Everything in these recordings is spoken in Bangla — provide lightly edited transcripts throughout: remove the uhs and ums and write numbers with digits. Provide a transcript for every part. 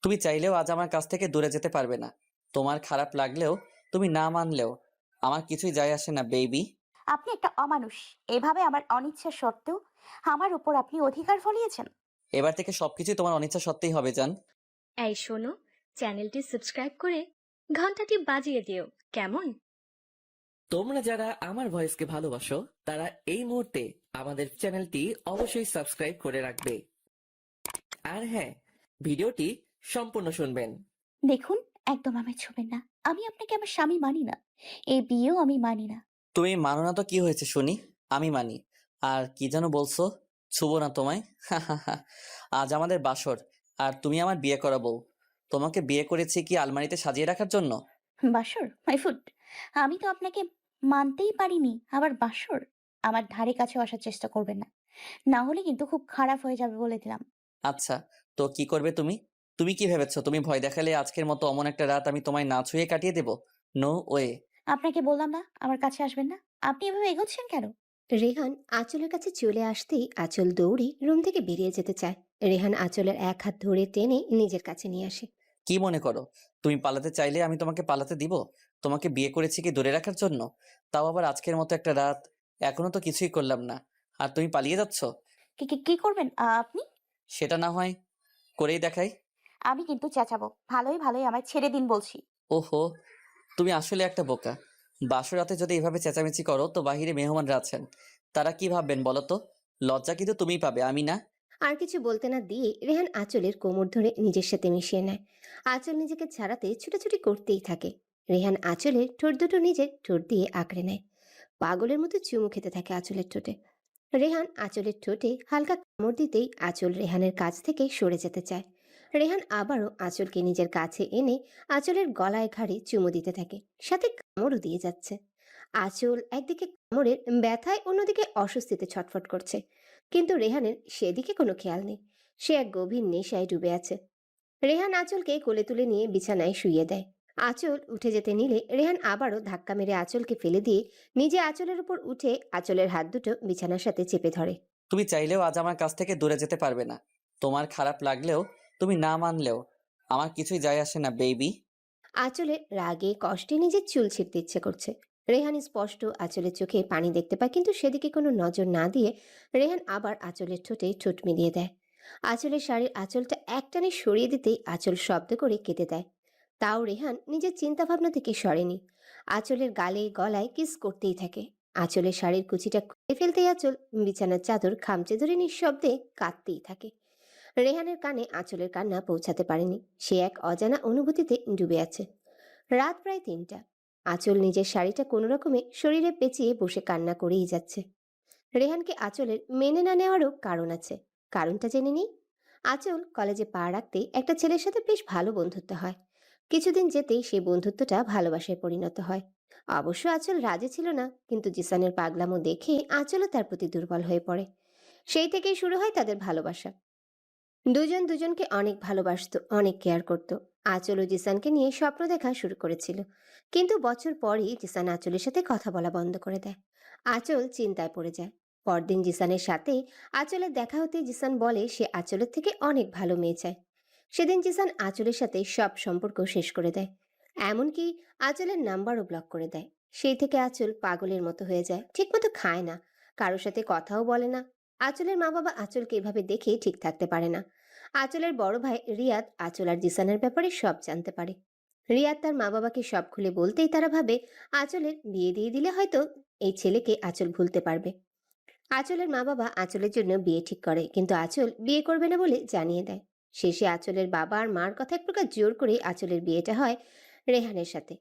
তুমি চাইলেও আজ আমার কাছ থেকে দূরে যেতে পারবে না। তোমার খারাপ লাগলেও, তুমি না মানলেও আমার কিছুই যায় আসে না, বেবি। আপনি একটা অমানুষ। এভাবে আমার অনিচ্ছা সত্ত্বেও আমার উপর আপনি অধিকার ফলিয়েছেন। এবার থেকে সবকিছুই তোমার অনিচ্ছা সত্ত্বেই হবে, জান। এই শোনো, চ্যানেলটি সাবস্ক্রাইব করে ঘন্টাটি বাজিয়ে দিও, কেমন? তোমরা যারা আমার ভয়েসকে ভালোবাসো তারা এই মুহূর্তে আমাদের চ্যানেলটি অবশ্যই সাবস্ক্রাইব করে রাখবে। আর হ্যাঁ, ভিডিওটি সম্পূর্ণ শুনবেন। দেখুন, একদম আমায় ছুবেন না। আমি আপনাকে আমার স্বামী মানি না। এই বিয়েও আমি মানি না। তুমি মানো না তো কি হয়েছে শুনি? আমি মানি। আর কি যেন বলছো? ছুবো না তোমায়? আজ আমাদের বাসর, আর তুমি আমার বিয়ে করা বউ। তোমাকে বিয়ে করেছি কি আলমারিতে সাজিয়ে রাখার জন্য? বাসর মাই ফুড। আমি তো আপনাকে মানতেই পারিনি, আবার বাসর? আমার ধারে কাছেও আসার চেষ্টা করবেন না। না হলে কিন্তু খুব খারাপ হয়ে যাবে বলে দিলাম। আচ্ছা, তো কি করবে তুমি? তুমি কি ভেবেছো তুমি ভয় দেখালে আজকের মতো অমন একটা রাত আমি তোমায় না ছুঁয়ে কাটিয়ে দেবো? No way. আপনাকে বললাম না আমার কাছে আসবেন না। আপনি এভাবে এগোচ্ছেন কেন? রেহান আঁচলের কাছে চলে আসতেই আঁচল দৌড়ে রুম থেকে বেরিয়ে যেতে চায়। রেহান আঁচলের এক হাত ধরে টেনে নিজের কাছে নিয়ে আসে। কি মনে করো তুমি পালাতে চাইলে আমি তোমাকে পালাতে দিব? তোমাকে বিয়ে করেছি কি দূরে রাখার জন্য? তাও আবার আজকের মতো একটা রাত। এখনো তো কিছুই করলাম না, আর তুমি পালিয়ে যাচ্ছ। কি কি কি করবেন আপনি? সেটা না হয় করেই দেখাই। আমি কিন্তু চেঁচাবো। ভালোই ভালোই আমায় ছেড়ে দিন বলছি। ওহো, তুমি আসলে একটা বোকা। বাসরাতে যদি এভাবে চেঁচামেচি করো তো বাহিরে মেহমানরা আছেন, তারা কি ভাববেন বলো তো? লজ্জা কিন্তু তুমিই পাবে, আমি না। আর কিছু বলতে না দিয়ে রেহান আঁচলের কোমর ধরে নিজের সাথে মিশিয়ে নেয়। আঁচল নিজেকে ছাড়াতে ছুটাছুটি করতেই থাকে। রেহান আঁচলের ঠোঁট দুটো নিজের ঠোঁট দিয়ে আঁকড়ে নেয়। পাগলের মতো চুমু খেতে থাকে আঁচলের ঠোঁটে। রেহান আঁচলের ঠোঁটে হালকা কামড় দিতেই আঁচল রেহানের কাছ থেকে সরে যেতে চায়। রেহান আবারও আঁচলকে নিজের কাছে এনে আঁচলের গলায় ঘাড়ে চুমু দিতে থাকে, সাথে কামড়ও দিয়ে যাচ্ছে। আঁচল একদিকে কামড়ের ব্যথায়, অন্যদিকে অস্বস্তিতে ছটফট করছে, কিন্তু রেহানের সেদিকে কোনো খেয়াল নেই। সে এক গভীর নেশায় ডুবে আছে। রেহান আঁচলকে কোলে তুলে নিয়ে বিছানায় শুইয়ে দেয়। আঁচল উঠে যেতে নিলে রেহান আবারও ধাক্কা মেরে আঁচলকে ফেলে দিয়ে নিজে আঁচলের উপর উঠে আঁচলের হাত দুটো বিছানার সাথে চেপে ধরে। তুমি চাইলেও আজ আমার কাছ থেকে দূরে যেতে পারবে না। তোমার খারাপ লাগলেও, তুমি না মানলেও আমার কিছুই যায় আসে না, বেবি। আঁচলের রাগে কষ্টে নিজের চুল ছিঁড়তে ইচ্ছে করছে। রেহান স্পষ্ট আঁচলের চোখে পানি দেখতে পায়, কিন্তু সেদিকে কোনো নজর না দিয়ে রেহান আবার আঁচলের ঠোঁটে ঠোঁট মিলিয়ে দেয়। আঁচলের শাড়ির আঁচলটা একটানে সরিয়ে দিতেই আঁচল শব্দ করে কেটে দেয়। তাও রেহান নিজের চিন্তা ভাবনা থেকে সরেনি। আঁচলের গালে গলায় কিস করতেই থাকে। আঁচলের শাড়ির কুচিটা খুলে ফেলতেই আঁচল বিছানার চাদর খামচে ধরে নিঃশব্দে কাঁদতেই থাকে। রেহানের কানে আঁচলের কান্না পৌঁছাতে পারেনি। সে এক অজানা অনুভূতিতে ডুবে আছে। রাত প্রায় ৩টা। আঁচল নিজের শাড়িটা কোনো রকমে শরীরে পেঁচিয়ে বসে কান্না করেই যাচ্ছে। রেহানকে আঁচলের মেনে না নেওয়ারও কারণ আছে। কারণটা জেনে নিই। আঁচল কলেজে পা রাখতে একটা ছেলের সাথে বেশ ভালো বন্ধুত্ব হয়। কিছুদিন যেতেই সেই বন্ধুত্বটা ভালোবাসায় পরিণত হয়। অবশ্য আঁচল রাজি ছিল না, কিন্তু জিসানের পাগলামো দেখে আঁচলও তার প্রতি দুর্বল হয়ে পড়ে। সেই থেকেই শুরু হয় তাদের ভালোবাসা। দুজন দুজনকে অনেক ভালোবাসতো, অনেক কেয়ার করত। আঁচল ও জিসানকে নিয়ে স্বপ্ন দেখা শুরু করেছিল, কিন্তু বছর পরই জিসান আঁচলের সাথে কথা বলা বন্ধ করে দেয়। আঁচল চিন্তায় পড়ে যায়। পরদিন জিসানের সাথে আঁচলের দেখা হতে জিসান বলে সে আঁচলের থেকে অনেক ভালো মেয়ে চায়। সেদিন জিসান আঁচলের সাথে সব সম্পর্ক শেষ করে দেয়, এমনকি আঁচলের নাম্বারও ব্লক করে দেয়। সেই থেকে আঁচল পাগলের মতো হয়ে যায়, ঠিকমতো খায় না, কারোর সাথে কথাও বলে না। আঁচলের মা বাবা আঁচলকে এভাবে দেখে ঠিক থাকতে পারে না। আঁচলের বড় ভাই রিয়াদ আঁচল আর জিসানের ব্যাপারে সব জানতে পারে। রিয়াদ তার মা বাবাকে সব খুলে বলতেই তারা ভাবে আঁচলের বিয়ে দিয়ে দিলে হয়তো এই ছেলেকে আঁচল ভুলতে পারবে। আঁচলের মা বাবা আঁচলের জন্য বিয়ে ঠিক করে, কিন্তু আঁচল বিয়ে করবে না বলে জানিয়ে দেয়। শেষে আঁচলের বাবা আর মার কথা এক প্রকার জোর করে আঁচলের বিয়েটা হয় রেহানের সাথে।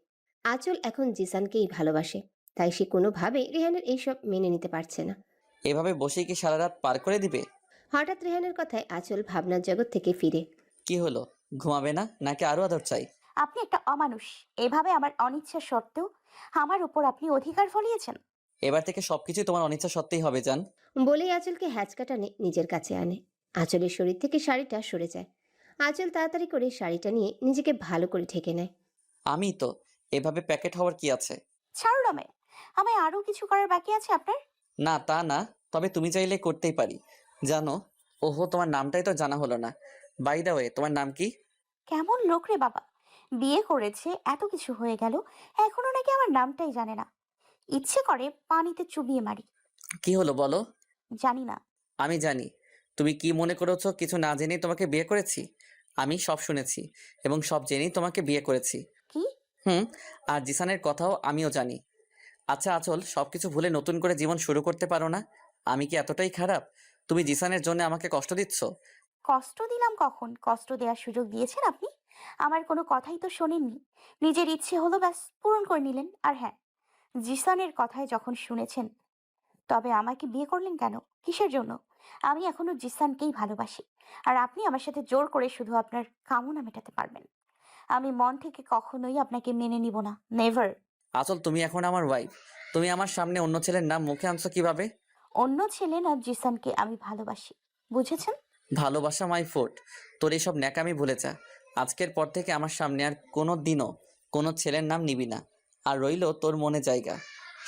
আঁচল এখন জিসানকেই ভালোবাসে, তাই সে কোনোভাবে রেহানের এইসব মেনে নিতে পারছে না। এভাবে বসে কি সারা রাত পার করে দিবে? হঠাৎ রেহানের কথায় আঁচল ভাবনার জগৎ থেকে ফিরে। কি হলো, ঘুমাবে না নাকি আরো আদর চাই? আপনি একটা অমানুষ। এভাবে আমার অনিচ্ছা সত্ত্বেও আমার উপর আপনি অধিকার ফলিয়েছেন। এবার থেকে সবকিছুই তোমার অনিচ্ছা সত্ত্বেই হবে, জান। বলেই আঁচলকে হ্যাচকা টানে নিজের কাছে আনে। আঁচলের শরীর থেকে শাড়িটা সরে যায়। আঁচল তাড়াতাড়ি করে শাড়িটা নিয়ে নিজেকে ভালো করে ঢেকে নেয়। আমি তো, এভাবে প্যাকেট হওয়ার কি আছে? ছাড়ুন আমায়। আমায় আরো কিছু করার বাকি আছে আপনার। না তা না, তবে তুমি চাইলে করতেই পারি, জানো। ওহো, তোমার নামটাই তো জানা হলো না। বাই দা ওয়ে, তোমার নাম কি? কেমন লোক রে বাবা! বিয়ে করেছে, এত কিছু হয়ে গেল, এখনো নাকি আমার নামটাই জানে না। ইচ্ছে করে পানিতে চুবিয়ে মারি। কি হলো বলো? জানি না। আমি জানি। তুমি কি মনে করেছো কিছু না জেনেই তোমাকে বিয়ে করেছি? আমি সব শুনেছি এবং সব জেনেই তোমাকে বিয়ে করেছি। কি? হুম। আর জিসানের কথাও আমিও জানি। আচ্ছা আচল, সবকিছু ভুলে নতুন করে জীবন শুরু করতে পারো না? আমি কি এতটাই খারাপ? তুমি জিসানের জন্য আমাকে কষ্ট দিচ্ছ? কষ্ট দিলাম কখন? কষ্ট দেওয়ার সুযোগ দিয়েছেন আপনি? আমার কোনো কথাই তো শোনেননি। নিজের ইচ্ছে হলো, ব্যাস পূরণ করে নিলেন। আর হ্যাঁ, জিসানের কথায় যখন শুনেছেন, তবে আমাকে বিয়ে করলেন কেন? কিসের জন্য? আমি এখনো জিসানকেই ভালোবাসি। আর আপনি আমার সাথে জোর করে শুধু আপনার কামনা মেটাতে পারবেন। আমি মন থেকে কখনোই আপনাকে মেনে নিব না। নেভার। আচল, তুমি এখন আমার ওয়াইফ। তুমি আমার সামনে অন্য ছেলের নাম মুখে আনছো কিভাবে? অন্য ছেলে না, জিসানকে আমি ভালোবাসি। বুঝেছেন? ভালোবাসা মাই ফুড। তোর এইসব ন্যাকামি ভুলে যা। আজকের পর থেকে আমার সামনে আর কোনো দিনও কোনো ছেলের নাম নিবি না। আর রইলো তোর মনে জায়গা,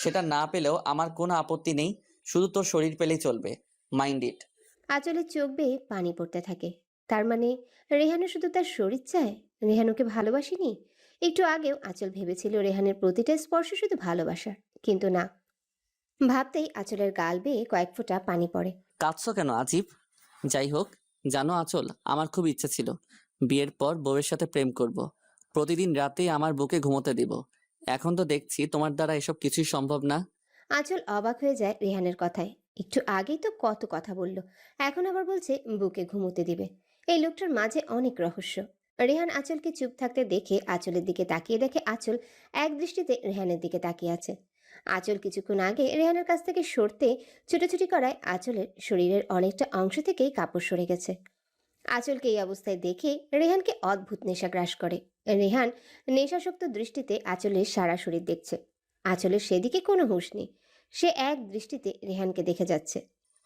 সেটা না পেলেও আমার কোনো আপত্তি নেই, শুধু তোর শরীর পেলেই চলবে। Mind it. আঁচলের চোখ বেয়ে পানি পড়তে থাকে। তার মানে রেহানও শুধু তার শরীর চায়? রেহানুকে ভালোবাসেনি? একটু আগেও আঁচল ভেবেছিল রেহানের প্রতিটা স্পর্শ শুধু ভালোবাসার, কিন্তু না। ভাবতেই আঁচলের গাল বেয়ে কয়েক ফোঁটা পানি পড়ে। কাঁদছো কেন আজিব? যাই হোক, জানো আচল, আমার খুব ইচ্ছে ছিল বিয়ের পর বউয়ের সাথে প্রেম করব, প্রতিদিন রাতেই আমার বুকে ঘুমোতে দিব। এখন তো দেখছি তোমার দ্বারা এসব কিছুই সম্ভব না। আঁচল অবাক হয়ে যায় রেহানের কথায়। একটু আগেই তো কত কথা বলল, এখন আবার বলছে বুকে ঘুমোতে দিবে। এই লোকটার মাঝে অনেক রহস্য। রেহান আঁচলকে চুপ থাকতে দেখে আঁচলের দিকে তাকিয়ে দেখে আঁচল এক দৃষ্টিতে রেহানের দিকে তাকিয়ে আছে। আঁচল কিছুক্ষণ আগে রেহানের কাছ থেকে সরতে ছুটোছুটি করায় আঁচলের শরীরের অনেকটা অংশ থেকেই কাপড় সরে গেছে। আঁচলকে এই অবস্থায় দেখে রেহানকে অদ্ভুত নেশা গ্রাস করে। রেহান নেশাসক্ত দৃষ্টিতে আঁচলের সারা শরীর দেখছে। আঁচলের সেদিকে কোনো হুঁশ নেই। সে এক দৃষ্টিতে রেহানকে দেখে যাচ্ছে।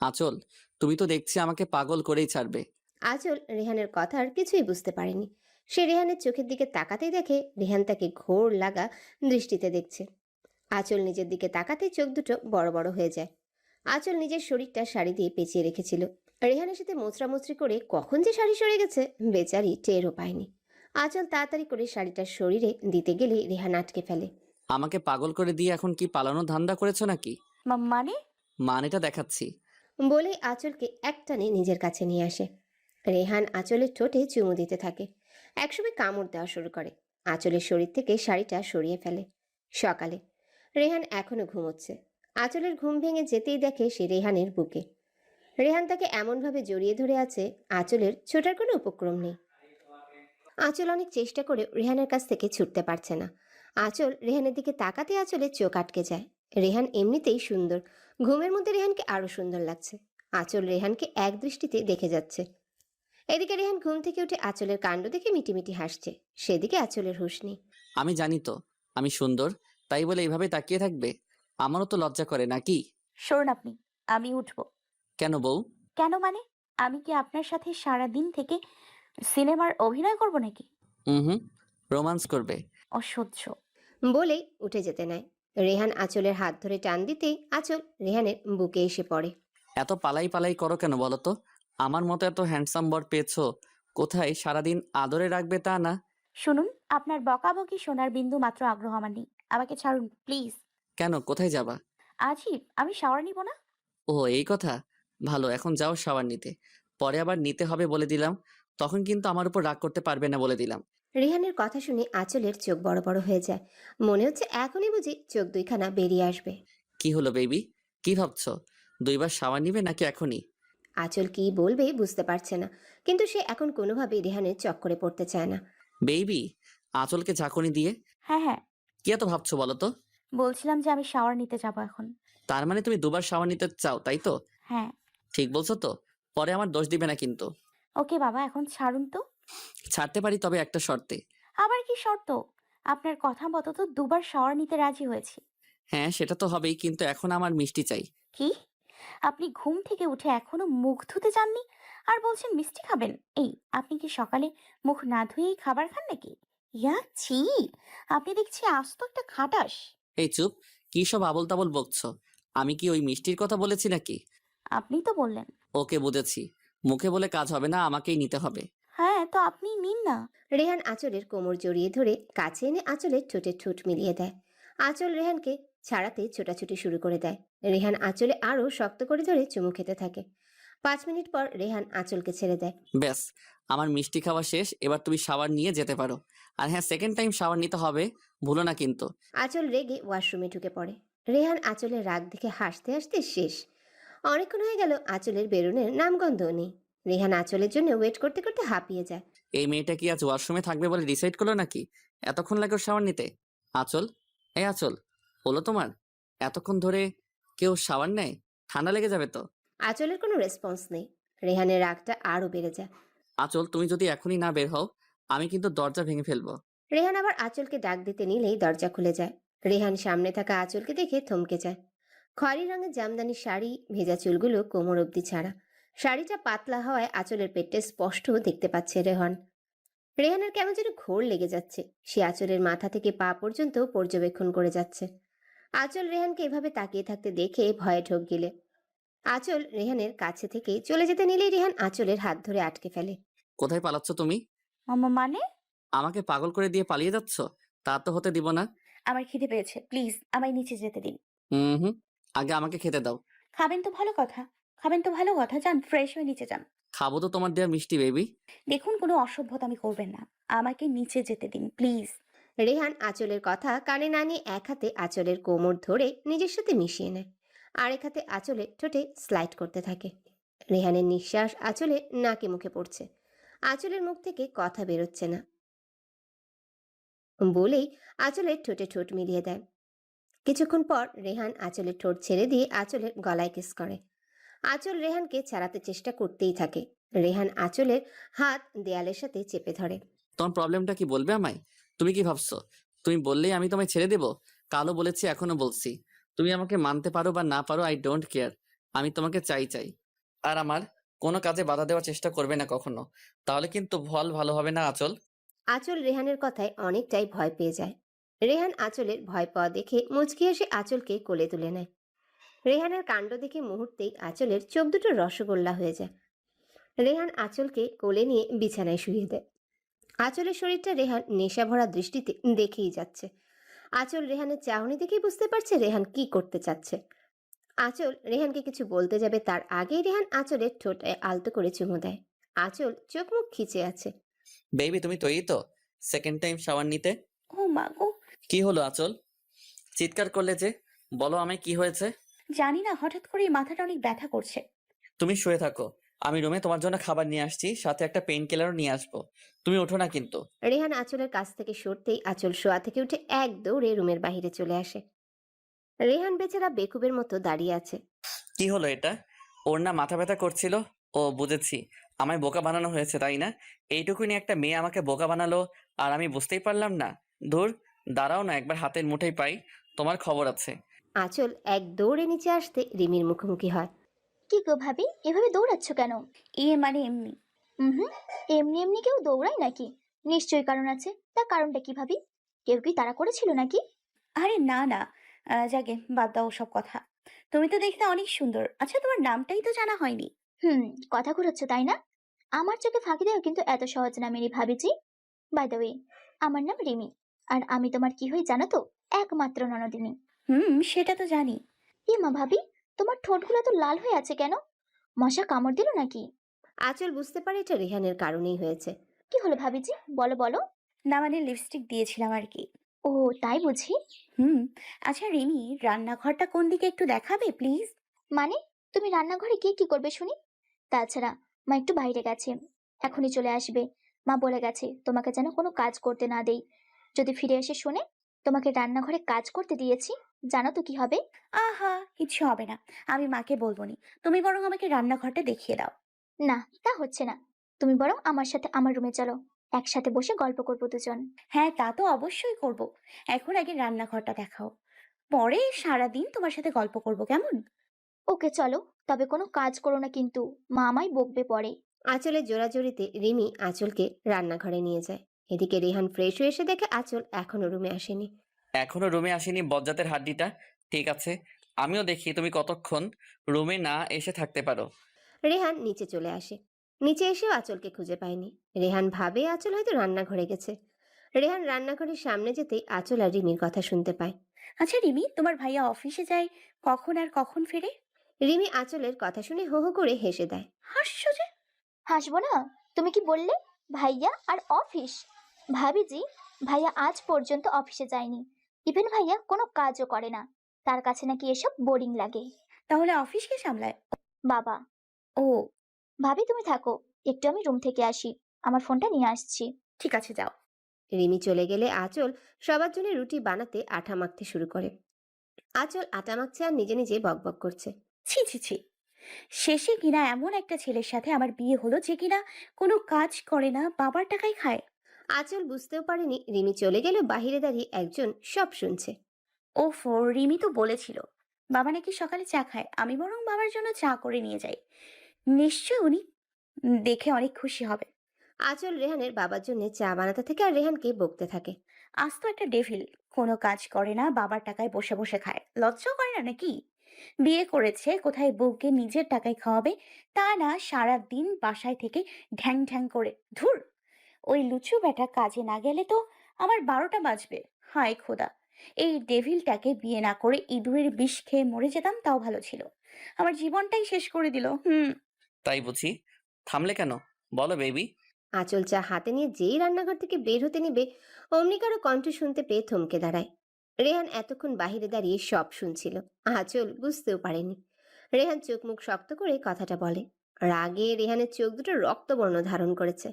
আচল, তুমি তো দেখছি আমাকে পাগল করেই ছাড়বে। আঁচল রেহানের কথার কিছুই বুঝতে পারেনি। সে রেহানের চোখের দিকে তাকাতেই দেখে রেহান তাকে ঘোর লাগা দৃষ্টিতে দেখছে। আঁচল নিজের দিকে তাকাতেই চোখ দুটো বড় বড় হয়ে যায়। আঁচল নিজের শরীরটা শাড়ি দিয়ে পেঁচিয়ে রেখেছিল। রেহানের সাথে মোচড়ামুচড়ি করে কখন যে শাড়ি সরে গেছে বেচারি টেরও পায়নি। আঁচল তাড়াতাড়ি করে শাড়িটা শরীরে দিতে গেলে রেহান আটকে ফেলে। আমাকে পাগল করে দিয়ে এখন কি পালানোর ধান্দা করেছো নাকি? মানে? মানেটা দেখাচ্ছি। বলেই আঁচলকে একটানে নিজের কাছে নিয়ে আসে। রেহান আঁচলের ঠোঁটে চুমু দিতে থাকে। একসময় কামড় দেওয়া শুরু করে। আঁচলের শরীর থেকে শাড়িটা সরিয়ে ফেলে। সকালে রেহান এখনো ঘুমোচ্ছে। আঁচলের ঘুম ভেঙে যেতেই দেখে সে রেহানের বুকে। রেহান তাকে এমনভাবে জড়িয়ে ধরে আছে, আঁচলের ছোটার কোনো উপক্রম নেই। আঁচল অনেক চেষ্টা করে রেহানের কাছ থেকে ছুটতে পারছে না। আঁচল রেহানের দিকে তাকাতে আঁচলের চোখ আটকে যায়। রেহান এমনিতেই সুন্দর, ঘুমের মধ্যে রেহানকে আরো সুন্দর লাগছে। আঁচল রেহানকে এক দৃষ্টিতে দেখে যাচ্ছে। এদিকে রেহান ঘুম থেকে উঠে আঁচলের কাণ্ড দেখে মিটিমিটি হাসছে। সেদিকে আঁচলের হুঁশ নেই। আমি জানি তো আমি সুন্দর, তাই বলে এইভাবে তাকিয়ে থাকবে? আমারও তো লজ্জা করে নাকি? সরুন আপনি। আমি উঠবো। কেন বউ? কেন মানে? আমি কি আপনার সাথে সারা দিন থেকে সিনেমার অভিনয় করব নাকি? হুম, রোমান্স করবে। অসহ্য। বলেই উঠে যেতে নেয়। রেহান আঁচলের হাত ধরে টান দিতেই আঁচল রেহানের বুকে এসে পড়ে। এত পালাই পালাই করো কেন বলো তো? আমার মতো এত হ্যান্ডসাম বর পেয়েছো, কোথায় সারাদিন আদরে রাখবে তা না। শুনুন, আপনার বকাবকি শোনার বিন্দু মাত্র আগ্রহ আমার নেই। আমাকে ছাড়ুন প্লিজ। কেন, কোথায় যাবা? আজিব, আমি শাওয়ার নিব না? ও এই কথা। ভালো, এখন যাও শাওয়ার নিতে। পরে আবার নিতে হবে বলে দিলাম, তখন কিন্তু আমার উপর রাগ করতে পারবে না বলে দিলাম। রেহানের কথা শুনে আঁচলের চোখ বড় বড় হয়ে যায়। মনে হচ্ছে এখনই বুঝি চোখ দুইখানা বেরিয়ে আসবে। কি হলো বেবি, কি ভাবছো? 2বার শাওয়ার নিবে নাকি এখনই? আঁচল কি বলবে বুঝতে পারছে না, কিন্তু সে এখন কোনোভাবেই রেহানের চক্করে পড়তে চায় না। বেবি, আঁচলকে ঝাঁকুনি দিয়ে হ্যাঁ হ্যাঁ, কি এত ভাবছো বলো তো? বলছিলাম যে আমি শাওয়ার নিতে যাব এখন। তার মানে তুমি 2বার শাওয়ার নিতে চাও, তাই তো? হ্যাঁ। ঠিক বলছো তো? পরে আমার দোষ দিবে না কিন্তু। ওকে বাবা, এখন ছাড়ুন তো। ছাড়তে পারি, তবে একটা শর্তে। আবার কি শর্ত? আপনার কথা মতো তো দুবার শাওয়ার নিতে রাজি হয়েছি। হ্যাঁ সেটা তো হবেই, কিন্তু এখন আমার মিষ্টি চাই। কি? আপনি ঘুম থেকে উঠে এখনো মুখ ধুতে যাননি আর বলছেন মিষ্টি খাবেন? এই, আপনি কি সকালে মুখ না ধুয়েই খাবার খান নাকি? ইয়া ছি! আপনি দেখছি আস্ত একটা খাটাস। এই চুপ, কি সব আবল তাবল বকছো? আমি কি ওই মিষ্টির কথা বলেছি নাকি? আপনি তো বললেন। ওকে বুঝেছি, মুখে বলে কাজ হবে না, আমাকেই নিতে হবে। হ্যাঁ, তো আপনি নিন না। রেহান আঁচলের কোমর জড়িয়ে ধরে কাছে এনে আঁচলের ঠোঁটে ঠোঁট মিলিয়ে দেয়। আঁচল রেহানকে ছাড়াতে ছোটাছুটি শুরু করে দেয়। রেহান আঁচলে আরো শক্ত করে ধরে চুমু খেতে থাকে। 5 মিনিট পর রেহান আঁচলকে ছেড়ে দেয়। ব্যাস, আমার মিষ্টি খাওয়া শেষ, এবার তুমি শাওয়ার নিয়ে যেতে পারো। আর হ্যাঁ, সেকেন্ড টাইম শাওয়ার নিতে হবে, ভুলো না কিন্তু। আঁচল রেগে ওয়াশরুমে ঢুকে পড়ে। রেহান আঁচলের রাগ দেখে হাসতে হাসতে শেষ। অনেকক্ষণ হয়ে গেল আঁচলের বেরোনের নামগন্ধও নেই। রেহান আঁচলের জন্য ওয়েট করতে করতে হাঁপিয়ে যায়। এই মেয়েটা কি আজ ওয়াশরুমে থাকবে বলে ডিসাইড করলো নাকি? এতক্ষণ লাগে ওর শাওয়ার নিতে। আঁচল, এই আঁচল, হলো তোমার? এতক্ষণ ধরে কেউ শাওয়ার নেয়? ঠান্ডা লেগে যাবে তো। আঁচলের কোনো রেসপন্স নেই। রেহানের রাগটা আরো বেড়ে যায়। আঁচল, তুমি যদি এখনই না বের হও, আমি কিন্তু দরজা ভেঙে ফেলবো। রেহান আবার আঁচলকে ডাক দিতে নিলেই দরজা খুলে যায়। রেহান সামনে থাকা আঁচলকে দেখে থমকে যায়। খয়েরি রঙের জামদানি শাড়ি, ভেজা চুলগুলো কোমর অবধি ছাড়া। শাড়িটা পাতলা হওয়ায় আঁচলের পেটে স্পষ্ট দেখতে পাচ্ছে রেহান। রেহানের কেমন যেন ঘোর লেগে যাচ্ছে। সে আঁচলের মাথা থেকে পা পর্যন্ত পর্যবেক্ষণ করে যাচ্ছে। আঁচল রেহানকে এভাবে তাকিয়ে থাকতে দেখে ভয়ে ঢোক গিলে। আঁচল রেহানের কাছে থেকে চলে যেতে নিলেই রেহান আঁচলের হাত ধরে আটকে ফেলে। কোথায় পালাচ্ছ তুমি? মানে? আমাকে পাগল করে দিয়ে পালিয়ে যাচ্ছ? তা তো হতে দিব না। আমার খিদে পেয়েছে, প্লিজ আমায় নিচে যেতে দিন। হুম, আগে আমাকে খেতে দাও। খাবেন তো ভালো কথা, যান ফ্রেশ হয়ে নিচে যান। খাবো তো তোমার দেয়া মিষ্টি, বেবি। দেখুন, কোনো অসভ্যতামি করবেন না, আমাকে নিচে যেতে দিন প্লিজ। রেহান আঁচলের কথা কানে না নিয়ে এক হাতে আঁচলের কোমর ধরে নিজের সাথে মিশিয়ে নেয়। আরেক হাতে আঁচলের ঠোঁটে স্লাইড করতে থাকে। রেহানের নিঃশ্বাস আঁচলের নাকে মুখে পড়ছে। আঁচলের মুখ থেকে কথা বেরোচ্ছে না বলেই আঁচলের ঠোঁটে ঠোঁট মিলিয়ে দেয়। কিছুক্ষণ পর রেহান আঁচলের ঠোঁট ছেড়ে দিয়ে আঁচলের গলায় কিস করে। আঁচল রেহানকে ছাড়াতে চেষ্টা করতেই থাকে। রেহান আঁচলের হাত দেয়ালের সাথে চেপে ধরে। তোমার প্রবলেমটা কি বলবে আমায়? তুমি কি ভাবছো তুমি বললেই আমি তোমায় ছেড়ে দেব? কালও বলেছি, এখনো বলছি, তুমি আমাকে মানতে পারো বা না পারো, আই ডোন্ট কেয়ার। আমি তোমাকে চাই। আর আমার কোনো কাজে বাধা দেওয়ার চেষ্টা করবে না কখনো, তাহলে কিন্তু ফল ভালো হবে না আঁচল। আঁচল রেহানের কথায় অনেকটাই ভয় পেয়ে যায়। রেহান আঁচলের ভয় পাওয়া দেখে মুচকি হেসে আঁচলকে কোলে তুলে নেয়। রেহানের কাণ্ড দেখে মুহূর্তেই আঁচলের চোখ দুটো রসগোল্লা হয়ে যায়। রেহান আঁচলকে কোলে নিয়ে বিছানায় শুইয়ে দেয়। আঁচলের শরীরটা রেহান নেশা ভরা দৃষ্টিতে দেখেই যাচ্ছে। আঁচল রেহানের চাহনি দেখেই বুঝতে পারছে রেহান কি করতে চাচ্ছে। আঁচল রেহানকে কিছু বলতে যাবে তার আগেই রেহান আঁচলের ঠোঁটে আলতো করে চুমু দেয়। আঁচল চোখ মুখ খিচে আছে। বেবি, তুমি তৈরি তো সেকেন্ড টাইম শাওয়ার নিতে? ও মা গো! কি হলো আঁচল, চিৎকার করলে যে? বলো আমায় কি হয়েছে। জানি না, হঠাৎ করেই মাথাটা অনেক ব্যথা করছে। তুমি শুয়ে থাকো, আমি রুমে তোমার জন্য খাবার নিয়ে আসছি, সাথে একটা পেইন কিলারও নিয়ে আসবো। তুমি ওঠো না কিন্তু। রেহান আঁচলের কাছ থেকে সরতেই আঁচল শোয়া থেকে উঠে এক দৌড়ে রুমের বাইরে চলে আসে। রেহান বেচারা বেকুবের মতো দাঁড়িয়ে আছে। কি হলো এটা? ওর না মাথা ব্যথা করছিল? ও বুঝেছি, আমায় বোকা বানানো হয়েছে তাই না? এইটুকুনি একটা মেয়ে আমাকে বোকা বানালো আর আমি বুঝতেই পারলাম না। ধুর, দাঁড়াও না, একবার হাতের মুঠোয় পাই, তোমার খবর আছে। আঁচল এক দৌড়ে নিচে আসতে রিমির মুখোমুখি হয়। কি গো ভাবি, এভাবে দৌড়াচ্ছ কেন? মানে এমনি। হুম, এমনি এমনি কেউ দৌড়ায় নাকি? নিশ্চয়ই কারণ আছে। তা কারণটা কি ভাবি? কেউ কি তাড়া করেছিল নাকি? আরে না না, যাকে বাদ দাও সব কথা। তুমি তো দেখতে অনেক সুন্দর। আচ্ছা, তোমার নামটাই তো জানা হয়নি। কথা ঘুরাচ্ছ তাই না? আমার চোখে ফাঁকি দেওয়া কিন্তু এত সহজ না মেরি ভাবিজি। বাই দ্য ওয়ে, আমার নাম রিমি। আর আমি তোমার কি হই জানো তো? একমাত্র ননদিনী। সেটা তো জানি। মা ভাবি, তোমার ঠোঁটগুলো তো লাল হয়ে আছে কেন? মশা কামড় দিল নাকি? আঁচল বুঝতে পারে এটা রেহানের কারণেই হয়েছে। কি হলো ভাবিজি, বলো বলো। না মানে লিপস্টিক দিয়েছিলাম আর কি। ও তাই বুঝি। আচ্ছা রিমি, রান্নাঘরটা কোন দিকে একটু দেখাবে প্লিজ? মানে তুমি রান্নাঘরে গিয়ে কি করবে শুনি? তাছাড়া মা একটু বাইরে গেছে, এখনই চলে আসবে। মা বলে গেছে তোমাকে যেন কোনো কাজ করতে না দেই। যদি ফিরে এসে শুনে তোমাকে রান্নাঘরে কাজ করতে দিয়েছি, জানো তো কি হবে? আহা, কিচ্ছু হবে না, আমি মাকে বলবো নি। তুমি বরং আমাকে রান্নাঘরটা দেখিয়ে দাও। না, তা হচ্ছে না। তুমি বরং আমার সাথে আমার রুমে চলো, একসাথে বসে গল্প করবো দুজন। হ্যাঁ, তা তো অবশ্যই করব। এখন আগে রান্নাঘরটা দেখাও, পরে সারাদিন তোমার সাথে গল্প করব, কেমন? ওকে চলো, তবে কোনো কাজ করো না কিন্তু, মা আমায় বকবে পরে। আঁচলের জোরাজোরিতে রিমি আঁচলকে রান্নাঘরে নিয়ে যায়। এদিকে রেহান ফ্রেশ হয়ে এসে দেখে আঁচল এখনো রুমে আসেনি। এখনো রুমে আসেনি বজ্জাতের হাড্ডিটা? ঠিক আছে, আমিও দেখি তুমি কতক্ষণ রুমে না এসে থাকতে পারো। রেহান নিচে চলে আসে। নিচে এসেও আঁচলকে খুঁজে পায়নি। রেহান ভাবে আঁচল হয়তো রান্নাঘরে গেছে। রেহান রান্নাঘরের সামনে যেতেই আঁচল আর রিমির কথা শুনতে পায়। আচ্ছা রিমি, তোমার ভাইয়া অফিসে যায় কখন আর কখন ফেরে? রিমি আঁচলের কথা শুনে হো হো করে হেসে দেয়। হাসছো যে? হাসবো না? তুমি কি বললে? ভাইয়া আর অফিস? ভাবিজি, ভাইয়া আজ পর্যন্ত অফিসে যায়নি। ইভেন ভাইয়া কোনো কাজও করে না। তার কাছে নাকি এসব বোরিং লাগে। তাহলে অফিস কে সামলায়? বাবা। ও, ভাবি তুমি থাকো, একটু আমি রুম থেকে আসি, আমার ফোনটা নিয়ে আসছি। ঠিক আছে যাও। রিমি চলে গেলে আঁচল সবার জন্য রুটি বানাতে আটা মাখতে শুরু করে। আঁচল আটা মাখছে আর নিজে নিজে বকবক করছে। ছি ছি ছি, শেষে কিনা এমন একটা ছেলের সাথে আমার বিয়ে হলো যে কিনা কোনো কাজ করে না, বাবার টাকাই খায়। আঁচল বুঝতেও পারেনি রিমি চলে গেল বাহিরে দাঁড়িয়ে একজন সব শুনছে। ওফো, রিমি তো বলেছিল বাবা নাকি সকালে চা খায়, আমি বরং বাবার জন্য চা করে নিয়ে যাই। নিশ্চয় উনি দেখে অনেক খুশি হবে। আঁচল রেহানের বাবার জন্য চা বানাতে থাকে আর রেহানকে বকতে থাকে। আজ তো একটা ডেভিল, কোনো কাজ করে না, বাবার টাকায় বসে বসে খায়, লজ্জাও করে না নাকি? বিয়ে করেছে কোথায় বউকে নিজের টাকায় খাওয়াবে, তা না সারা দিন বাসায় থেকে ঢ্যাং ঢ্যাং করে। ধুর, ওই লুচু বেটা কাজে না গেলে তো আমার 12টা বাজবে। হায় খোদা, এই ডেভিলটাকে বিয়ে না করে ইঁদুরের বিষ খেয়ে মরে যেতাম তাও ভালো ছিল। আমার জীবনটাই শেষ করে দিল। তাই বুঝি? থামলে কেন? বলো বেবি। আঁচল চা হাতে নিয়ে যেই রান্নাঘর থেকে বের হতে নিবে অমনি কারো কণ্ঠ শুনতে পেয়ে থমকে দাঁড়ায়। রেহান এতক্ষণ বাহিরে দাঁড়িয়ে সব শুনছিল। আঁচল বুঝতেও পারেনি। রেহান চোখ মুখ শক্ত করে কথাটা বলে। রাগে রেহানের চোখ দুটো রক্তবর্ণ ধারণ করেছে।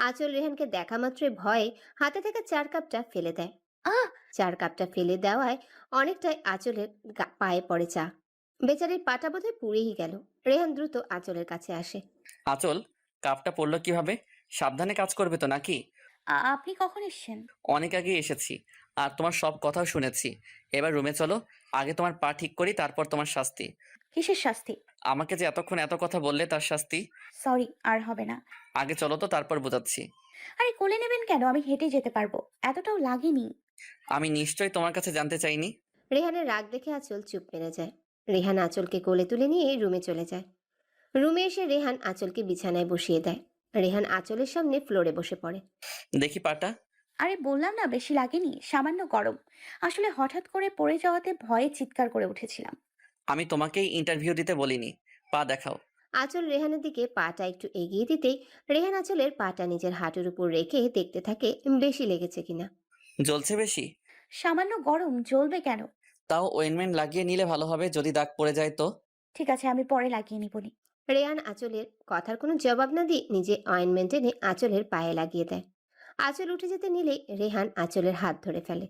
আঁচল রেহানকে দেখা মাত্রই ভয়ে হাতে থাকা চার কাপটা ফেলে দেয়। আহ! চার কাপটা ফেলে দেওয়ায় অনেকটাই আঁচলের পায়ে পড়ে চা। বেচারির পাটা বোধহয় পুড়েই গেল। রেহান দ্রুত আঁচলের কাছে আসে। আঁচল, কাপটা পড়লো কিভাবে? সাবধানে কাজ করবে তো নাকি? আপনি কখন এসেছেন? অনেক আগে এসেছি, আর তোমার সব কথাও শুনেছি। এবার রুমে চলো, আগে তোমার পা ঠিক করি, তারপর তোমার শাস্তি। কিসের শাস্তি? আমাকে যে এতক্ষণ এত কথা বললে তার শাস্তি। সরি, আর হবে না। আগে চলো তো, তারপর বোঝাচ্ছি। আরে কোলে নেবেন কেন? আমি হেঁটে যেতে পারবো, এতটাও লাগেনি। আমি নিশ্চয়ই তোমার কাছে জানতে চাইনি। রেহানের রাগ দেখে আঁচল চুপ মেরে যায়। রেহান আঁচলকে কোলে তুলে নিয়ে রুমে চলে যায়। রুমে এসে রেহান আঁচলকে বিছানায় বসিয়ে দেয়। রেহান আঁচলের সামনে ফ্লোরে বসে পড়ে। দেখি পাটা। আরে বললাম না বেশি লাগেনি, সামান্য গরম। আসলে হঠাৎ করে পড়ে যাওয়াতে ভয়ে চিৎকার করে উঠেছিলাম। আমি তোমাকেই ইন্টারভিউ দিতে বলিনি। পা দেখাও। আঁচল রেহানের দিকে পাটা একটু এগিয়ে দিতেই রেহান আঁচলের পাটা নিজের হাঁটুর উপর রেখে দেখতে থাকে বেশি লেগেছে কিনা। জ্বলছে বেশি? সামান্য গরম, জ্বলবে কেন? তাও ওয়েনমেন্ট লাগিয়ে নিলে ভালো হবে, যদি দাগ পড়ে যায় তো। ঠিক আছে, আমি পরে লাগিয়ে নিবনি। রেহান আঁচলের কথার কোনো জবাব না দিয়ে নিজে অয়েনমেন্ট এনে আঁচলের পায়ে লাগিয়ে দেয়। আঁচল উঠে যেতে নিলেই রেহান আঁচলের হাত ধরে ফেলে।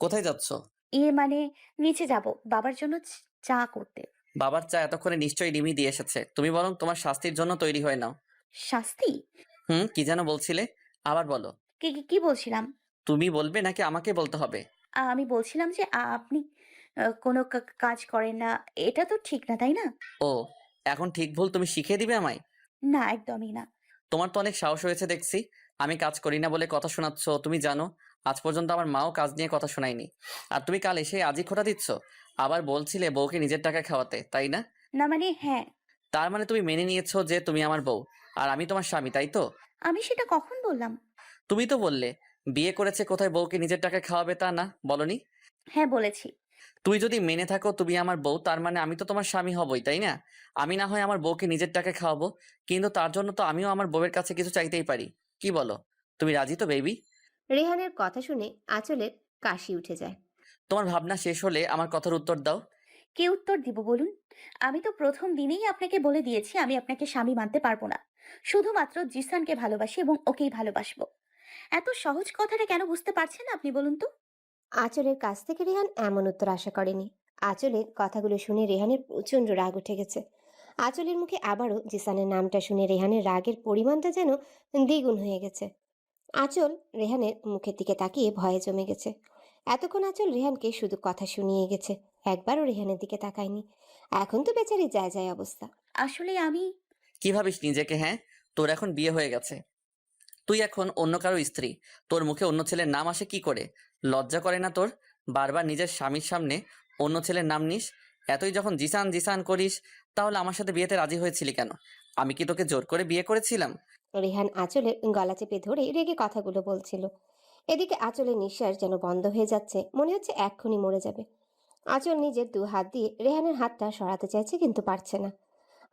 কোথায় যাচ্ছ? মানে নিচে যাব বাবার জন্য চা করতে। বাবার চা এতক্ষণে নিশ্চয়ই রিমি দিয়ে এসেছে, তুমি বরং তোমার শাস্তির জন্য তৈরি হয়ে নাও। শাস্তি? কি যেন বলছিলে? আবার বলো। কি কি কি বলছিলাম? তুমি বলবে নাকি আমাকে বলতে হবে? আমি বলছিলাম যে আপনি কোনো কাজ করেন না, এটা তো ঠিক না, তাই না? ও, এখন ঠিক ভুল তুমি শিখিয়ে দিবে আমায়? না, একদমই না। তোমার তো অনেক সাহস হয়েছে দেখছি। আমি কাজ করি না বলে কথা শোনাচ্ছ। তুমি জানো আজ পর্যন্ত আমার মাও কাজ নিয়ে কথা শোনায়নি, আর তুমি কাল এসে আজই খোঁটা দিচ্ছ। আবার বলছিলে বউকে নিজের টাকা খাওয়াতে, তাই না? না মানে হ্যাঁ। তার মানে তুমি মেনে নিয়েছো যে তুমি আমার বউ আর আমি তোমার স্বামী, তাই তো? আমি সেটা কখন বললাম? তুমি তো বললে বিয়ে করেছে কোথায় বউকে নিজের টাকা খাওয়াবে, তা না বলনি? হ্যাঁ বলেছি। তুই যদি মেনে থাকো তুমি আমার বউ, তার মানে আমি তো তোমার স্বামী হবই, তাই না? আমি না হয় আমার বউকে নিজের টাকা খাওয়াবো, কিন্তু তার জন্য তো আমিও আমার বউয়ের কাছে কিছু চাইতেই পারি। কি বলো? তুমি রাজি তো বেবি? রেহানের কথা শুনে আঁচলের কাশি উঠে যায়। তোমার ভাবনা শেষ হলে আমার কথার উত্তর দাও। কি উত্তর দিব বলুন? আমি তো প্রথম দিনেই আপনাকে বলে দিয়েছি আমি আপনাকে স্বামী মানতে পারবো না। শুধুমাত্র জিসানকে ভালোবাসি এবং ওকেই ভালোবাসবো। এত সহজ কথাটা কেন বুঝতে পারছেন না আপনি বলুন তো? আঁচলের কাছ থেকে রেহান এমন উত্তর আশা করেনি। আঁচলের কথাগুলো শুনে রেহানের প্রচন্ড রাগ উঠে গেছে। আঁচলের মুখে আবারও জিসানের নামটা শুনে রেহানের রাগের পরিমাণটা যেন দ্বিগুণ হয়ে গেছে। আঁচল রেহানের মুখের দিকে তাকিয়ে ভয়ে জমে গেছে। এতক্ষণ আঁচল রেহানকে শুধু কথা শুনিয়ে গেছে, একবারও রেহানের দিকে তাকায়নি। এখন তো বেচারি যায় যায় অবস্থা। আসলে আমি কি ভাবিস নিজেকে? হ্যাঁ, তোর এখন বিয়ে হয়ে গেছে, তুই এখন অন্য কারো স্ত্রী। তোর মুখে অন্য ছেলের নাম আসে কি করে? লজ্জা করে না তোর? বারবার নিজের স্বামীর সামনে অন্য ছেলের নাম নিস। এতই যখন জিসান জিসান করিস, তাহলে আমার সাথে বিয়েতে রাজি হয়েছিলি কেন? আমি কি তোকে জোর করে বিয়ে করেছিলাম? রেহান আঁচলের গলা চেপে ধরে রেগে কথাগুলো বলছিল। এদিকে আঁচলের নিঃশ্বাস যেন বন্ধ হয়ে যাচ্ছে, মনে হচ্ছে এক্ষুনি মরে যাবে। আঁচল নিজের দু হাত দিয়ে রেহানের হাতটা সরাতে চাইছে কিন্তু পারছে না।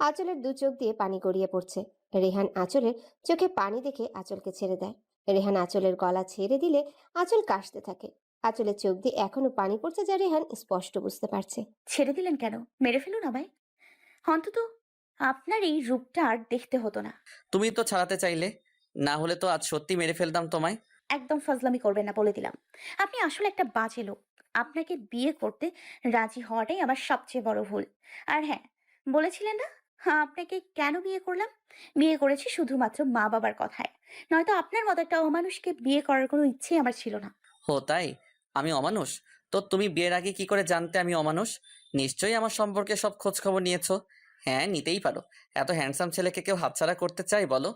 আঁচলের দু চোখ দিয়ে পানি গড়িয়ে পড়ছে। রেহান আঁচলের চোখে পানি দেখে আঁচলকে ছেড়ে দেয়। রেহান আঁচলের গলা ছেড়ে দিলে আঁচল কাশতে থাকে। আঁচলের চোখ দিয়ে এখনো পানি পড়ছে, যা রেহান স্পষ্ট বুঝতে পারছে। ছেড়ে দিলেন কেন? মেরে ফেলুন আমায়। অন্তত আপনার এই রূপটা আর দেখতে হতো না। তুমি তো ছাড়াতে চাইলে, না হলে তো আজ সত্যি মেরে ফেলতাম তোমায়। একদম ফাজলামি করবেন না বলে দিলাম। আপনি আসলে একটা বাজে লোক। আপনাকে বিয়ে করতে রাজি হওয়াটাই আমার সবচেয়ে বড় ভুল। আর হ্যাঁ, বলেছিলেন না আপনাকে কেন বিয়ে করলাম? বিয়ে করেছি শুধুমাত্র মা বাবার কথায়। নয়তো আপনার মতো একটা অমানুষকে বিয়ে করার কোনো ইচ্ছেই আমার ছিল না। হো তাই? আমি অমানুষ? তো তুমি বিয়ের আগে কি করে জানতে আমি অমানুষ? নিশ্চয়ই আমার সম্পর্কে সব খোঁজ খবর নিয়েছো। হ্যাঁ, নিতেই পারো। এত হ্যান্ডসাম ছেলেকে কেউ হাতছাড়া করতে চাই বলো?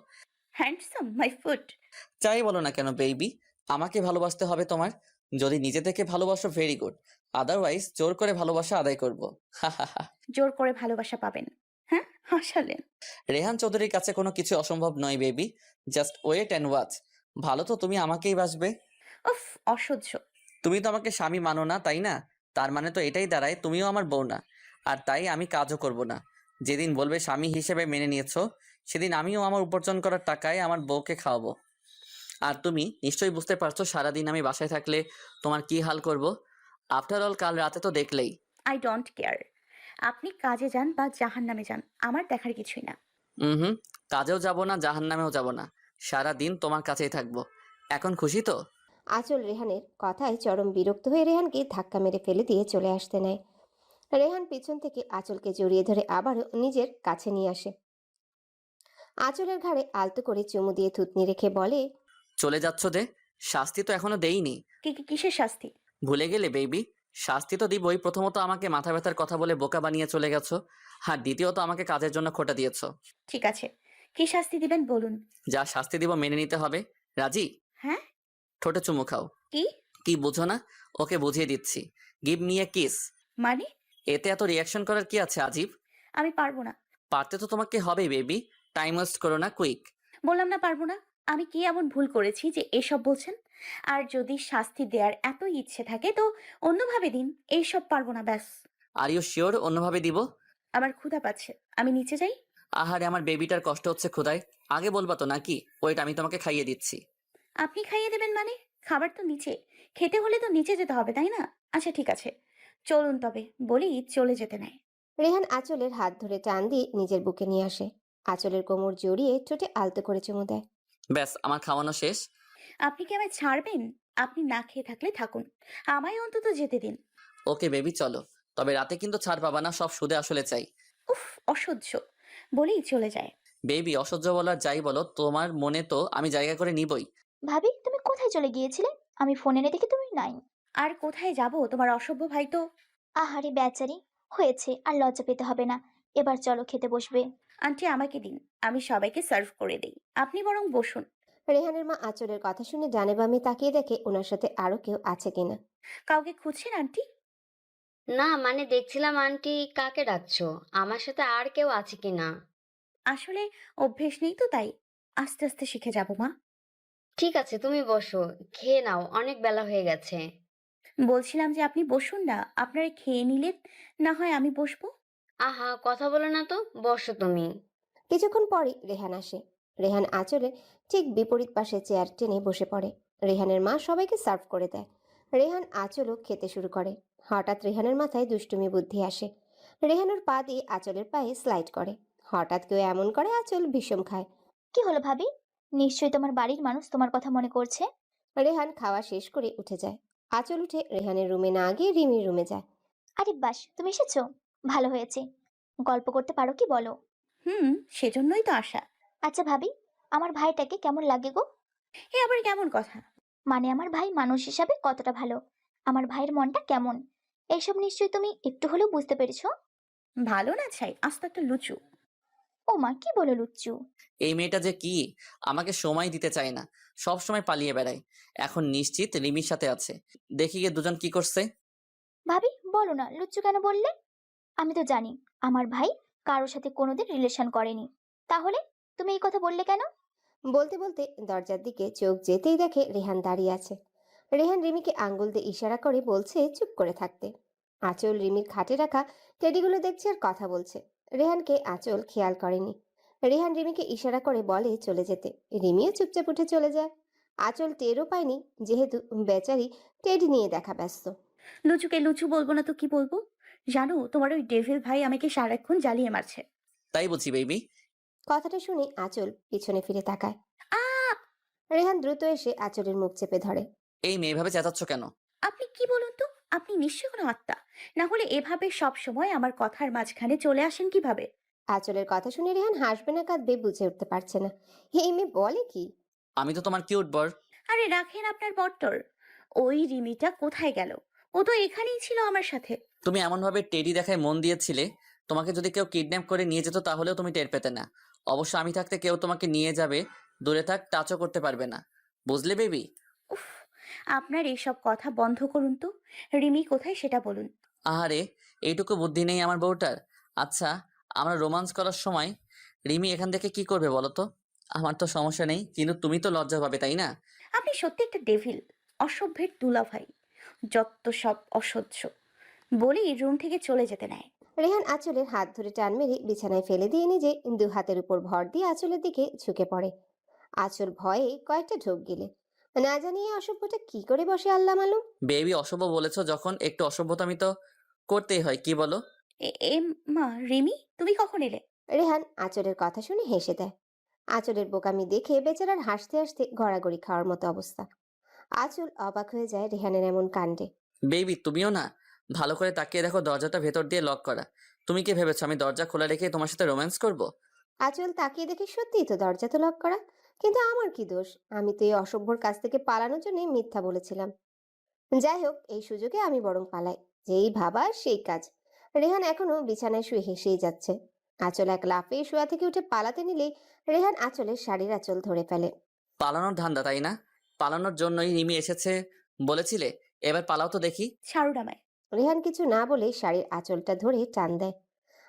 Handsome my foot. চাই বলো না কেন বেবি? আমাকে ভালোবাসতে হবে তোমার। যদি নিজে থেকে ভালোবাসো ভেরি গুড, আদারওয়াইজ জোর করে ভালোবাসা আদায় করবো। হা হা হা। জোর করে ভালোবাসা পাবেন? হ্যাঁ, হাসালেন। রেহান চৌধুরীর কাছে কোনো কিছু অসম্ভব নয় baby. Just wait and watch. ভালো তো তুমি আমাকেই বাসবে। উফ, অসহ্য। তুমি তো আমাকে স্বামী মানো না, তাই না? তার মানে তো এটাই দাঁড়ায় তুমিও আমার বউ না। আর তাই আমি কাজও করব না। যেদিন বলবে স্বামী হিসেবে মেনে নিয়েছো, সেদিন আমিও আমার উপার্জন করার টাকায় আমার বউকে খাওয়াবো। আর তুমি নিশ্চয়ই বুঝতে পারছো সারাদিন আমি বাসায় থাকলে তোমার কি হাল করব। আফটার অল কাল রাতে তো দেখলেই। I don't care. আপনি কাজে যান বা জাহান্নামে যান, আমার দেখার কিছুই না। হুম, কাজেও যাব না, জাহান্নামেও যাব না। সারাদিন তোমার কাছেই থাকবো। এখন খুশি তো? আঁচল রেহানের কথায় চরম বিরক্ত হয়ে রেহানকে ধাক্কা মেরে ফেলে দিয়ে চলে আসতে নেয়। রেহান পিছন থেকে আঁচলকে জড়িয়ে ধরে আবারও নিজের কাছে নিয়ে আসে। আঁচলের ঘাড়ে আলতো করে চুমু দিয়ে থুতনি রেখে বলে, চলে যাচ্ছ যে? শাস্তি তো এখনো দেইনি। কিসের শাস্তি? ভুলে গেলে বেবি? শাস্তি তো দিবই। প্রথমত আমাকে মাথা ব্যথার কথা বলে বোকা বানিয়ে চলে গেছো। আর দ্বিতীয়ত আমাকে কাজের জন্য খোটা দিয়েছো। ঠিক আছে, কি শাস্তি দিবেন বলুন। যা শাস্তি দিব মেনে নিতে হবে। রাজি? হ্যাঁ। ঠোঁটে চুমু খাও। কি? কি বুঝো না? ওকে বুঝিয়ে দিচ্ছি। Give me a kiss. মানে? এতে এত রিয়াকশন করার কি আছে আজিব? আমি পারবো না। পারতে তো তোমাকে হবেই বেবি। টাইম ওয়েস্ট করো না, কুইক। বললাম না পারবো না। আমি কি এমন ভুল করেছি যে এসব বলছেন? আর যদি শাস্তি দেওয়ার এত ইচ্ছে থাকে তো অন্যভাবে দিন। এইসব পারবো না, ব্যাস। আর ইউ শিওর অন্যভাবে দিব? আমার ক্ষুধা পাচ্ছে, আমি নিচে যাই। আহারে, আমার বেবিটার কষ্ট হচ্ছে ক্ষুধায়। আগে বলবা তো নাকি? ওয়েট, আমি তোমাকে খাইয়ে দিচ্ছি। আপনি খাইয়ে দেবেন মানে? খাবার তো নিচে। খেতে হলে তো নিচে যেতে হবে, তাই না? আচ্ছা ঠিক আছে, চলুন তবে বলি চলে যেতে নেয়। রেহান আঁচলের হাত ধরে টান দিয়ে নিজের বুকে নিয়ে আসে। আঁচলের কোমর জড়িয়ে ঠোঁটে আলতো করে চুমু দেয়। ব্যাস, আমার খাওয়ানো শেষ। আপনি কি আমায় ছাড়বেন? আপনি না খেয়ে থাকলে থাকুন, আমায় অন্তত যেতে দিন। ওকে বেবি, চলো। তবে রাতে কিন্তু ছাড় পাবা না, সব সুদে আসলে চাই। উফ, অসহ্য। বলেই চলে যায়। বেবি, অসহ্য বলার যাই বলো, তোমার মনে তো আমি জায়গা করে নিবই। ভাবি, তুমি কোথায় চলে গিয়েছিলে? আমি ফোন এনে দেখি তুমি নাই। আর কোথায় যাব? তোমার অসভ্য ভাই তো। আহারে বেচারি, হয়েছে আর লজ্জা পেতে হবে না। এবার চলো খেতে বসবে। আন্টি আমাকে দিন, আমি সবাইকে সার্ভ করে দেই। আপনি বরং বসুন। রেহানের মা আঁচলের কথা শুনে ডানে বামে তাকিয়ে দেখে ওনার সাথে আরো কেউ আছে কিনা। কাউকে খুঁজছেন আন্টি? না, মানে দেখছিলাম আন্টি কাকে ডাকছো, আমার সাথে আর কেউ আছে কিনা। আসলে অভ্যেস নেই তো, তাই আস্তে আস্তে শিখে যাব মা। ঠিক আছে, তুমি বসো, খেয়ে নাও, অনেক বেলা হয়ে গেছে। বলছিলাম যে আপনি বসুন না, আপনারা খেয়ে নিলেন না হয় আমি বসবো। আহা, কথা বলো না তো, বসো তুমি। কিছুক্ষণ পরই রেহান আসে। রেহান আঁচলের ঠিক বিপরীত পাশে চেয়ার টেনে বসে পড়ে। রেহানের মা সবাইকে সার্ভ করে দেয়। রেহান আঁচলও খেতে শুরু করে। হঠাৎ রেহানের মাথায় দুষ্টুমি বুদ্ধি আসে। রেহানুর পা দিয়ে আঁচলের পায়ে স্লাইড করে। হঠাৎ কেউ এমন করে আঁচল ভীষণ খায়। কি হলো ভাবি? নিশ্চয়ই তোমার বাড়ির মানুষ তোমার কথা মনে করছে। রেহান খাওয়া শেষ করে উঠে যায়। আঁচল উঠে রেহানের রুমে না গিয়ে রিমির রুমে যায়। আরে বাস, তুমি এসেছো, ভালো হয়েছে। গল্প করতে পারো কি বলো? সেজন্যই তো আসা। আচ্ছা ভাবি, আমার ভাইটাকে কেমন লাগে গো? এ আবার কেমন কথা? মানে আমার ভাই মানুষ হিসাবে কতটা ভালো, আমার ভাইয়ের মনটা কেমন, এইসব নিশ্চয়ই তুমি একটু হলেও বুঝতে পেরেছো। ভালো না ছাই, আস্ত একটা লুচু। ও মা, কি বলো লুচ্চু? এই মেয়েটা যে কি, আমাকে সময় দিতে চায় না, সব সময় পালিয়ে বেড়ায়। এখন নিশ্চিত রিমির সাথে আছে। দেখি গিয়ে দুজন কি করছে। ভাবি বলো না, লুচ্চু কেন বললে? আমি তো জানি আমার ভাই কারোর সাথে কোনোদিন রিলেশন করেনি, তাহলে তুমি এই কথা বললে কেন? বলতে বলতে দরজার দিকে চোখ যেতেই দেখে রেহান দাঁড়িয়ে আছে। রেহান রিমিকে আঙ্গুল দিয়ে ইশারা করে বলছে চুপ করে থাকতে। আঁচল রিমির খাটে রাখা টেডিগুলো দেখছে আর কথা বলছে। রেহানকে আঁচল খেয়াল করেনি। রেহান রিমিকে ইশারা করে বলে চলে যেতে। রিমিও চুপচাপ উঠে চলে যায়। আঁচল টেরও পায়নি, যেহেতু বেচারি টেডি নিয়ে দেখা ব্যস্ত। লুচুকে লুচু বলবো না তো কি বলবো? জানো তোমার ওই ডেভিল ভাই আমাকে সারাক্ষণ জ্বালিয়ে মারছে। তাই বুঝি বেবি? কথাটা শুনে আঁচল পিছনে ফিরে তাকায়। আ রেহান দ্রুত এসে আঁচলের মুখ চেপে ধরে। এই মেয়ে ভাবে চেঁচাচ্ছ কেন? আপনি কি বলুন তো? আপনি নিশ্চয়ই কোনো আত্মা, না হলে এভাবে সব সময় আমার কথার মাঝখানে চলে আসেন কিভাবে? আঁচলের কথা শুনে রেহান হাসবে না কাঁদবে বুঝে উঠতে পারছে না। এই মেয়ে বলে কি? আমি তো তোমার কিউট বর। আরে রাখেন আপনার বট্টর। ওই রিমিটা কোথায় গেল? ও তো এখানেই ছিল আমার সাথে। তুমি এমন ভাবে টেডি দেখায় মন দিয়েছিলে, তোমাকে যদি কেউ কিডন্যাপ করে নিয়ে যেত তাহলেও তুমি টের পেতে না। অবশ্য আমি থাকতে কেউ তোমাকে নিয়ে যাবে, দূরে থাক, টাচও করতে পারবে না। বুঝলে বেবি? উফ, আপনার এইসব কথা বন্ধ করুন তো। রিমি কোথায় সেটা বলুন। আহারে, এইটুকু বুদ্ধি নেই আমার বউটার। আচ্ছা, আমরা রোমান্স করার সময় রিমি এখান থেকে কি করবে বলো তো? আমার তো সমস্যা নেই, কিন্তু তুমি তো লজ্জা পাবে, তাই না? আপনি সত্যি একটা ডেভিল, অসভ্যের দুলাভাই, যত সব অসহ্য। বলেই রুম থেকে চলে যেতে নেয়। রেহান আঁচলের হাত ধরে টান মেরে বিছানায় ফেলে দিয়ে নিজে দু হাতের উপর ভর দিয়ে আঁচলের দিকে ঝুঁকে পড়ে। আঁচল ভয়ে কয়েকটা ঢোক গিলে। না জানিয়ে অসভ্যটা কি করে বসে আল্লাহ মালুম। বেবি অসভ্য বলেছো যখন, একটু অসভ্যতামি তো করতেই হয়, কি বলো? এ মা, রিমি তুমি কখন এলে? রেহান আঁচলের কথা শুনে হেসে দেয়। আঁচলের বোকামি দেখে বেচারার হাসতে হাসতে গড়াগড়ি খাওয়ার মতো অবস্থা। আঁচল অবাক হয়ে যায় রেহানের এমন কাণ্ডে। বেবি তুমিও না, ভালো করে তাকিয়ে দেখো, দরজাটা ভেতর দিয়ে লক করা। তুমি কি ভেবেছো আমি দরজা খোলা রেখে তোমার সাথে রোম্যান্স করব? আঁচল তাকিয়ে দেখে সত্যিই তো দরজা তো লক করা। কিন্তু আমার কি দোষ? আমি তো এই অসভ্যর কাছ থেকে পালানোর জন্য মিথ্যা বলেছিলাম। যাই হোক, এই সুযোগে আমি বরং পালাই। যেই ভাবা সেই কাজ। রেহান এখনো বিছানায় শুয়ে হেসেই যাচ্ছে। আঁচল এক লাফে শোয়া থেকে উঠে পালাতে নিলেই রেহান আঁচলের শাড়ির আঁচল ধরে ফেলে। পালানোর ধান্দা, তাই না? পালানোর জন্যই রিমি এসেছে বলেছিলে, এবার পালাও তো দেখি। ছাড়ুন আমায়। রেহান কিছু না বলে শাড়ির আঁচলটা ধরে টান দেয়।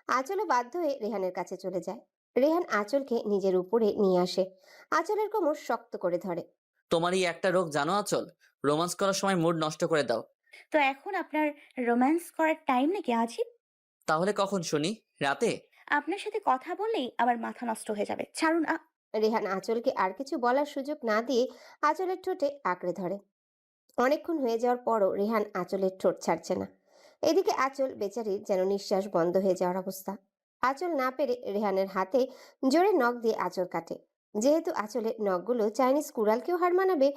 আঁচলও বাধ্য হয়ে রেহানের কাছে চলে যায়। রেহান আঁচলকে নিজের উপরে নিয়ে আসে। আঁচলের কোমর শক্ত করে ধরে। তোমার এই একটা রোগ জানো আঁচল, রোম্যান্স করার সময় মুড নষ্ট করে দাও। তো এখন আপনার রোম্যান্স করার টাইম নাকি আজিব? তাহলে কখন শুনি? রাতে? আপনার সাথে কথা বললেই আমার মাথা নষ্ট হয়ে যাবে। ছাড়ুন। রেহান আঁচলকে আর কিছু বলার সুযোগ না দিয়ে আঁচলের ঠোঁটে আঁকড়ে ধরে। অনেকক্ষণ হয়ে যাওয়ার পরও রেহান আঁচলের ঠোঁট ছাড়ছে না। এদিকে আঁচল বেচারির যেন নিঃশ্বাস বন্ধ হয়ে যাওয়ার অবস্থা। আঁচল না পেরে রেহানের হাতে জোরে নখ দিয়ে আঁচল কাটে। যেহেতু আঁচলের নখগুলো চাইনিজ কুড়ালকেও হার মানাবে,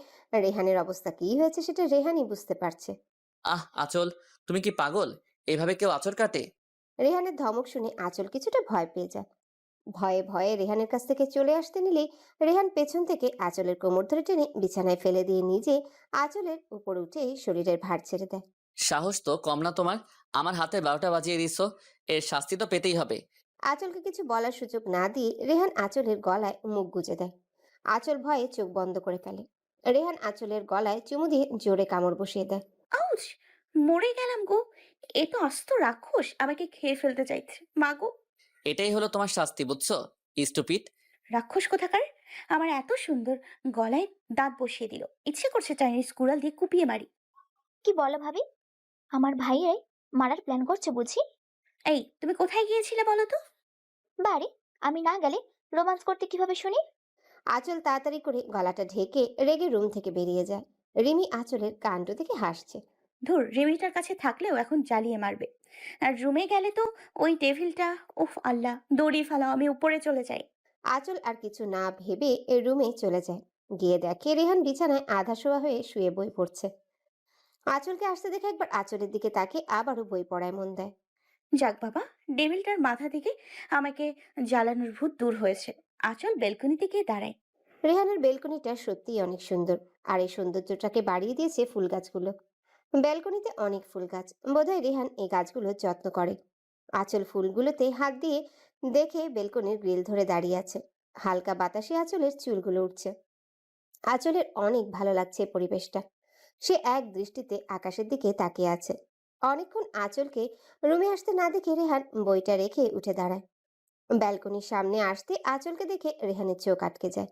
রেহানের অবস্থা কি হয়েছে সেটা রেহানই বুঝতে পারছে। আহ আঁচল, তুমি কি পাগল? এভাবে কেউ আঁচড় কাটে? রেহানের ধমক শুনে আঁচল কিছুটা ভয় পেয়ে যায়। ভয়ে ভয়ে রেহানের কাছ থেকে চলে আসতে নিলেই রেহান পেছন থেকে আঁচলের কোমর ধরে টেনে বিছানায় ফেলে দিয়ে নিজে আঁচলের উপর উঠে শরীরের ভার ছেড়ে দেয়। সাহস তো কম না তোমার? আমার হাতে 12টা বাজিয়ে দিছো, এর শাস্তি তো পেতেই হবে। আঁচলকে কিছু বলার সুযোগ না দিয়ে রেহান আঁচলের গলায় মুখ গুজে দেয়। আঁচল ভয়ে চোখ বন্ধ করে ফেলে। রেহান আঁচলের গলায় চুমু দিয়ে জোরে কামড় বসিয়ে দেয়। আউচ! মরে গেলাম গো। এ তো আস্ত রাক্ষস, আমাকে খেয়ে ফেলতে চাইছে। মা গো! এটাই হলো তোমার শাস্তি, বুঝছো? স্টুপিড। রাক্ষস কোথাকার! আমার এত সুন্দর গলায় দাঁত বসিয়ে দিল। ইচ্ছে করছে চাইনিজ কুড়াল দিয়ে কুপিয়ে মারি। কি বলো ভাবি? আমার ভাইয়ের মারার প্ল্যান করছে বুঝি? এই তুমি কোথায় গিয়েছিলে বলো তো? বারে, আমি না গেলে রোমান্স করতে কিভাবে শুনি? আঁচল তাড়াতাড়ি করে গলাটা ঢেকে রেগে রুম থেকে বেরিয়ে যায়। রিমি আঁচলের কাণ্ড দেখে হাসছে। ধুর, রিমিটার কাছে থাকলেও এখন জ্বালিয়ে মারবে। আর রুমে গেলে তো ওই টেবিলটা, উফ আল্লাহ, দড়ি ফেলাও, আমি উপরে চলে যাই। আঁচল আর কিছু না ভেবে রুমে চলে যায়। গিয়ে দেখে রেহান বিছানায় আধা শোয়া হয়ে শুয়ে বই পড়ছে। আঁচলকে আসতে দেখে একবার আঁচলের দিকে তাকিয়ে আবারও বই পড়ায় মন দেয়। যাক বাবা, ডেভিলটার মাথা থেকে আমাকে জ্বালানোর ভূত দূর হয়েছে। আঁচল বেলকনিতে গিয়ে দাঁড়ায়। রেহানের বেলকনিটা সত্যিই অনেক সুন্দর। আর এই সৌন্দর্যটাকে বাড়িয়ে দিয়েছে ফুল গাছগুলো। ব্যালকনিতে অনেক ফুল গাছ, বোধহয় রেহান এই গাছগুলোর যত্ন করে। আঁচল ফুলগুলোতে হাত দিয়ে দেখে বেলকনির গ্রিল ধরে দাঁড়িয়ে আছে। হালকা বাতাসে আঁচলের চুলগুলো উঠছে। আঁচলের অনেক ভালো লাগছে এই পরিবেশটা। সে এক দৃষ্টিতে আকাশের দিকে তাকিয়ে আছে। অনেকক্ষণ আঁচলকে রুমে আসতে না দেখে রেহান বইটা রেখে উঠে দাঁড়ায়। ব্যালকনির সামনে আসতে আঁচলকে দেখে রেহানের চোখ আটকে যায়।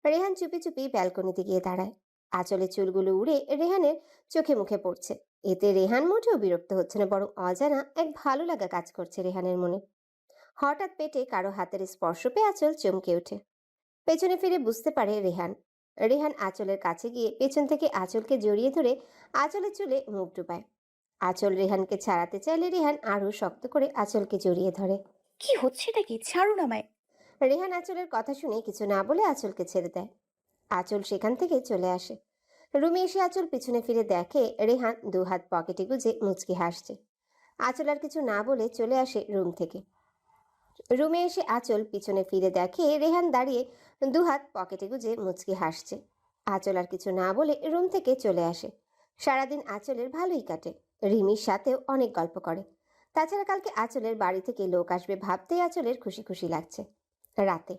রেহান চুপি চুপি ব্যালকনিতে গিয়ে দাঁড়ায়। আঁচলের চুলগুলো উড়ে রেহানের চোখে মুখে পড়ছে। এতে রেহান মোটেও বিরক্ত হচ্ছে না, বরং অজানা এক ভালো লাগা কাজ করছে রেহানের মনে। হঠাৎ পেটে কারো হাতের স্পর্শ পেয়ে আঁচল চমকে ওঠে। পেছনে ফিরে বুঝতে পারে রেহান। রেহান আঁচলের কাছে গিয়ে পেছন থেকে আঁচলকে জড়িয়ে ধরে আঁচলের চুলে মুখ ডুবায়। আঁচল রেহানকে ছাড়াতে চাইলে রেহান আরো শক্ত করে আঁচলকে জড়িয়ে ধরে। কি হচ্ছেটা কি? ছাড়ুন আমায়। রেহান আঁচলের কথা শুনে কিছু না বলে আঁচলকে ছেড়ে দেয়। আঁচল সেখান থেকে চলে আসে। রুমে এসে আঁচল পিছনে ফিরে দেখে রেহান দুহাত পকেটে গুজে মুচকি হাসছে। আঁচল আর কিছু না বলে চলে আসে রুম থেকে। রুমে এসে আঁচল পিছনে ফিরে দেখে রেহান দাঁড়িয়ে দুহাত পকেটে গুজে মুচকি হাসছে। আঁচল আর কিছু না বলে রুম থেকে চলে আসে। সারাদিন আঁচলের ভালোই কাটে। রিমির সাথেও অনেক গল্প করে। তাছাড়া কালকে আঁচলের বাড়ি থেকে লোক আসবে ভাবতেই আঁচলের খুশি খুশি লাগছে। রাতে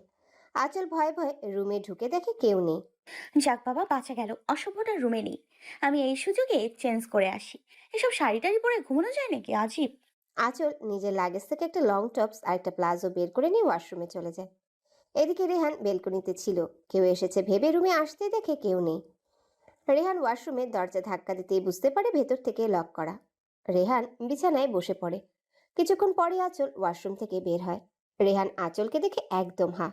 আঁচল ভয়ে ভয়ে রুমে ঢুকে দেখে কেউ নেই। যাক বাবা, বাঁচা গেল। অসভ্যটার রুমে নেই। আমি এই সুযোগে চেঞ্জ করে আসি। এসব শাড়ি টাড়ি পরে ঘুমানো যায় নাকি? আজীব। আঁচল নিজের লাগেজ থেকে একটা লং টপস আর একটা প্লাজো বের করে নিয়ে ওয়াশরুমে চলে যায়। এদিকে রেহান বেলকনিতে ছিল। কেউ এসেছে ভেবে রুমে আসতে দেখে কেউ নেই। রেহান ওয়াশরুমের দরজা ধাক্কা দিতেই বুঝতে পারে ভেতর থেকে লক করা। রেহান বিছানায় বসে পড়ে। কিছুক্ষণ পরে আঁচল ওয়াশরুম থেকে বের হয়। রেহান আঁচলকে দেখে একদম হা।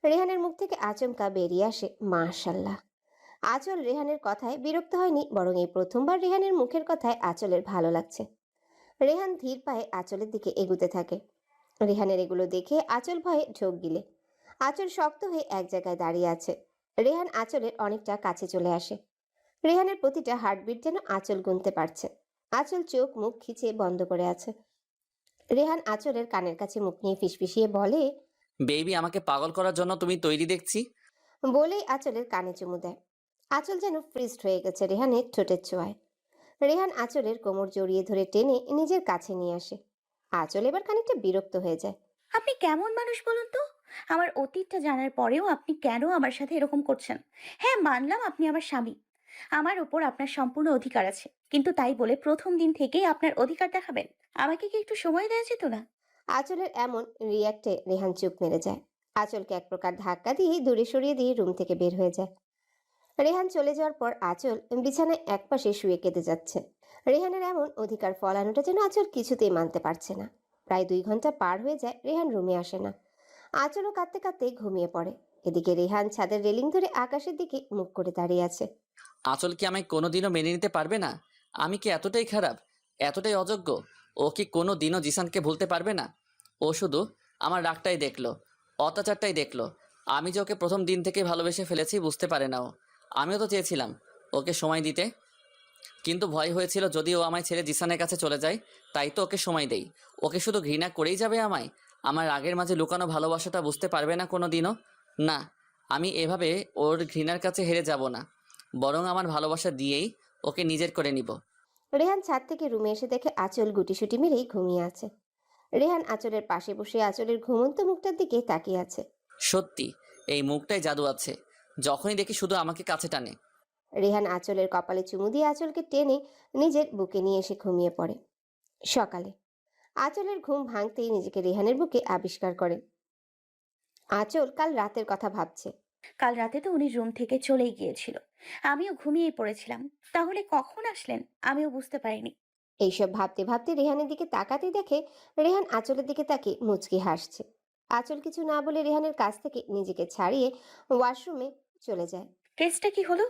রেহানের মুখ থেকে আচমকা বেরিয়ে আসে মাশাল্লাহ। আঁচল রেহানের কথায় বিরক্ত হয়নি, বরং এই প্রথমবার রেহানের মুখের কথায় আঁচলের ভালো লাগছে। রেহান ধীর পায়ে আঁচলের দিকে এগুতে থাকে। রেহানের এগুলো দেখে আঁচল ভয়ে ঢোক গিলে। আঁচল শক্ত হয়ে এক জায়গায় দাঁড়িয়ে আছে। রেহান আঁচলের অনেকটা কাছে চলে আসে। রেহানের প্রতিটা হার্টবিট যেন আঁচল গুনতে পারছে। আঁচল চোখ মুখ খিচে বন্ধ করে আছে। রেহান আঁচলের কানের কাছে মুখ নিয়ে ফিসফিসিয়ে বলে, বেবি, আমাকে পাগল করার জন্য তুমি তৈরি দেখছি। বলেই আঁচলের কানে চুমু দেয়। আঁচল যেন ফ্রিজড হয়ে গেছে রেহানের ঠোঁটের ছোঁয়ায়। রেহান আঁচলের কোমর জড়িয়ে ধরে টেনে নিজের কাছে নিয়ে আসে। আঁচল এবার খানিকটা বিরক্ত হয়ে যায়। আপনি কেমন মানুষ বলুন তো? আমার অতীতটা জানার পরেও আপনি কেন আমার সাথে এরকম করছেন? হ্যাঁ, মানলাম আপনি আমার স্বামী। আমার ওপর আপনার সম্পূর্ণ অধিকার আছে। কিন্তু তাই বলে প্রথম দিন থেকেই আপনার অধিকার দেখাবেন? আমাকে কি একটু সময় দেওয়া যেত না? আঁচলের এমন রিয়াক্টে রেহান চুপ মেরে যায়। আঁচলকে এক প্রকার ধাক্কা দিয়ে দূরে সরিয়ে দিয়ে রুম থেকে বের হয়ে যায়। রেহান চলে যাওয়ার পর আঁচল বিছানায় একপাশে শুয়ে কেঁদে যাচ্ছে। রেহানের এমন অধিকার ফলানোটা যেন আঁচল কিছুতেই মানতে পারছে না। প্রায় 2 ঘন্টা পার হয়ে যায়, রেহান রুমে আসে না। আঁচলও কাঁদতে কাঁদতে ঘুমিয়ে পড়ে। এদিকে রেহান ছাদের রেলিং ধরে আকাশের দিকে মুখ করে দাঁড়িয়ে আছে। আঁচল কি আমায় কোনোদিনও মেনে নিতে পারবে না? আমি কি এতটাই খারাপ, এতটাই অযোগ্য? ও কি কোনো দিনও জিসানকে ভুলতে পারবে না? ও শুধু আমার রাগটাই দেখলো, অত্যাচারটাই দেখলো। আমি যে ওকে প্রথম দিন থেকে ভালোবেসে ফেলেছি বুঝতে পারে না ও। আমিও তো চেয়েছিলাম ওকে সময় দিতে, কিন্তু ভয় হয়েছিল যদি ও আমায় ছেড়ে জিসানের কাছে চলে যায়। তাই তো ওকে সময় দেই। ওকে শুধু ঘৃণা করেই যাবে আমায়? আমার রাগের মাঝে লুকানো ভালোবাসাটা বুঝতে পারবে না কোনো দিনও? না, আমি এভাবে ওর ঘৃণার কাছে হেরে যাব না, বরং আমার ভালোবাসা দিয়েই ওকে নিজের করে নিব। রেহান ছাদ থেকে রুমে এসে দেখে আঁচল গুটিসুটি মেরেই ঘুমিয়ে আছে। রেহান আঁচলের পাশে বসে আঁচলের ঘুমন্ত মুখটার দিকে তাকিয়ে আছে। সত্যি এই মুখটায় জাদু আছে, যখনই দেখি শুধু আমাকে কাছে টানে। রেহান আঁচলের কপালে চুমু দিয়ে আঁচলকে টেনে নিজের বুকে নিয়ে এসে ঘুমিয়ে পড়ে। সকালে আঁচলের ঘুম ভাঙতেই নিজেকে রেহানের বুকে আবিষ্কার করে। আঁচল কাল রাতের কথা ভাবছে। কাল রাতে তো উনি রুম থেকে চলেই গিয়েছিল। আমিও ঘুমিয়ে পড়েছিলাম। তাহলে কখন আসলেন আমিও বুঝতে পারিনি। এইসব ভাবতে ভাবতে রেহানের দিকে তাকাতে দেখে রেহান আঁচলের দিকে তাকিয়ে মুচকি হাসছে। আঁচল কিছু না বলে রেহানের কাছ থেকে নিজেকে ছাড়িয়ে ওয়াশরুমে চলে যায়। কেসটা কি হলো?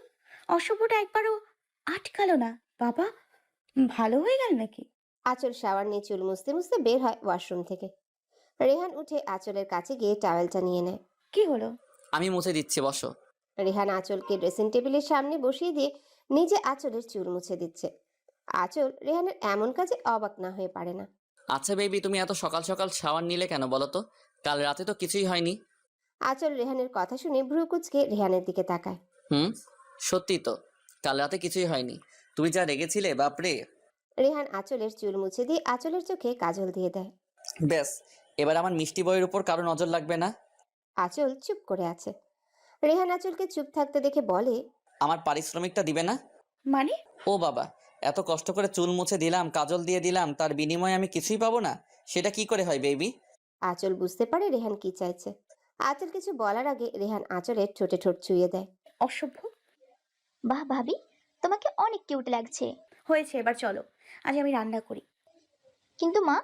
অশুভটা একবারও আটকালো না। বাবা, ভালো হয়ে গেল নাকি? আঁচল শাওয়ার নিয়ে চুল মুছতে মুছতে বের হয় ওয়াশরুম থেকে। রেহান উঠে আঁচলের কাছে গিয়ে টাওয়েলটা নিয়ে নেয়। কি হলো? আমি মুছে দিচ্ছি, বসো। রেহান আঁচলকে ড্রেসিং টেবিলের সামনে বসিয়ে দিয়ে নিজে আঁচলের চুল মুছে দিচ্ছে। আঁচল রেহানের এমন কাজে অবাক না হয়ে পারে না। আচ্ছা বেবি, তুমি এত সকাল সকাল শাওয়ার নিলে কেন বলো তো? কাল রাতে তো কিছুই হয়নি। আঁচল রেহানের কথা শুনে ভ্রু কুঁচকে রেহানের দিকে তাকায়। সত্যি তো, কাল রাতে কিছুই হয়নি। তুমি যা রেগেছিলে, বাপরে। রেহান আঁচলের চুল মুছে দিয়ে আঁচলের চোখে কাজল দিয়ে দেয়। ব্যাস, এবার আমার মিষ্টি বইয়ের উপর কারো নজর লাগবে না। আঁচল চুপ করে আছে। রেহান আঁচলকে চুপ থাকতে দেখে বলে, আমার পারিশ্রমিকটা দিবে না? মানে? ও বাবা, এত কষ্ট করে চুল মুছে দিলাম, কাজল দিয়ে দিলাম, তার বিনিময়ে আমি কিছুই পাবো না? সেটা কি করে হয় বেবি? আঁচল বুঝতে পারে রেহান কি চাইছে। আঁচল কিছু বলার আগে রেহান আঁচলের ঠোঁটে ঠোঁট ছুঁয়ে দেয়। অসভ্য। বাহ ভাবি, তোমাকে অনেক কিউট লাগছে। হয়েছে, এবার চলো, আজ আমি রান্না করি। কিন্তু মা।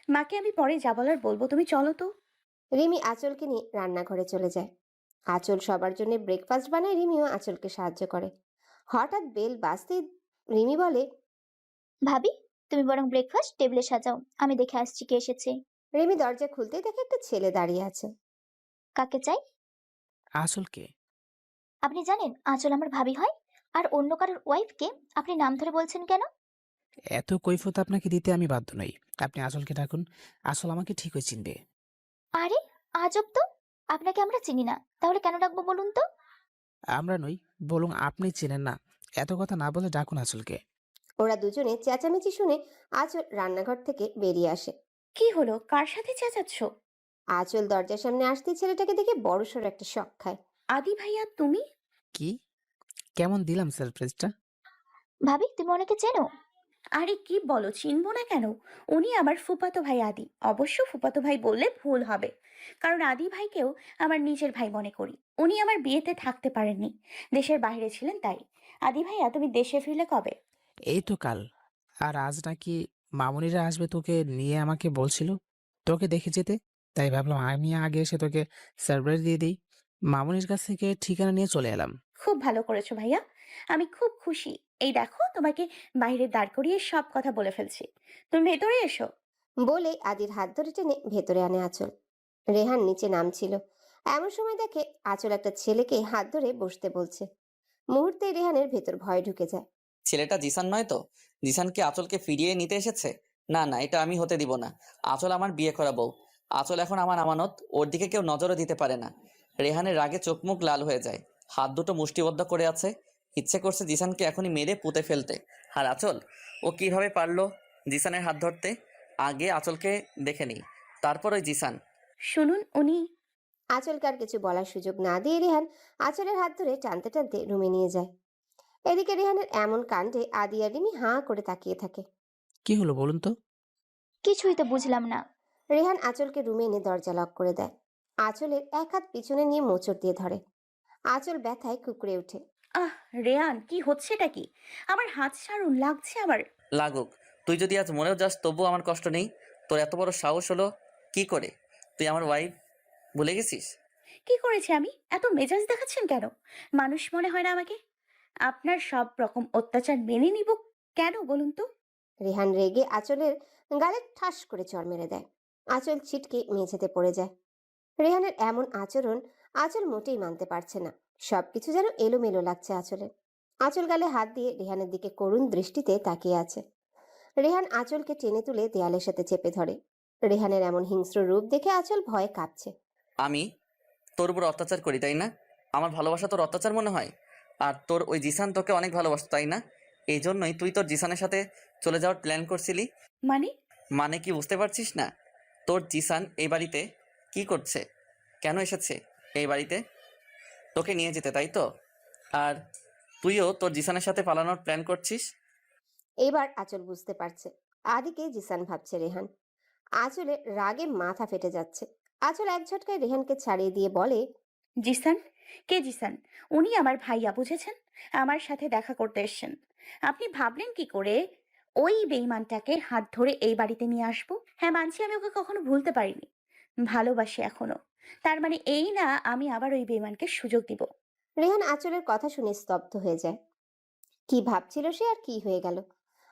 মাকে আমি পরে যা বলার বলবো, তুমি চলো তো। রিমি আঁচলকে নিয়ে রান্নাঘরে চলে যায়। আঁচল সবার জন্য ব্রেকফাস্ট বানায়, রিমিও আঁচলকে সাহায্য করে। হঠাৎ বেল বাজতেই রিমি বলে, ভাবি, তুমি বরং ব্রেকফাস্ট টেবিলে সাজাও, আমি দেখে আসছি কে এসেছে। রিমি দরজা খুলতেই দেখে একটা ছেলে দাঁড়িয়ে আছে। কাকে চাই? আসলকে আপনি জানেন আঁচল আমার ভাবি হয়, আর অন্য কারোর ওয়াইফকে আপনি নাম ধরে বলছেন কেন? এত কৈফিয়ত আপনাকে দিতে আমি বাধ্য নই। আপনি আসলকে ডাকুন, আসল আমাকে ঠিকই চিনবে। আরে আজব তো, আপনাকে আমরা চিনি না, তাহলে কেন ডাকবো বলুন তো? আমরা নই, বলুন আপনি চেনেন না। এত কথা না বলে ডাকুন আসলকে। ওরা দুজনে চেঁচামেচি শুনে আঁচল রান্নাঘর থেকে বেরিয়ে আসে। কি হলো, কার সাথে চেঁচাচ্ছ? আঁচল দরজার সামনে আসতেই ছেলেটাকে দেখে বড়সড় একটা শক খায়। আদি ভাইয়া তুমি? কি, কেমন দিলাম সারপ্রাইজটা? ভাবি, তুমি ওনাকে চেনো? আরে কি বলো, চিনবো না কেন? উনি আমার ফুফাতো ভাই আদি। অবশ্য ফুফাতো ভাই বললে ভুল হবে, কারণ আদি ভাইকেও আমার নিজের ভাই মনে করি। উনি আমার বিয়েতে থাকতে পারেননি, দেশের বাইরে ছিলেন তাই। আদি ভাইয়া তুমি দেশে ফিরলে কবে? এই তো কাল। আর আজ নাকি মামুনিরা আসবে তোকে নিয়ে, আমাকে বলছিল তোকে দেখে যেতে। তাই ভাবলাম আমি আগে এসে তোকে সারপ্রাইজ দিয়ে দিই। মামুনির কাছ থেকে ঠিকানা নিয়ে চলে এলাম। খুব ভালো করেছো ভাইয়া, আমি খুব খুশি। এই দেখো, তোমাকে বাইরে দাঁড় করিয়ে সব কথা বলে ফেলছি, তুমি ভেতরে এসো। বলে আদির হাত ধরে টেনে ভেতরে আনে আঁচল। রেহান নিচে নামছিল, এমন সময় দেখে আঁচল একটা ছেলেকে হাত ধরে বসতে বলছে। মুহূর্তে রেহানের ভেতর ভয় ঢুকে যায়। ছেলেটা জিসান নয় তো? জিসান কি আঁচলকে ফিরিয়ে নিতে এসেছে? না না, এটা আমি হতে দিব না। আঁচল আমার বিয়ে করা বউ। আঁচল এখন আমার আমানত, ওর দিকে কেউ নজরও দিতে পারে না। রেহানের রাগে চোখ মুখ লাল হয়ে যায়, হাত দুটো মুষ্টিবদ্ধ করে আছে। ইচ্ছে করছে জিসানকে এখনই মেরে পুঁতে ফেলতে। আর আঁচল, ও কিভাবে পারলো জিসানের হাত ধরতে? আগে আঁচলকে দেখে নিই, তারপর ওই জিসান। শুনুন, উনি। আঁচলকে আর কিছু বলার সুযোগ না দিয়ে রেহান আঁচলের হাত ধরে টানতে টানতে রুমে নিয়ে যায়। এদিকে রেহানের এমন কাণ্ডে আদি আর রিমি হাঁ করে তাকিয়ে থাকে। কি হলো বলুন তো? কিছুই তো বুঝলাম না। রেহান আঁচলকে রুমে এনে দরজা লক করে দেয়। আঁচলের এক হাত পিছনে নিয়ে মোচড় দিয়ে ধরে। আঁচল ব্যথায় কুকড়ে ওঠে। আহ রেয়ান, কি হচ্ছেটা কি? আমার হাত ছাড়ুন, লাগছে আমার। লাগুক, তুই যদি আজ মরেও যাস তবুও আমার কষ্ট নেই। তোর এত বড় সাহস হলো কি করে? তুই আমার ওয়াইফ ভুলে গেছিস? কি করেছি আমি? এত মেজাজ দেখাচ্ছেন কেন? মানুষ মনে হয় না আমাকে? আপনার সব রকম অত্যাচার মেনে নিব কেন বলুন তো? রেহান রেগে আঁচলের গালে ঠাস করে চড় মেরে দেয়। আঁচল ছিটকে মেঝেতে পড়ে যায়। রেহানের এমন আচরণ আঁচল মোটেই মানতে পারছে না। সবকিছু যেন এলোমেলো লাগছে আঁচলের। আঁচল গালে হাত দিয়ে রেহানের দিকে করুণ দৃষ্টিতে তাকিয়ে আছে। রেহান আঁচলকে টেনে তুলে দেয়ালের সাথে চেপে ধরে। রেহানের এমন হিংস্র রূপ দেখে আঁচল ভয়ে কাঁপছে। আমি তোর উপর অত্যাচার করি তাই না? আমার ভালোবাসা তোর অত্যাচার মনে হয়? আর তোর ওই জিসান তোকে অনেক ভালোবাসত তাই না? এই জন্যই তুই তোর জিসানের সাথে চলে যাওয়ার প্ল্যান করছিলি। মানে? মানে কি বুঝতে পারছিস না? তোর জিসান এই বাড়িতে কি করছে? কেন এসেছে এই বাড়িতে? তোকে নিয়ে যেতে, তাই তো? আর তুইও তোর জিসানের সাথে পালানোর প্ল্যান করছিস। এবার আঁচল বুঝতে পারছে আদিকে জিসান ভাবছে রেহান। আঁচলে রাগে মাথা ফেটে যাচ্ছে। আঁচল এক ঝটকায় রেহানকে ছাড়িয়ে দিয়ে বলে, জিসান? কে জিসান? উনি আমার ভাইয়া, বুঝেছেন? আমার সাথে দেখা করতে এসেছেন। আপনি ভাবলেন কি করে ওই বেইমানটাকে হাত ধরে এই বাড়িতে নিয়ে আসবো? হ্যাঁ, মানছি আমি ওকে কখনো ভুলতে পারিনি, ভালোবাসি এখনো। তার মানে এই না আমি আবার ওই বেইমানকে সুযোগ দিব। রেহান আঁচলের কথা শুনে স্তব্ধ হয়ে যায়। কি ভাবছিল সে আর কি হয়ে গেল?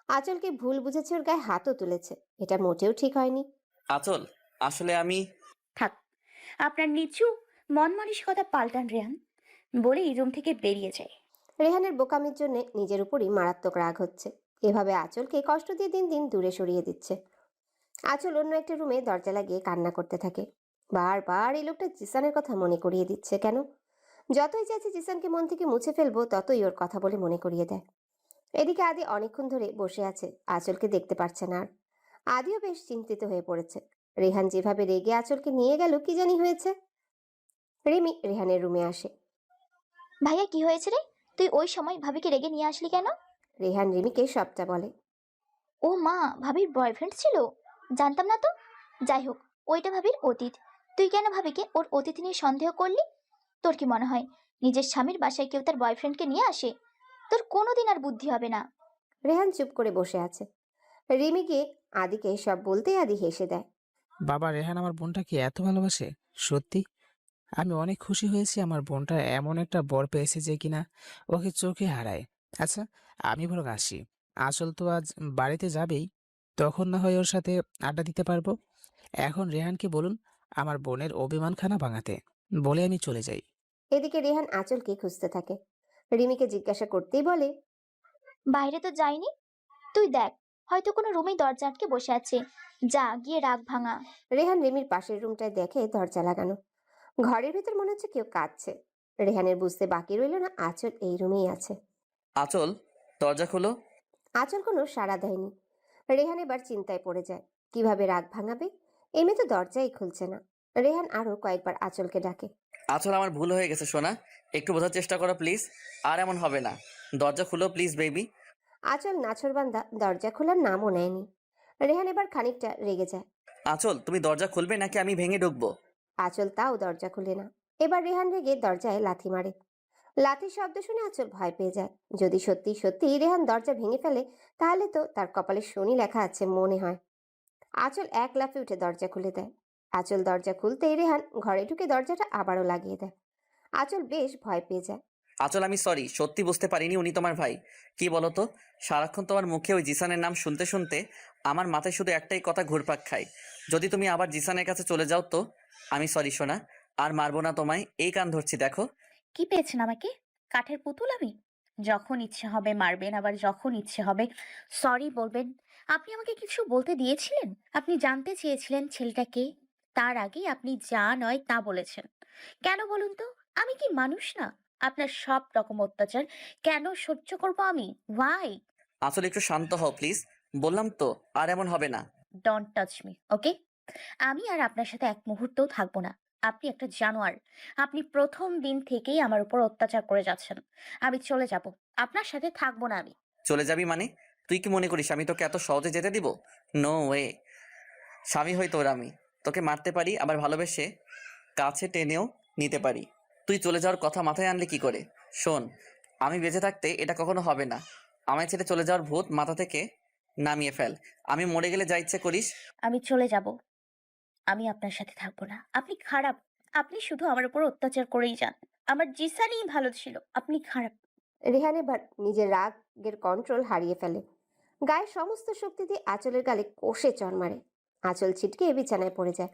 আঁচলকে ভুল বুঝেছে, ওর গায়ে হাতও তুলেছে। এটা মোটেও ঠিক হয়নি। আচল, আসলে আমি থাক, আপনার নিচু মন মানসিকতা পাল্টান রেহান, বলেই রুম থেকে বেরিয়ে যায়। রেহানের বোকামির জন্য নিজের উপরই মারাত্মক রাগ হচ্ছে। এভাবে আঁচলকে কষ্ট দিয়ে দিন দিন দূরে সরিয়ে দিচ্ছে। আঁচল অন্য একটা রুমে দরজা লাগিয়ে কান্না করতে থাকে। বারবার এই লোকটা জিসানের কথা মনে করিয়ে দিচ্ছে কেন? যতই চাইছে জিসানকে মন থেকে মুছে ফেলবো, ততই ওর কথা বলে মনে করিয়ে দেয়। এদিকে আদি অনেকক্ষণ ধরে বসে আছে, আঁচলকে দেখতে পারছে না আর। আদিও বেশ চিন্তিত হয়ে পড়েছে। রেহান যেভাবে রেগে আঁচলকে নিয়ে গেল, কি জানি হয়েছে। রিমি রেহানের রুমে আসে। ভাইয়া, কি হয়েছে রে? তুই ওই সময় ভাবিকে রেগে নিয়ে আসলি কেন? রেহান রিমিকে সবটা বলে। ও মা, ভাবির বয়ফ্রেন্ড ছিল? জানতাম না তো। যাই হোক, ওইটা ভাবির অতীত। তুই কেন ভাবিকে ওর অতীত নিয়ে সন্দেহ করলি? তোর কি মনে হয় নিজের স্বামীর বাসায় কেউ তার বয়ফ্রেন্ডকে নিয়ে আসে? তোর কোনোদিন আর বুদ্ধি হবে না। রেহান চুপ করে বসে আছে। রিমি গিয়ে আদিকে সব বলতেই আদি হেসে দেয়। বাবা, রেহান আমার বোনটাকে এত ভালোবাসে? সত্যি আমি অনেক খুশি হয়েছি আমার বোনটা এমন একটা বর পেয়েছে যে কিনা ওকে চোখে হারায়। আচ্ছা, আমি বরং আসি। আঁচল তো আজ বাড়িতে যাবেই, তখন না হয় ওর সাথে আড্ডা দিতে পারবো। এখন রেহানকে বলুন আমার বোনের অভিমানখানা ভাঙাতে, বলে আমি চলে যাই। এদিকে রেহান আঁচলকে খুঁজতে থাকে। রিমিকে জিজ্ঞাসা করতেই বলে, বাইরে তো যাইনি। তুই দেখ, হয়তো কোনো রুমেই দরজা আটকে বসে আছে। যা গিয়ে রাগ ভাঙা। রেহান রিমির পাশের রুমটায় দেখে দরজা লাগানো। ঘরের ভিতর মনে হচ্ছে কেউ কাঁদছে। রেহানের বুঝতে বাকি রইল না আঁচল এই রুমেই আছে। আঁচল, দরজা খোলো। আঁচল কোনো সাড়া দেয়নি। রেহান এবার চিন্তায় পড়ে যায়, কিভাবে রাগ ভাঙাবে। এমনি তো দরজাই খুলছে না। রেহান আরো কয়েকবার আঁচলকে ডাকে। আঁচল, আমার ভুল হয়ে গেছে সোনা, একটু বোঝার চেষ্টা করো প্লিজ। আর এমন হবে না, দরজা খুলো প্লিজ বেবি। আঁচল নাছরবান্দা দরজা খোলার নামও নেয়নি। রেহান এবার খানিকটা রেগে যায়। আঁচল, তুমি দরজা খুলবে নাকি আমি ভেঙে ঢুকবো? আঁচল তাও দরজা খুলে না। এবার রেহান রেগে দরজায় লাথি মারে। লাথির শব্দ শুনে আঁচল ভয় পেয়ে যায়। যদি সত্যি সত্যি রেহান দরজা ভেঙে ফেলে তাহলে তো তার কপালে শনি লেখা আছে মনে হয়। আঁচল এক লাফে উঠে দরজা খুলে দেয়। আঁচল দরজা খুলতেই রেহান ঘরে ঢুকে দরজাটা আবারও লাগিয়ে দেয়। আঁচল বেশ ভয় পেয়ে যায়। আঁচল, আমি সরি, সত্যি বুঝতে পারিনি উনি তোমার ভাই। কি বলো তো, সারাক্ষণ তোমার মুখে ওই জিসানের নাম শুনতে শুনতে আমার মাথায় শুধু একটাই কথা ঘুরপাক খায়। যদি তুমি আবার জিসানের কাছে চলে যাও তো। আমি সরি সোনা, আর মারবো না তোমায়, এই কান ধরছি দেখো। কি পেয়েছেন আমাকে? কাঠের পুতুল আমি? যখন ইচ্ছে হবে মারবেন, আবার যখন ইচ্ছে হবে সরি বলবেন। আপনি আমাকে কিছু বলতে দিয়েছিলেন? আপনি জানতে চেয়েছিলেন ছেলেটা কে? তার আগেই আপনি যা নয় তা বলেছেন। কেন বলুন তো? আমি কি মানুষ না? আপনার সব রকম অত্যাচার কেন সহ্য করব আমি? ওয়াই? আঁচল, একটু শান্ত হও প্লিজ। বললাম তো, আর এমন হবে না। ডোন্ট টাচ মি, ওকে? আমি আর আপনার সাথে এক মুহূর্তও থাকবো না। আপনি একটা জানোয়ার। আপনি প্রথম দিন থেকেই আমার উপর অত্যাচার করে যাচ্ছেন। আমি চলে যাব। আপনার সাথে থাকবো না আমি। চলে যাবি মানে? তুই কি মনে করিস আমি তোকে এত সহজে যেতে দিব? No way. স্বামী হই তোর আমি, তোকে মারতে পারি, আবার ভালোবেসে কাছে টেনেও নিতে পারি। তুই চলে যাওয়ার কথা মাথায় আনলে কি করে? শোন, আমি বেঁচে থাকতে এটা কখনো হবে না। আমায় ছেড়ে চলে যাওয়ার ভূত মাথা থেকে নামিয়ে ফেল। আমি মরে গেলে যা ইচ্ছে করিস। আমি চলে যাব। আমি আপনার সাথে থাকবো না। আপনি খারাপ। আপনি শুধু আমার উপর অত্যাচার করেই যান। আমার জিসানই ভালো ছিল। আপনি খারাপ। রেহান এবার নিজের রাগের কন্ট্রোল হারিয়ে ফেলে। গায়ের সমস্ত শক্তি দিয়ে আঁচলের গালে কষে চড় মারে। আঁচল ছিটকে বিছানায় পড়ে যায়।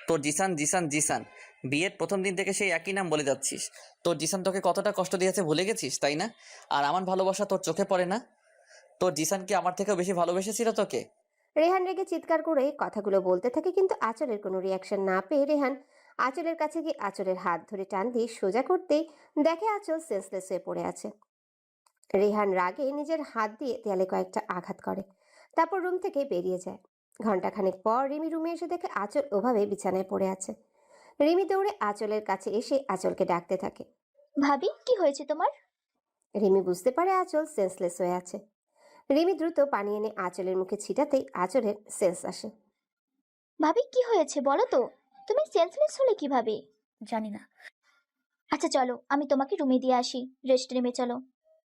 তোর জিসান জিসান জিসান, বিয়ের প্রথম দিন থেকে সেই একই নাম বলে যাচ্ছিস। তোর জিসান তোকে কতটা কষ্ট দিয়েছে ভুলে গেছিস, তাই না? আর আমার ভালোবাসা তোর চোখে পড়ে না? তোর জিসান কি আমার থেকেও বেশি ভালোবেসেছিল তোকে? রেহান রেগে চিৎকার করে কথাগুলো বলতে থাকে, কিন্তু আঁচলের কোনো রিয়াকশন না পেয়ে রেহান আঁচলের কাছে গিয়ে আঁচলের হাত ধরে টান দিয়ে সোজা করতেই দেখে আঁচল সেন্সলেস হয়ে পড়ে আছে। রেহান রাগে নিজের হাত দিয়ে দেয়ালে কয়েকটা আঘাত করে, তারপর রুম থেকে বেরিয়ে যায়। ঘন্টাখানেক পর রিমি রুমে এসে দেখে আঁচল ওভাবে বিছানায় পড়ে আছে। রিমি দৌড়ে আঁচলের কাছে এসে আঁচলকে ডাকতে থাকে। ভাবি, কি হয়েছে তোমার? রিমি বুঝতে পারে আঁচল সেন্সলেস হয়ে আছে। রিমি দ্রুত পানি এনে আঁচলের মুখে ছিটাতেই আঁচলের সেন্স আসে। ভাবি, কি হয়েছে বলো তো? তুমি সেন্সলেস হলে কিভাবে? জানি না। আচ্ছা চলো, আমি তোমাকে রুমে দিয়ে আসি। রেস্ট রুমে চলো।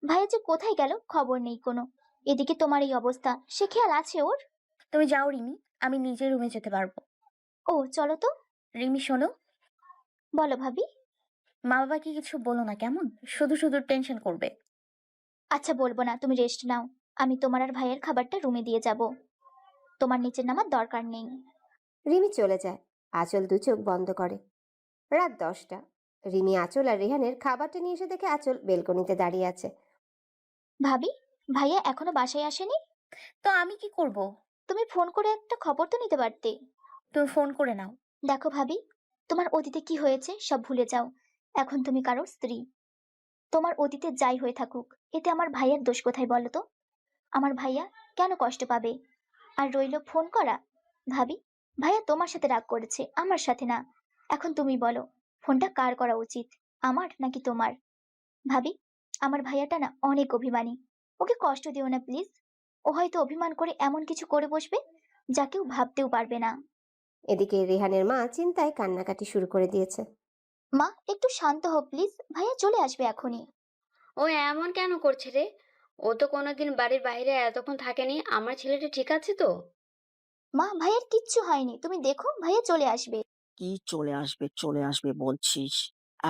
ভাইয়া যে কোথায় গেল খবর নেই কোনো। এদিকে তোমার এই অবস্থা, সে খেয়াল আছে ওর? তুমি যাও রিমি, আমি নিজের রুমে যেতে পারবো। ও চলো তো। রিমি শোনো, বলো ভাবি। মা বাবাকে কিছু বলো না কেমন? শুধু শুধু টেনশন করবে। আচ্ছা বলবো না, তুমি রেস্ট নাও। আমি তোমার আর ভাইয়ের খাবারটা রুমে দিয়ে যাব। তোমার নিচে নামার দরকার নেই। রিমি চলে যায়। আঁচল দু চোখ বন্ধ করে। রাত 10টা। রিমি আঁচল আর রেহানের খাবারটা নিয়ে এসে দেখে আঁচল বেলকনিতে দাঁড়িয়ে আছে। ভাবি, ভাইয়া এখনো বাসায় আসেনি? তো আমি কি করব? তুমি ফোন করে একটা খবর তো নিতে পারতে। তুমি ফোন করে নাও। দেখো ভাবি, তোমার অতীতে কি হয়েছে সব ভুলে যাও। এখন তুমি কারোর স্ত্রী। তোমার অতীতে যাই হয়ে থাকুক, এতে আমার ভাইয়ার দোষ কোথায় বলো তো? আমার ভাইয়া কেন কষ্ট পাবে? আর রইল ফোন করা। ভাবি, ভাইয়া তোমার সাথে রাগ করেছে, আমার সাথে না। এখন তুমি বলো, ফোনটা কার করা উচিত, আমার নাকি তোমার? ভাবি, আমার ভাইয়াটা না অনেক অভিমানী। ওকে কষ্ট দিও না প্লিজ। ও হয়তো অভিমান করে এমন কিছু করে বসবে যা কেউ ভাবতেও পারবে না। এদিকে রেহানের মা চিন্তায় কান্নাকাটি শুরু করে দিয়েছে। মা একটু শান্ত হও প্লিজ, ভাইয়া চলে আসবে এখনই। ও এমন কেন করছে রে? ও তো কোনোদিন বাড়ির বাইরে এতক্ষণ থাকেনি। আমার ছেলেটা ঠিক আছে তো? মা ভাইয়ার কিচ্ছু হয়নি, তুমি দেখো ভাইয়া চলে আসবে। কি চলে আসবে চলে আসবে বলছিস?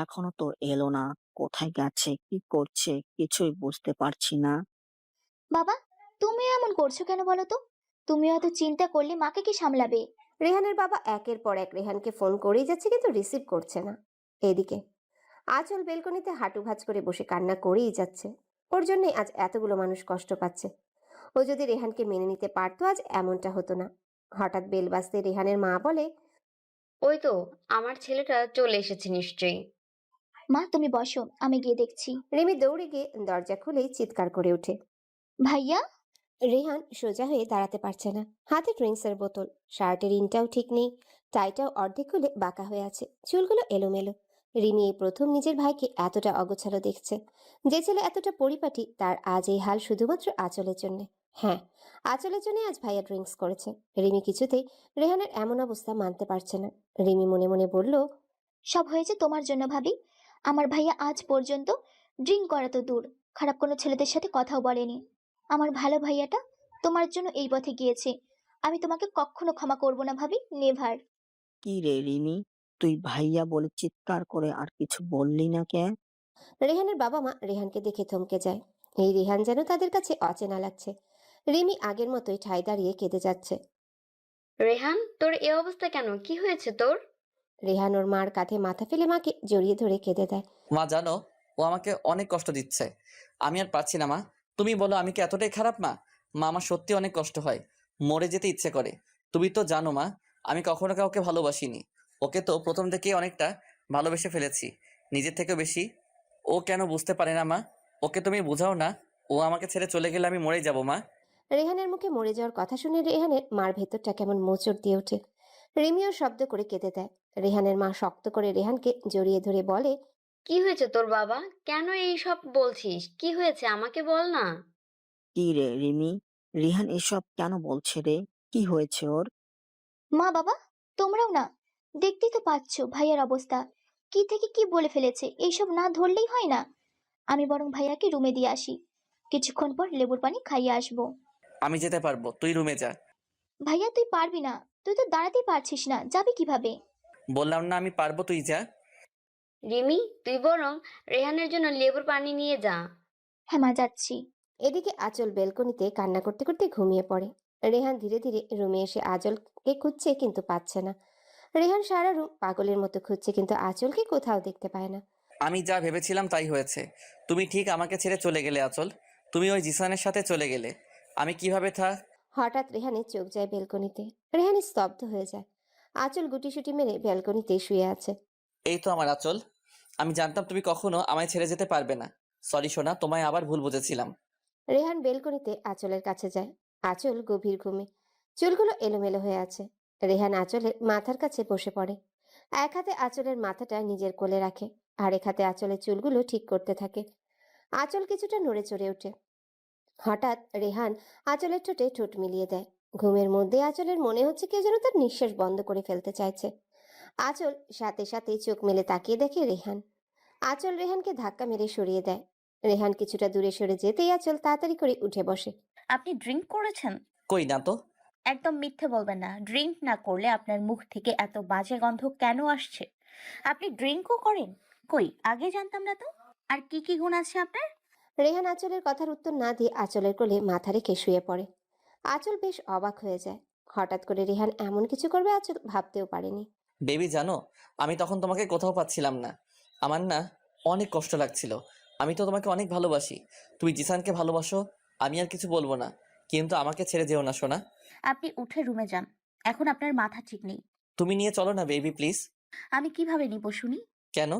এখনো তো এলো না। কোথায় গেছে, কি করছে কিছুই বুঝতে পারছি না। বাবা, তুমি এমন করছো কেন বলো তো? তুমি অত চিন্তা করলে মাকে কি সামলাবে? রেহানের বাবা একের পর এক রেহানকে ফোন করেই যাচ্ছে কিন্তু রিসিভ করছে না। এদিকে আঁচল বেলকনিতে হাঁটু ভাঁজ করে বসে কান্না করেই যাচ্ছে। ওর জন্যই আজ এতগুলো মানুষ কষ্ট পাচ্ছে। ও যদি রেহানকে মেনে নিতে পারতো আজ এমনটা হতো না। হঠাৎ বেল বাজতে রেহানের মা বলে, ওই তো আমার ছেলেটা চলে এসেছে নিশ্চয়ই। মা তুমি বসো, আমি গিয়ে দেখছি। রিমি দৌড়ে গিয়ে দরজা খুলেই চিৎকার করে ওঠে। ভাইয়া। রেহান সোজা হয়ে দাঁড়াতে পারছে না। হাতে ড্রিঙ্কসের বোতল, শার্টের ইনটাও ঠিক নেই, টাইটাও অর্ধেক খুলে বাঁকা হয়ে আছে, চুলগুলো এলোমেলো। রিমি এই প্রথম নিজের ভাইকে এতটা অগোছালো দেখছে। যে ছেলে এতটা পরিপাটি তার আজ এই হাল শুধুমাত্র আঁচলের জন্য। হ্যাঁ, আঁচলের জন্য আজ ভাইয়া ড্রিঙ্কস করেছে। রিমি কিছুতেই রেহানের এমন অবস্থা মানতে পারছে না। রিমি মনে মনে বলল, সব হয়েছে তোমার জন্য ভাবি। আমার ভাইয়া আজ পর্যন্ত ড্রিঙ্ক করা তো দূর, খারাপ কোনো ছেলেদের সাথে কথাও বলেনি। আমার ভালো ভাইয়াটা তোমার জন্য এই পথে গিয়েছে। আমি তোমাকে কখনো ক্ষমা করব না ভাবি, নেভার। কি রে রিমি, তুই ভাইয়া বলে চিৎকার করে আর কিছু বললি না কে? রেহানের বাবা মা রেহানকে দেখে থমকে যায়। এই রেহান যেন তাদের কাছে অচেনা লাগছে। রিমি আগের মতোই ঠায় দাঁড়িয়ে কেঁদে যাচ্ছে। রেহান, তোর এ অবস্থা কেন? কি হয়েছে তোর? রেহান ওর মার কাঁধে মাথা ফেলে মাকে জড়িয়ে ধরে কেঁদে দেয়। মা জানো, ও আমাকে অনেক কষ্ট দিচ্ছে। আমি আর পারছি না মা। তুমি বলো আমি কি এতটাই খারাপ মা? মা, আমার সত্যি অনেক কষ্ট হয়, মরে যেতে ইচ্ছে করে। তুমি তো জানো মা, আমি কখনো কাউকে ভালোবাসিনি। ওকে তো প্রথম থেকেই অনেকটা ভালোবেসে ফেলেছি, নিজের থেকেও বেশি। ও কেন বুঝতে পারে না মা? ওকে তুমি বোঝাও না। ও আমাকে ছেড়ে চলে গেলে আমি মরে যাব মা। রেহানের মুখে মরে যাওয়ার কথা শুনে রেহানের মার ভেতরটা কেমন মোচড় দিয়ে ওঠে। রিমিও শব্দ করে কেঁদে দেয়। রেহানের মা শক্ত করে রেহানকে জড়িয়ে ধরে বলে, কি হয়েছে তোর বাবা? কেন এই সব বলছিস? কি হয়েছে আমাকে বল না। কি রে রিমি, রিহান এসব কেন বলছে রে? কি হয়েছে ওর? মা বাবা, তোমরাও না, দেখতেই তো পাচ্ছো ভাইয়ার অবস্থা। কি থেকে কি বলে ফেলেছে, এইসব না ধরলেই হয় না। আমি বরং ভাইয়াকে রুমে দিয়ে আসি, কিছুক্ষণ পর লেবুর পানি খাইয়ে আসবো। আমি যেতে পারবো, তুই রুমে যা। ভাইয়া তুই পারবি না, তুই তো দাঁড়াতেই পারছিস না, যাবি কিভাবে? বললাম না আমি পারবো, তুই যা। রিমি, তুই বরং রেহানের জন্য লেবুর পানি নিয়ে যা। হ্যাঁ মা, যাচ্ছি। এদিকে আঁচল বেলকনিতে কান্না করতে করতে ঘুমিয়ে পড়ে। রেহান ধীরে ধীরে রুমে এসে আঁচলকে খুঁজছে কিন্তু পাচ্ছে না। রেহান সারা রুম পাগলের মতো খুঁজছে কিন্তু আঁচলকে কোথাও দেখতে পায় না। আমি যা ভেবেছিলাম তাই হয়েছে। তুমি ঠিক আমাকে ছেড়ে চলে গেলে আঁচল। তুমি ওই জিসানের সাথে চলে গেলে। আমি কিভাবে হঠাৎ রেহানের চোখ যায় বেলকনিতে। রেহান স্তব্ধ হয়ে যায়। আঁচল গুটিসুটি মেরে বেলকনিতে শুয়ে আছে। এই তো আমার আঁচল। আমি জানতাম তুমি কখনো আমায় ছেড়ে যেতে পারবে না। সরি সোনা, তোমায় আবার ভুল বুঝেছিলাম। রেহান বেলকনিতে আঁচলের কাছে যায়। আঁচল গভীর ঘুমে, চুলগুলো এলোমেলো হয়ে আছে। রেহান আঁচলের মাথার কাছে বসে পড়ে। এক হাতে আঁচলের মাথাটা নিজের কোলে রাখে, আরেক হাতে আঁচলের চুলগুলো ঠিক করতে থাকে। আঁচল কিছুটা নড়ে চড়ে ওঠে। হঠাৎ রেহান আঁচলের ঠোঁটে ঠোঁট মিলিয়ে দেয়। ঘুমের মধ্যে আঁচলের মনে হচ্ছে কেউ যেন তার নিঃশ্বাস বন্ধ করে ফেলতে চাইছে। আঁচল সাথে সাথে চোখ মেলে তাকিয়ে দেখে রেহান। আঁচল রেহানকে ধাক্কা মেরে সরিয়ে দেয়। রেহান কিছুটা দূরে সরে যেতেই আঁচল তাড়াতাড়ি করে উঠে বসে। আপনি ড্রিঙ্ক করেছেন? কই না তো। একদম মিথ্যে বলবেন না। ড্রিঙ্ক না করলে আপনার মুখ থেকে এত বাজে গন্ধ কেন আসছে? আপনি ড্রিঙ্কও করেন? কই, আগে জানতাম না তো। আর কি কি গুণ আছে আপনার? রেহান আঁচলের কথার উত্তর না দিয়ে আঁচলের কোলে মাথা রেখে শুয়ে পড়ে। আঁচল বেশ অবাক হয়ে যায়। হঠাৎ করে রেহান এমন কিছু করবে আঁচল ভাবতেও পারেনি। বেবি জানো, আমি তখন তোমাকে কোথাও পাচ্ছিলাম না। আমার না অনেক কষ্ট লাগছিল। আমি তো তোমাকে অনেক ভালোবাসি। তুমি জিসানকে ভালোবাসো, আমি আর কিছু বলবো না। কিন্তু আমাকে ছেড়ে যেও না সোনা। আপনি উঠে রুমে যান, এখন আপনার মাথা ঠিক নেই। তুমি নিয়ে চলো না বেবি প্লিজ। আমি কিভাবে নিব শুনি? কেন?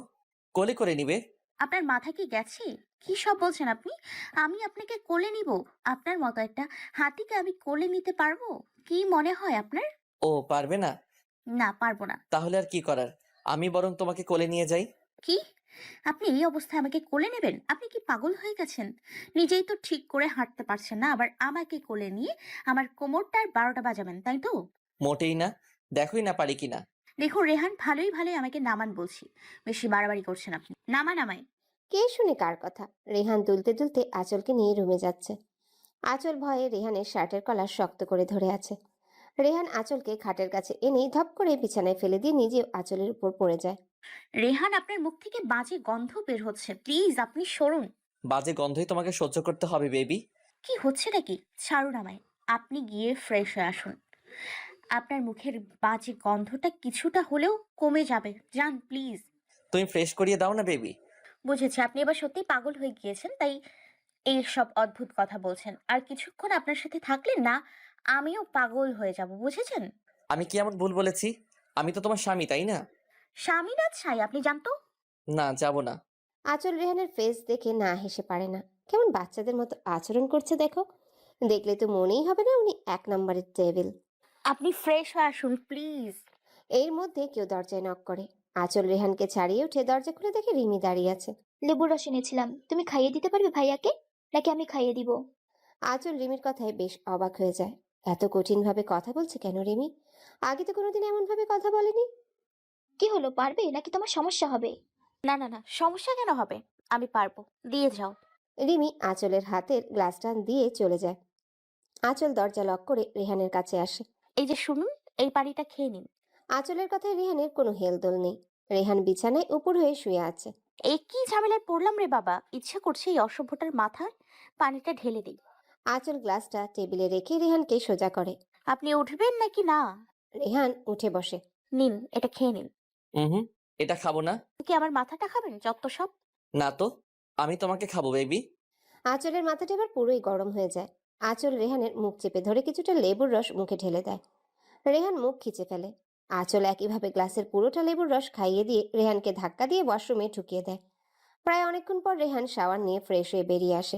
কোলে করে নিবে। আপনার মাথা কি গেছে? কি সব বলছেন আপনি? আমি আপনাকে কোলে নিব? আপনার মতো একটা হাতিকে আমি কোলে নিতে পারবো? কি মনে হয় আপনার? ও পারবে না? না, পারবো না। তাহলে আর কি করার, আমি বরং তোমাকে কোলে নিয়ে যাই। কি? আপনি এই অবস্থায় আমাকে কোলে নেবেন? আপনি কি পাগল হয়ে গেছেন? নিজেই তো ঠিক করে হাঁটতে পারছেন না, আবার আমাকে কোলে নিয়ে আমার কোমরটার 12টা বাজাবেন, তাই তো? মোটেই না। দেখোই না পারি কিনা। দেখুন রেহান, ভালোই ভালোই আমাকে নামান বলছি। বেশি বাড়াবাড়ি করছেন আপনি। নামান আমায়। কে শুনে কার কথা? রেহান দুলতে দুলতে আঁচলকে নিয়ে রুমে যাচ্ছে। আঁচল ভয়ে রেহানের শার্টের কলার শক্ত করে ধরে আছে। রেহান আঁচলকে খাটের কাছে এনে ধপ করে বিছানায় ফেলে দিয়ে নিজেও আঁচলের উপর পড়ে যায়। রেহান, আপনার মুখ থেকে বাজে গন্ধ বের হচ্ছে, প্লিজ আপনি সরুন। বাজে গন্ধই তোমাকে সহ্য করতে হবে বেবি। কি হচ্ছে নাকি? ছাড়ুন আমায়। আপনি গিয়ে ফ্রেশ হয়ে আসুন। আপনার মুখের বাজে গন্ধটা কিছুটা হলেও কমে যাবে। যান প্লিজ। তুমি ফ্রেশ করিয়ে দাও না বেবি। বুঝেছি, আপনি এবার সত্যি পাগল হয়ে গিয়েছেন, তাই এই সব অদ্ভুত কথা বলছেন। আর কিছুক্ষণ আপনার সাথে থাকলে না আমিও পাগল হয়ে যাব, বুঝেছেন? আমি কি এমন ভুল বলেছি? আমি তো তোমার স্বামী, তাই না? স্বামী না ছাই, আপনি জানতো। না, যাব না। আঁচল রেহানের ফেস দেখে না হেসে পারে না। কেমন বাচ্চাদের মতো আচরণ করছে দেখো। দেখলে তো মনেই হবে না উনি 1 নম্বরের টেবিল। আপনি ফ্রেশ হয়ে আসুন প্লিজ। এর মধ্যে কেউ দরজায় নক করে। আঁচল রেহানকে ছাড়িয়ে উঠে দরজা খুলে দেখে রিমি দাঁড়িয়ে আছে। লেবুর রস এনেছিলাম, তুমি খাইয়ে দিতে পারবে ভাইয়াকে, নাকি আমি খাইয়ে দিব? আঁচল রিমির কথায় বেশ অবাক হয়ে যায়। এত কঠিনভাবে কথা বলছে কেন রিমি? আগে তো কোনোদিন এমন ভাবে কথা বলেনি। কি হলো, পারবে নাকি তোমার সমস্যা হবে? না না না, সমস্যা কেন হবে? আমি পারবো, দিয়ে যাও। রিমি আঁচলের হাতের গ্লাসটা দিয়ে চলে যায়। আঁচল দরজা লক করে রেহানের কাছে আসে। এই যে শুনুন, এই পানিটা খেয়ে নিন। আঁচলের কথায় রেহানের কোনো হেলদোল নেই। রেহান বিছানায় উপর হয়ে শুয়ে আছে। এই কি ঝামেলায় পড়লাম রে বাবা! ইচ্ছে করছে এই অসভ্যটার মাথায় পানিটা ঢেলে দিই। আঁচল গ্লাসটা টেবিলে রেখে রেহানকে সোজা করে। আপনি উঠবেন নাকি না? রেহান উঠে বসে। নিন, এটা খেয়ে নিন। হুম, এটা খাবো না। কি আমার মাথাটা খাবেন যত সব? না তো, আমি তোমাকে খাবো বেবি। আঁচলের মাথাটা এবার পুরোই গরম হয়ে যায়। আঁচল রেহানের মুখ চেপে ধরে কিছুটা লেবুর রস মুখে ঢেলে দেয়। রেহান মুখ খিচে ফেলে। আঁচল একইভাবে গ্লাসের পুরোটা লেবুর রস খাইয়ে দিয়ে রেহানকে ধাক্কা দিয়ে ওয়াশরুমে ঢুকিয়ে দেয়। প্রায় অনেকক্ষণ পর রেহান শাওয়ার নিয়ে ফ্রেশ হয়ে বেরিয়ে আসে।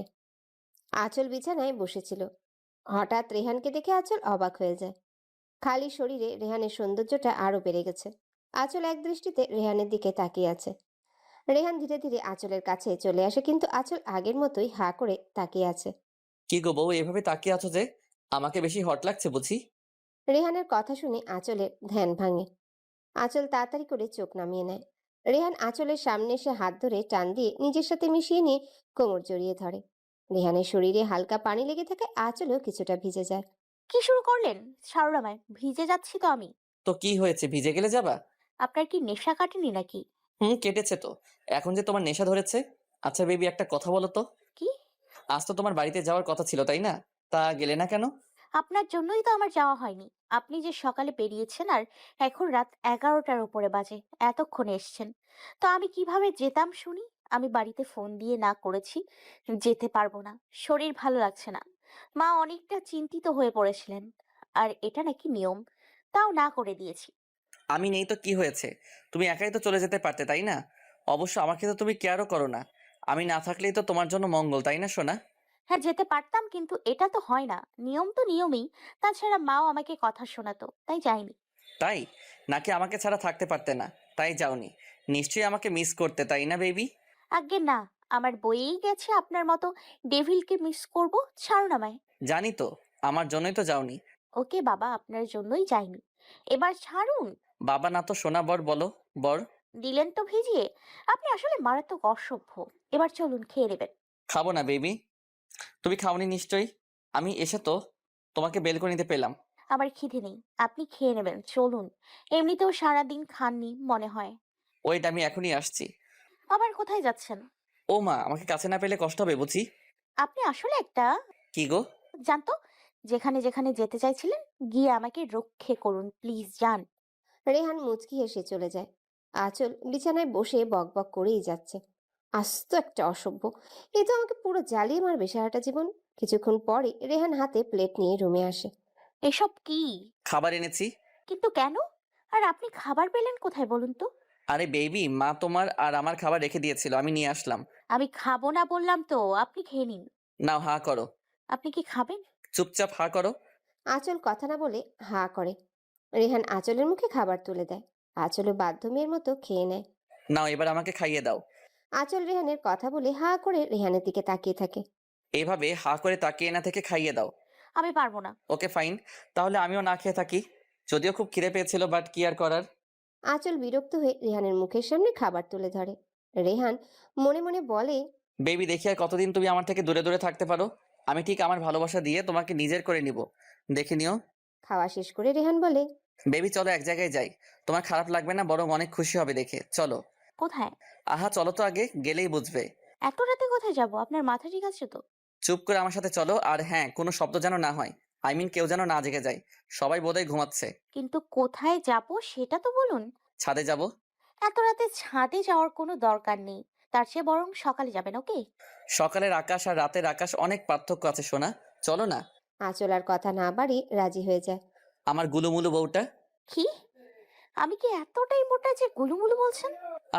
আঁচল বিছানায় বসেছিল। হঠাৎ রেহানকে দেখে আঁচল অবাক হয়ে যায়। খালি শরীরে রেহানের সৌন্দর্যটা আরো বেড়ে গেছে। আঁচল এক দৃষ্টিতে রেহানের দিকে তাকিয়ে আছে। রেহান ধীরে ধীরে আঁচলের কাছে চলে আসে, কিন্তু আঁচল আগের মতোই হা করে তাকিয়ে আছে। কি গো বউ, এভাবে তাকিয়ে আছো যে? আমাকে বেশি হট লাগছে বুঝি? রেহানের কথা শুনে আঁচলের ধ্যান ভাঙে। আঁচল তাড়াতাড়ি করে চোখ নামিয়ে নেয়। রেহান আঁচলের সামনে এসে হাত ধরে টান দিয়ে নিজের সাথে মিশিয়ে নিয়ে কোমর জড়িয়ে ধরে। রেহানের শরীরে হালকা পানি লেগে থাকায় আঁচলও কিছুটা ভিজে যায়। কি শুরু করলেন? ছাড়ুন আমায়, ভিজে যাচ্ছি তো আমি। তো কি হয়েছে, ভিজে গেলে যাবা? আপনার কি নেশা কাটেনি নাকি? কেটেছে তো। এখন যে তোমার নেশা ধরেছে। আচ্ছা বেবি, একটা কথা বলো তো। কি? আজ তো তোমার বাড়িতে যাওয়ার কথা ছিল, তাই না? তা গেলে না কেন? আপনার জন্যই তো আমার যাওয়া হয়নি। আপনি যে সকালে বেরিয়েছেন আর এখন রাত 11টার উপরে বাজে, এতক্ষণে এসছেন। তো আমি কিভাবে যেতাম শুনি? আমি বাড়িতে ফোন দিয়ে না করেছি যেতে পারবো না, শরীর ভালো লাগছে না। মা অনেকটা চিন্তিত হয়ে পড়েছিলেন, আর এটা নাকি নিয়ম, তাও না করে দিয়েছি। আমি নেই তো কি হয়েছে? তুমি একাই তো চলে যেতে পারতে, তাই না? অবশ্য আমাকে তো তুমি কেয়ারও করো না। আমি না থাকলেই তো তোমার জন্য মঙ্গল, তাই না সোনা? হ্যাঁ, যেতে পারতাম, কিন্তু এটা তো হয় না। নিয়ম তো নিয়মই। তাছাড়া মাও আমাকে কথা শোনাতো, তাই যাইনি। তাই? নাকি আমাকে ছাড়া থাকতে পারতে না, তাই যাওনি? নিশ্চয়ই আমাকে মিস করতে, তাই না বেবি? আজ্ঞে না, আমার বইয়েই গেছে আপনার মতো ডেভিলকে মিস করব। ছাড়ুন আমায়। জানি তো, আমার জন্যই তো যাওনি। ওকে বাবা, আপনার জন্যই যাইনি। এবার ছাড়ুন। বাবা না তো সোনা, বর বলো। বর। দিলেন তো ভিজিয়ে। আপনি আসলে মারাত্মক অসভ্য। এবার চলুন, খেয়ে নেবেন। খাবো না বেবি। তুমি খাওনি নিশ্চয়ই। আমি এসে তো তোমাকে বেলকনিতে পেলাম। আমার খিদে নেই, আপনি খেয়ে নেবেন, চলুন। এমনিতেও সারাদিন খাননি মনে হয়। ওয়েট, আমি এখনই আসছি। আবার কোথায় যাচ্ছেন? ও মা, আমাকে কাছে না পেলে কষ্ট হবে বুঝি। আপনি আসলে একটা কি গো? জানতো, যেখানে যেখানে যেতে চাইছিলেন গিয়ে আমাকে রক্ষে করুন প্লিজ, যান। রেহান মুচকি হেসে চলে যায়। আঁচল বিছানায় বসে বকবক করেই যাচ্ছে। আস্ত একটা অসভ্য। এ তো আমাকে পুরো জ্বালিয়ে মারবে সারাটা জীবন। কিছুক্ষণ পরে রেহান হাতে প্লেট নিয়ে রুমে আসে। এসব কি? খাবার এনেছি। কিন্তু কেন? আর আপনি খাবার পেলেন কোথায় বলুন তো? আরে বেবি, মা তোমার আর আমার খাবার রেখে দিয়েছিল, আমি নিয়ে আসলাম। আমি খাবো না বললাম তো, আপনি খেয়ে নিন। নাও, হা করো। আপনি কি খাবেন? চুপচাপ হা করো। আঁচল কথা না বলে হা করে। রেহান আঁচলের মুখে খাবার তুলে দেয়। আঁচলও বাধ্য মেয়ের মতো খেয়ে নেয়। নাও, এবার আমাকে খাইয়ে দাও। আঁচল রেহানের কথা বলে হা করে রেহানের দিকে তাকিয়ে থাকে। এভাবে হা করে তাকিয়ে না থেকে খাইয়ে দাও। আমি পারবো না। ওকে ফাইন, তাহলে আমিও না খেয়ে থাকি। যদিও খুব খিদে পেয়েছিল, বাট কি আর করার। আঁচল বিরক্ত হয়ে রেহানের মুখের সামনে খাবার তুলে ধরে। রেহান মনে মনে বলে, বেবি, দেখি আর কতদিন তুমি আমার থেকে দূরে দূরে থাকতে পারো। আমি ঠিক আমার ভালোবাসা দিয়ে তোমাকে নিজের করে নিব, দেখে নিও। খাওয়া শেষ করে রেহান বলে, বেবি চলো এক জায়গায় যাই, তোমার খারাপ লাগবে না, বরং অনেক খুশি হবে দেখে। চলো। কোথায়? আহা চলো তো, আগে গেলেই বুঝবে। এত রাতে কোথায় যাব? আপনার মাথা ঠিক আছে তো? চুপ করে আমার সাথে চলো, আর হ্যাঁ, কোনো শব্দ যেন না হয়। আই মিন কেউ যেন না জেগে যায়। সবাই বোধহয় ঘুমাচ্ছে। কিন্তু কোথায় যাব সেটা তো বলুন। ছাদে যাব। এত রাতে ছাদে যাওয়ার কোনো দরকার নেই, তার চেয়ে বরং সকালে যাবেন, ওকে? সকালের আকাশ আর রাতের আকাশ অনেক পার্থক্য আছে সোনা, চলো না। আঁচল আর কথা না বাড়ি রাজি হয়ে যায়। আমার গুলুমুলু বউটা। কি? আমি কি এতটাই মোটা যে গুলুমুলু বলছেন?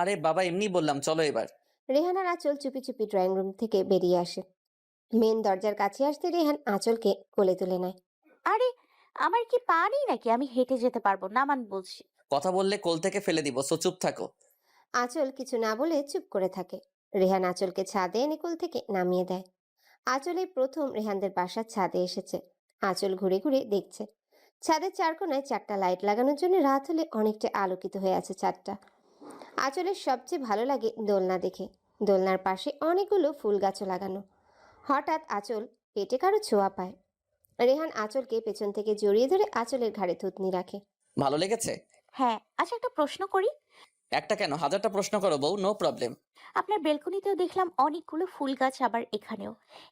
আরে বাবা, এমনি বললাম, চলো এবার। রেহান আর আঁচল চুপি চুপি ড্রয়িং রুম থেকে বেরিয়ে আসে। মেন দরজার কাছে আসতে রেহান আঁচলকে কোলে তুলে নেয়। আরে, আমার কি পা নেই নাকি? আমি হেঁটে যেতে পারবো, নামান বলছি। কথা বললে কোল থেকে ফেলে দিব, সো চুপ থাকো। আঁচল কিছু না বলে চুপ করে থাকে। রেহান আঁচলকে ছাদে এনে কোল থেকে নামিয়ে দেয়। আঁচল এই প্রথম রেহানদের বাসার ছাদে এসেছে। আঁচল ঘুরে ঘুরে দেখছে। ছাদের চার কোনায় 4টা লাইট লাগানোর জন্য রাত হলে অনেকটা আলোকিত হয়ে আছে ছাদটা। আঁচলের সবচেয়ে ভালো লাগে দোলনা দেখে। দোলনার পাশে অনেকগুলো ফুল গাছও লাগানো। হঠাৎ আঁচল পেটে কারো ছোঁয়া পায়। রেহান আঁচলকে পেছন থেকে জড়িয়ে ধরে আঁচলের ঘাড়ে থুতনি রাখে। ভালো লেগেছে? হ্যাঁ। আচ্ছা, একটা প্রশ্ন করি। একটা কেন, হাজারটা প্রশ্ন করো বউ, নো প্রবলেম। আপনার বেলকনিতেও দেখলাম অনেকগুলো ফুল গাছ, আবার এখানেও।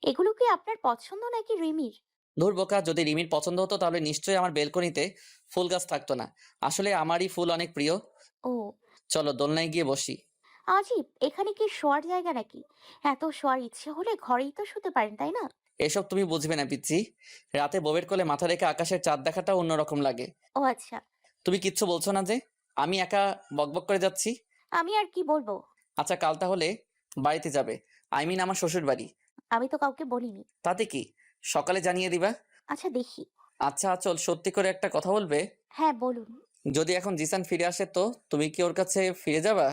এগুলো কি আপনার পছন্দ নাকি রিমির? ধুর বোকা, যদি রিমির পছন্দ হতো তাহলে নিশ্চয়ই আমার বেলকনিতে ফুল গাছ থাকতো না। আসলে আমারই ফুল অনেক প্রিয়। ও, চলো দোলনায় গিয়ে বসি। আজীব, এখানে কি শোয়ার জায়গা নাকি? এত শোয়ার ইচ্ছে হলে ঘরেই তো শুতে পারেন, তাই না? এসব তুমি বুঝবে না পিচ্ছি। রাতে বউয়ের কোলে মাথা রেখে আকাশের চাঁদ দেখাটা অন্যরকম লাগে। ও আচ্ছা। তুমি কিচ্ছু বলছো না যে? আমি একা বকবক করে যাচ্ছি। আমি আর কি বলবো? আচ্ছা, কাল তাহলে বাড়িতে যাবে, আই মিন আমার শ্বশুর বাড়ি। আমি তো কাউকে বলিনি। তাতে কি, সকালে জানিয়ে দিবা। আচ্ছা, দেখি। আচ্ছা চল, সত্যি করে একটা কথা বলবে? হ্যাঁ, বলুন। যদি এখন জিসান ফিরে আসে তো তুমি কি ওর কাছে ফিরে যাবা?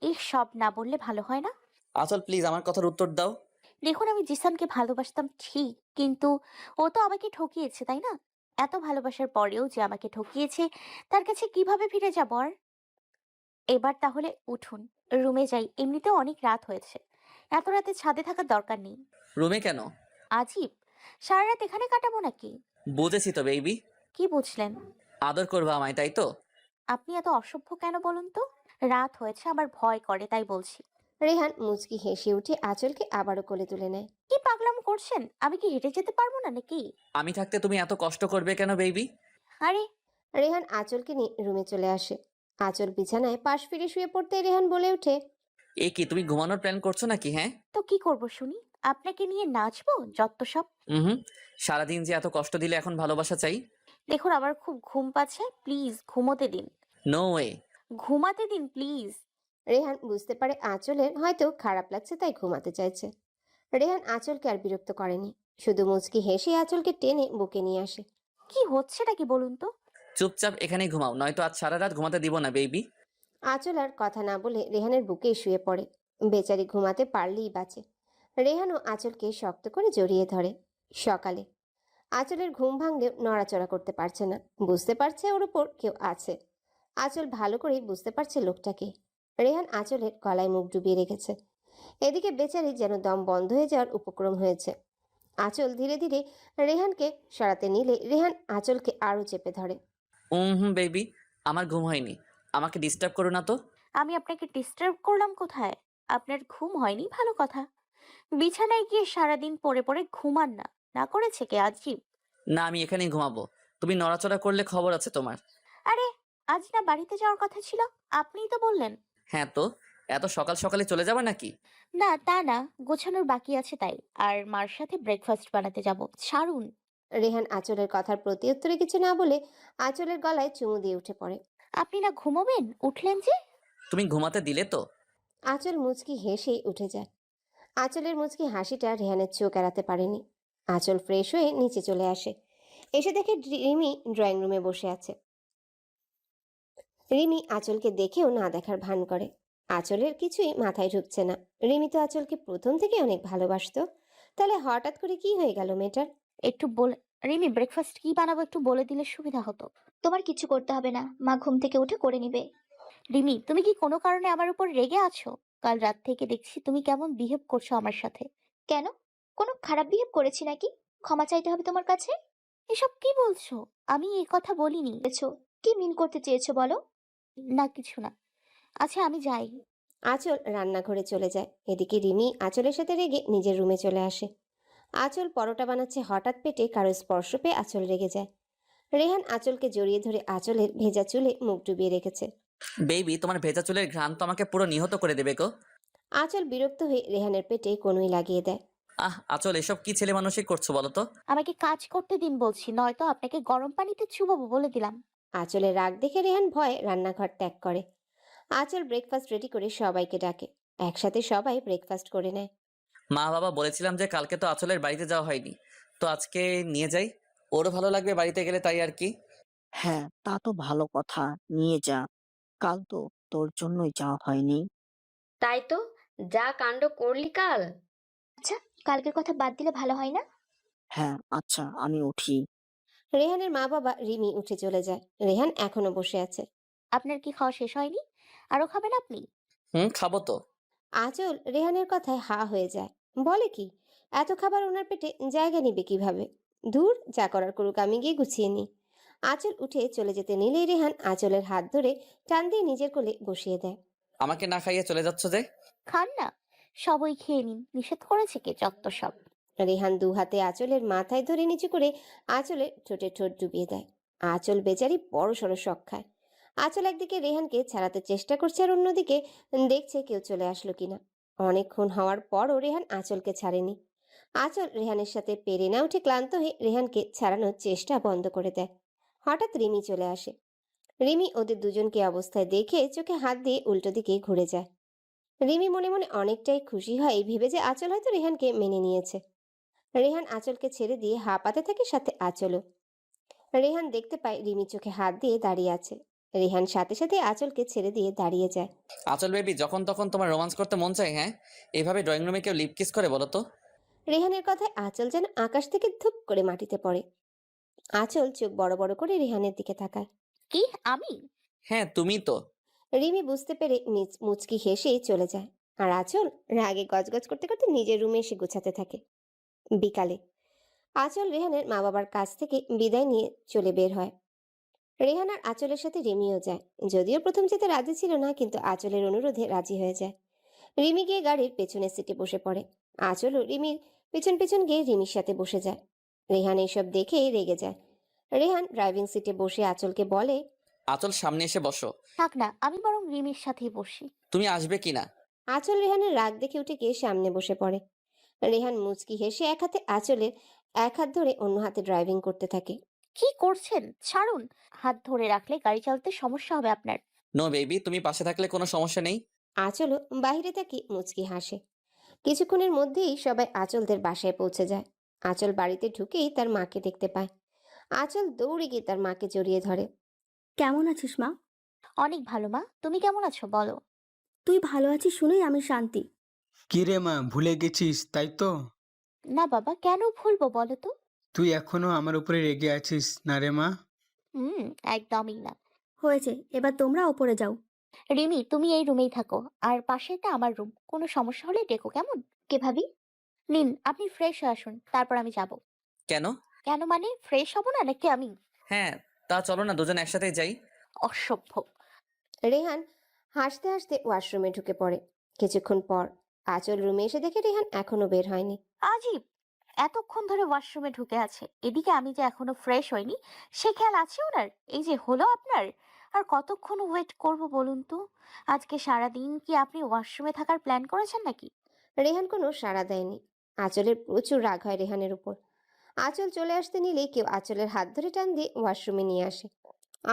এই সব না বললে ভালো হয় না? আচল প্লিজ আমার কথার উত্তর দাও। দেখুন, আমি জিসানকে ভালোবাসতাম ঠিক, কিন্তু ও তো আমাকে ঠকিয়েছে, তাই না? এত ভালোবাসার পরেও যে আমাকে ঠকিয়েছে, তার কাছে কিভাবে ফিরে যাব আর? এবার তাহলে উঠুন, রুমে যাই, এমনিতেও অনেক রাত হয়েছে। এত রাতে ছাদে থাকার দরকার নেই। রুমে কেন? আজীব, সারা রাত এখানে কাটাবো নাকি? বুঝেছি তো বেবি। কি বুঝলেন? আদর করবা আমায়, তাই তো? আপনি এত অসভ্য কেন বলুন তো? রাত হয়েছে, আমার ভয় করে, তাই বলছি। রেহান মুচকি হেসে উঠে আঁচলকে আবারও কোলে তুলে নেয়। কি পাগলামো করছেন? আমি কি হেঁটে যেতে পারবো না নাকি? আমি থাকতে তুমি এত কষ্ট করবে কেন বেবি? আরে, রেহান আঁচলকে নিয়ে রুমে চলে আসে। আঁচল বিছানায় পাশ ফিরে শুয়ে পড়তে রেহান বলে ওঠে, এ কি, তুমি ঘুমানোর প্ল্যান করছো নাকি? হ্যাঁ। তো কি করব শুনি? আপনাকে নিয়ে নাচবো? যত সব। হুম। সারাদিন যে এত কষ্ট দিলে, এখন ভালোবাসা চাই। দেখুন, আমার খুব ঘুম পাচ্ছে, প্লিজ ঘুমোতে দিন। No way. ঘুমাতে দিন প্লিজ। রেহান বুঝতে পারে আঁচলের হয়তো খারাপ লাগছে, তাই ঘুমাতে চাইছে। রেহান আঁচলকে আর বিরক্ত করেনি, শুধু মুচকি হেসে আঁচলকে টেনে বুকে নিয়ে আসে। কি হচ্ছেটা কি বলুন তো? চুপচাপ এখানেই ঘুমাও, নয়তো আজ সারা রাত ঘুমাতে দিব না বেবি। আঁচল আর কথা না বলে রেহানের বুকেই শুয়ে পড়ে। বেচারি ঘুমাতে পারলেই বাঁচে। রেহানও আঁচলকে শক্ত করে জড়িয়ে ধরে। সকালে আঁচলের ঘুম ভাঙলেও নড়াচড়া করতে পারছে না। বুঝতে পারছে ওর উপর কেউ আছে। আঁচল ভালো করেই বুঝতে পারছে লোকটাকে। রেহান আঁচলের গলায় মুখ ডুবিয়ে রেখেছে। এদিকে বেচারি যেন দম বন্ধ হয়ে যাওয়ার উপক্রম হয়েছে। আঁচল ধীরে ধীরে রেহানকে সরাতে নিলে রেহান আঁচলকে আরো চেপে ধরে। হুম বেবি, আমার ঘুম হয়নি, আমাকে ডিস্টার্ব করো না তো। আমি আপনাকে ডিস্টার্ব করলাম কোথায়? আপনার ঘুম হয়নি, ভালো কথা। বিছানায় গিয়ে সারাদিন পড়ে পড়ে ঘুমান না, না করেছে কে? আজীব। না, আমি এখানেই ঘুমাবো। তুমি নড়াচড়া করলে খবর আছে তোমার। আরে, আজ না বাড়িতে যাওয়ার কথা ছিল? আপনিই তো বললেন। হ্যাঁ তো, এত সকাল সকালে চলে যাবে নাকি? না, তা না, গোছানোর বাকি আছে তাই। আর মার সাথে ব্রেকফাস্ট বানাতে যাব, ছাড়ুন। রেহান আঁচলের কথার প্রতি উত্তরে কিছু না বলে আঁচলের গলায় চুমু দিয়ে উঠে পড়ে। আপনি না ঘুমোবেন, উঠলেন যে? তুমি ঘুমাতে দিলে তো? আঁচল মুচকি হেসেই উঠে যায়। আঁচলের মুচকি হাসিটা রেহানের চোখ এড়াতে পারেনি। আঁচল ফ্রেশ হয়ে নিচে চলে আসে। এসে দেখে রিমি ড্রয়িং রুমে বসে আছে। রিমি আঁচলকে দেখেও না দেখার ভান করে। আঁচলের কিছুই মাথায় ঢুকছে না। রিমি তো আঁচলকে প্রথম থেকে অনেক ভালোবাসতো, তাহলে হঠাৎ করে কি হয়ে গেল মেয়েটার? একটু বলে রিমি, ব্রেকফাস্ট কি বানাবো একটু বলে দিলে সুবিধা হতো। তোমার কিছু করতে হবে না, মা ঘুম থেকে উঠে করে নিবে। রিমি, তুমি কি কোনো কারণে আমার উপর রেগে আছো? কাল রাত থেকে দেখছি তুমি কেমন বিহেভ করছো আমার সাথে। কেন? কোনো খারাপ বিহেভ করেছি নাকি? ক্ষমা চাইতে হবে তোমার কাছে? এসব কি বলছো? আমি এই কথা বলিনি। বলেছো, কি মিন করতে চেয়েছো বলো? না, কিছু না। আচ্ছা, আমি যাই। আঁচল রান্নাঘরে চলে যায়। এদিকে রিমি আঁচলের সাথে রেগে নিজের রুমে চলে আসে। আঁচল পরোটা বানাচ্ছে, হঠাৎ পেটে কারো স্পর্শ পেয়ে আঁচল রেগে যায়। রেহান আঁচলকে জড়িয়ে ধরে আঁচলের ভেজা চুলে মুখ ডুবিয়ে রেখেছে। বেবি, তোমার ভেজা চুলের ঘ্রাণ তো আমাকে পুরো নিহত করে দেবে গো। আঁচল বিরক্ত হয়ে রেহানের পেটে কনুই লাগিয়ে দেয়। আচল, এসব কি ছেলে মানুষই করছো বলো তো? আমাকে কাজ করতে দিন বলছি, নয়তো আপনাকে গরম পানিতে চুবাবো বলে দিলাম। আঁচলের রাগ দেখে রেহান ভয়ে রান্নাঘর ত্যাগ করে। আঁচল ব্রেকফাস্ট রেডি করে সবাইকে ডাকে। একসাথে সবাই ব্রেকফাস্ট করে নেয়। মা বাবা বলেছিলাম যে কালকে তো আচলের বাড়িতে যাওয়া হয়নি, তো আজকে নিয়ে যাই, ওরও ভালো লাগবে বাড়িতে গেলে, তাই আর কি। হ্যাঁ, তা তো ভালো কথা, নিয়ে যা। কাল তো তোর জন্যই যাওয়া হয়নি। তাই তো, যা কাণ্ড করলি কাল। আচ্ছা, কালকের কথা বাদ দিলে ভালো হয় না? হ্যাঁ, আচ্ছা, আমি উঠি। রেহানের মা বাবা রিমি উঠে চলে যায়। রেহান এখনো বসে আছে। আপনার কি খাওয়া শেষ হয়নি? আরো খাবেন আপনি? খাবো তো। আঁচল রেহানের কথায় হা হয়ে যায়। বলে কি, এত খাবার ওনার পেটে জায়গা নিবে কিভাবে? দূর, যা করার করুক, আমি গিয়ে গুছিয়ে নিই। আঁচল উঠে চলে যেতে নিলেই রেহান আঁচলের হাত ধরে টান দিয়ে নিজের কোলে বসিয়ে দেয়। আমাকে না খাইয়ে চলে যাচ্ছ যে? খান না, সবই খেয়ে নিন। নিষেধ করেছে কে? যত সব। রেহান দু হাতে আঁচলের মাথায় ধরে নিচু করে আঁচলের ঠোঁটে ঠোঁট ডুবিয়ে দেয়। আঁচল বেচারি বড় সড়ো শখ খায়। আঁচল একদিকে রেহানকে ছাড়াতে চেষ্টা করছে, আর অন্যদিকে দেখছে কেউ চলে আসলো কিনা। অনেকক্ষণ হওয়ার পরও রেহান আঁচলকে ছাড়েনি। আঁচল রেহানের সাথে পেরে না উঠে ক্লান্ত হয়ে রেহানকে ছাড়ানোর চেষ্টা বন্ধ করে দেয়। হঠাৎ রিমি চলে আসে। রিমি ওদের দুজনকে অবস্থায় দেখে চোখে হাত দিয়ে উল্টো দিকে ঘুরে যায়। রিমি মনে মনে অনেকটাই খুশি হয়, ভেবে যে আঁচল হয়তো রেহানকে মেনে নিয়েছে। রেহান আঁচলকে ছেড়ে দিয়ে হাঁপাতে থাকে, সাথে আঁচলও। রেহান দেখতে পায় রিমি চোখে হাত দিয়ে দাঁড়িয়ে আছে। রেহান সাথে সাথে আঁচলকে ছেড়ে দিয়ে দাঁড়িয়ে যায়। আচল বেবি, যখন তখন তোমার রোমান্স করতে মন চায়, হ্যাঁ? এভাবে ড্রয়িং রুমে কেউ লিপ কিস করে বলো তো? রেহানের কথায় আঁচল যেন আকাশ থেকে ধুপ করে মাটিতে পড়ে। আঁচল চোখ বড় বড় করে রেহানের দিকে তাকায়। কি? আমি? হ্যাঁ, তুমি তো। রিমি বুঝতে পেরে মুচকি হেসেই চলে যায়। আর আঁচল রাগে গজগজ করতে করতে নিজের রুমে এসে গোছাতে থাকে। বিকালে আঁচল রেহানের মা বাবার কাছ থেকে বিদায় নিয়ে চলে বের হয়। রেহান আর আঁচলের সাথে রিমিও যায়। যদিও প্রথম যেতে রাজি ছিল না, কিন্তু আঁচলের অনুরোধে রাজি হয়ে যায়। রিমি গিয়ে গাড়ির পেছনের সিটে বসে পড়ে। আঁচলও রিমির পেছন পেছন গিয়ে রিমির সাথে বসে যায়। রেহান এইসব দেখে রেগে যায়। রেহান ড্রাইভিং সিটে বসে আঁচলকে বলে, আচল, সামনে এসে বসো। থাক না, আমি বরং রিমির সাথেই বসি। তুমি আসবে কি না? আঁচল রেহানের রাগ দেখে উঠে গিয়ে সামনে বসে পড়ে। রেহান মুচকি হেসে এক হাতে আঁচলের এক হাত ধরে অন্য হাতে ড্রাইভিং করতে থাকে। কি করছেন? ছাড়ুন। হাত ধরে রাখলে গাড়ি চালাতে সমস্যা হবে আপনার। নো বেবি, তুমি পাশে থাকলে কোনো সমস্যা নেই। আঁচলও বাহিরে তাকিয়ে মুচকি হাসে। কিছুক্ষণের মধ্যেই সবাই আঁচলদের বাসায় পৌঁছে যায়। আঁচল বাড়িতে ঢুকেই তার মাকে দেখতে পায়। আঁচল দৌড়ে গিয়ে তার মাকে জড়িয়ে ধরে। কেমন আছিস মা? অনেক ভালো মা, তুমি কেমন আছো বলো? তুই ভালো আছিস শুনেই আমি শান্তি। কি রে মা, ভুলে গেছিস তাই তো? না বাবা, কেন ভুলবো বলো তো? তুই এখনো আমার উপরে রেগে আছিস না রে মা? হুম, একদমই না। হয়েছে, এবার তোমরা ওপরে যাও। রিমি, তুমি এই রুমেই থাকো, আর পাশেটা আমার রুম। কোনো সমস্যা হলে ডেকো, কেমন? কে ভাবি? নিন, আপনি ফ্রেশ হয়ে আসুন, তারপর আমি যাব। কেন? কেন মানে, ফ্রেশ হব না নাকি আমি? হ্যাঁ, তা চলো না দুজন একসাথে যাই। অসভ্য। রেহান হাসতে হাসতে ওয়াশরুমে ঢুকে পড়ে। কিছুক্ষণ পর আঁচল রুমে এসে দেখে রেহান এখনো বের হয়নি। আজীব, এতক্ষণ ধরে ওয়াশরুমে ঢুকে আছে, এদিকে আমি যে এখনো ফ্রেশ হইনি সে খেয়াল আছে ওনার? এই যে হলো আপনার। আর কতক্ষণ ওয়েট করব বলুন তো? আজকে সারাদিন কি আপনি ওয়াশরুমে থাকার প্ল্যান করেছেন নাকি? রেহান কোনো সাড়া দেয়নি। আঁচলের প্রচুর রাগ হয় রেহানের উপর। আঁচল চলে আসতে নিলেই কেউ আঁচলের হাত ধরে টান দিয়ে ওয়াশরুমে নিয়ে আসে।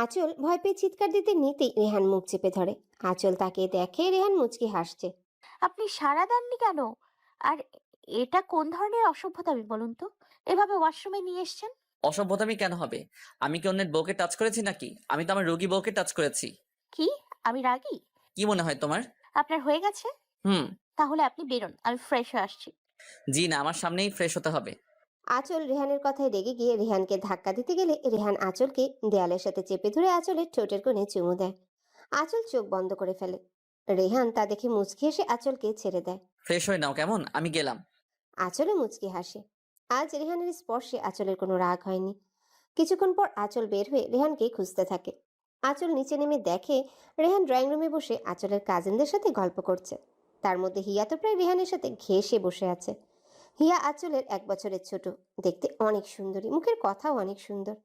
আঁচল ভয় পেয়ে চিৎকার দিতে নিতেই রেহান মুখ চেপে ধরে। আঁচল তাকে দেখে রেহান মুচকি হাসছে। আপনি সাড়া দেননি কেন? আর এটা কোন ধরনের অসভ্যতামি বলুন তো? এভাবে ওয়াশরুমে নিয়ে এসেছেন? অসভ্যতামি কেন হবে? আমি কি অন্যের বউকে টাচ করেছি নাকি? আমি তো আমার রোগী বউকে টাচ করেছি। কি? আমি রাগী? কি মনে হয় তোমার? আপনার হয়ে গেছে? হুম। তাহলে আপনি বেরোন, আমি ফ্রেশ হয়ে আসছি। জি না, আমার সামনেই ফ্রেশ হতে হবে। আঁচল রেহানের কথায় রেগে গিয়ে রেহানকে ধাক্কা দিতে গেলে রেহান আঁচলকে দেয়ালের সাথে চেপে ধরে আঁচলের ঠোঁটের কোণে চুমু দেয়। আঁচল চোখ বন্ধ করে ফেলে। রেহান তা দেখে মুচকি হেসে আঁচলকে ছেড়ে দেয়। ফ্রেশ হয়ে নাও কেমন, আমি গেলাম। আঁচলও মুচকি হাসে। আজ রেহানের স্পর্শে আঁচলের কোনো রাগ হয়নি। কিছুক্ষণ পর আঁচল বের হয়ে রেহানকে খুঁজতে থাকে। আঁচল নিচে নেমে দেখে রেহান ড্রয়িং রুমে বসে আঁচলের কাজিনদের সাথে গল্প করছে। তার মধ্যে হিয়া তো প্রায় রেহানের সাথে ঘেঁষে বসে আছে। হিয়া আঁচলের 1 বছরের ছোট, দেখতে অনেক সুন্দরী, মুখের কথাও অনেক সুন্দর।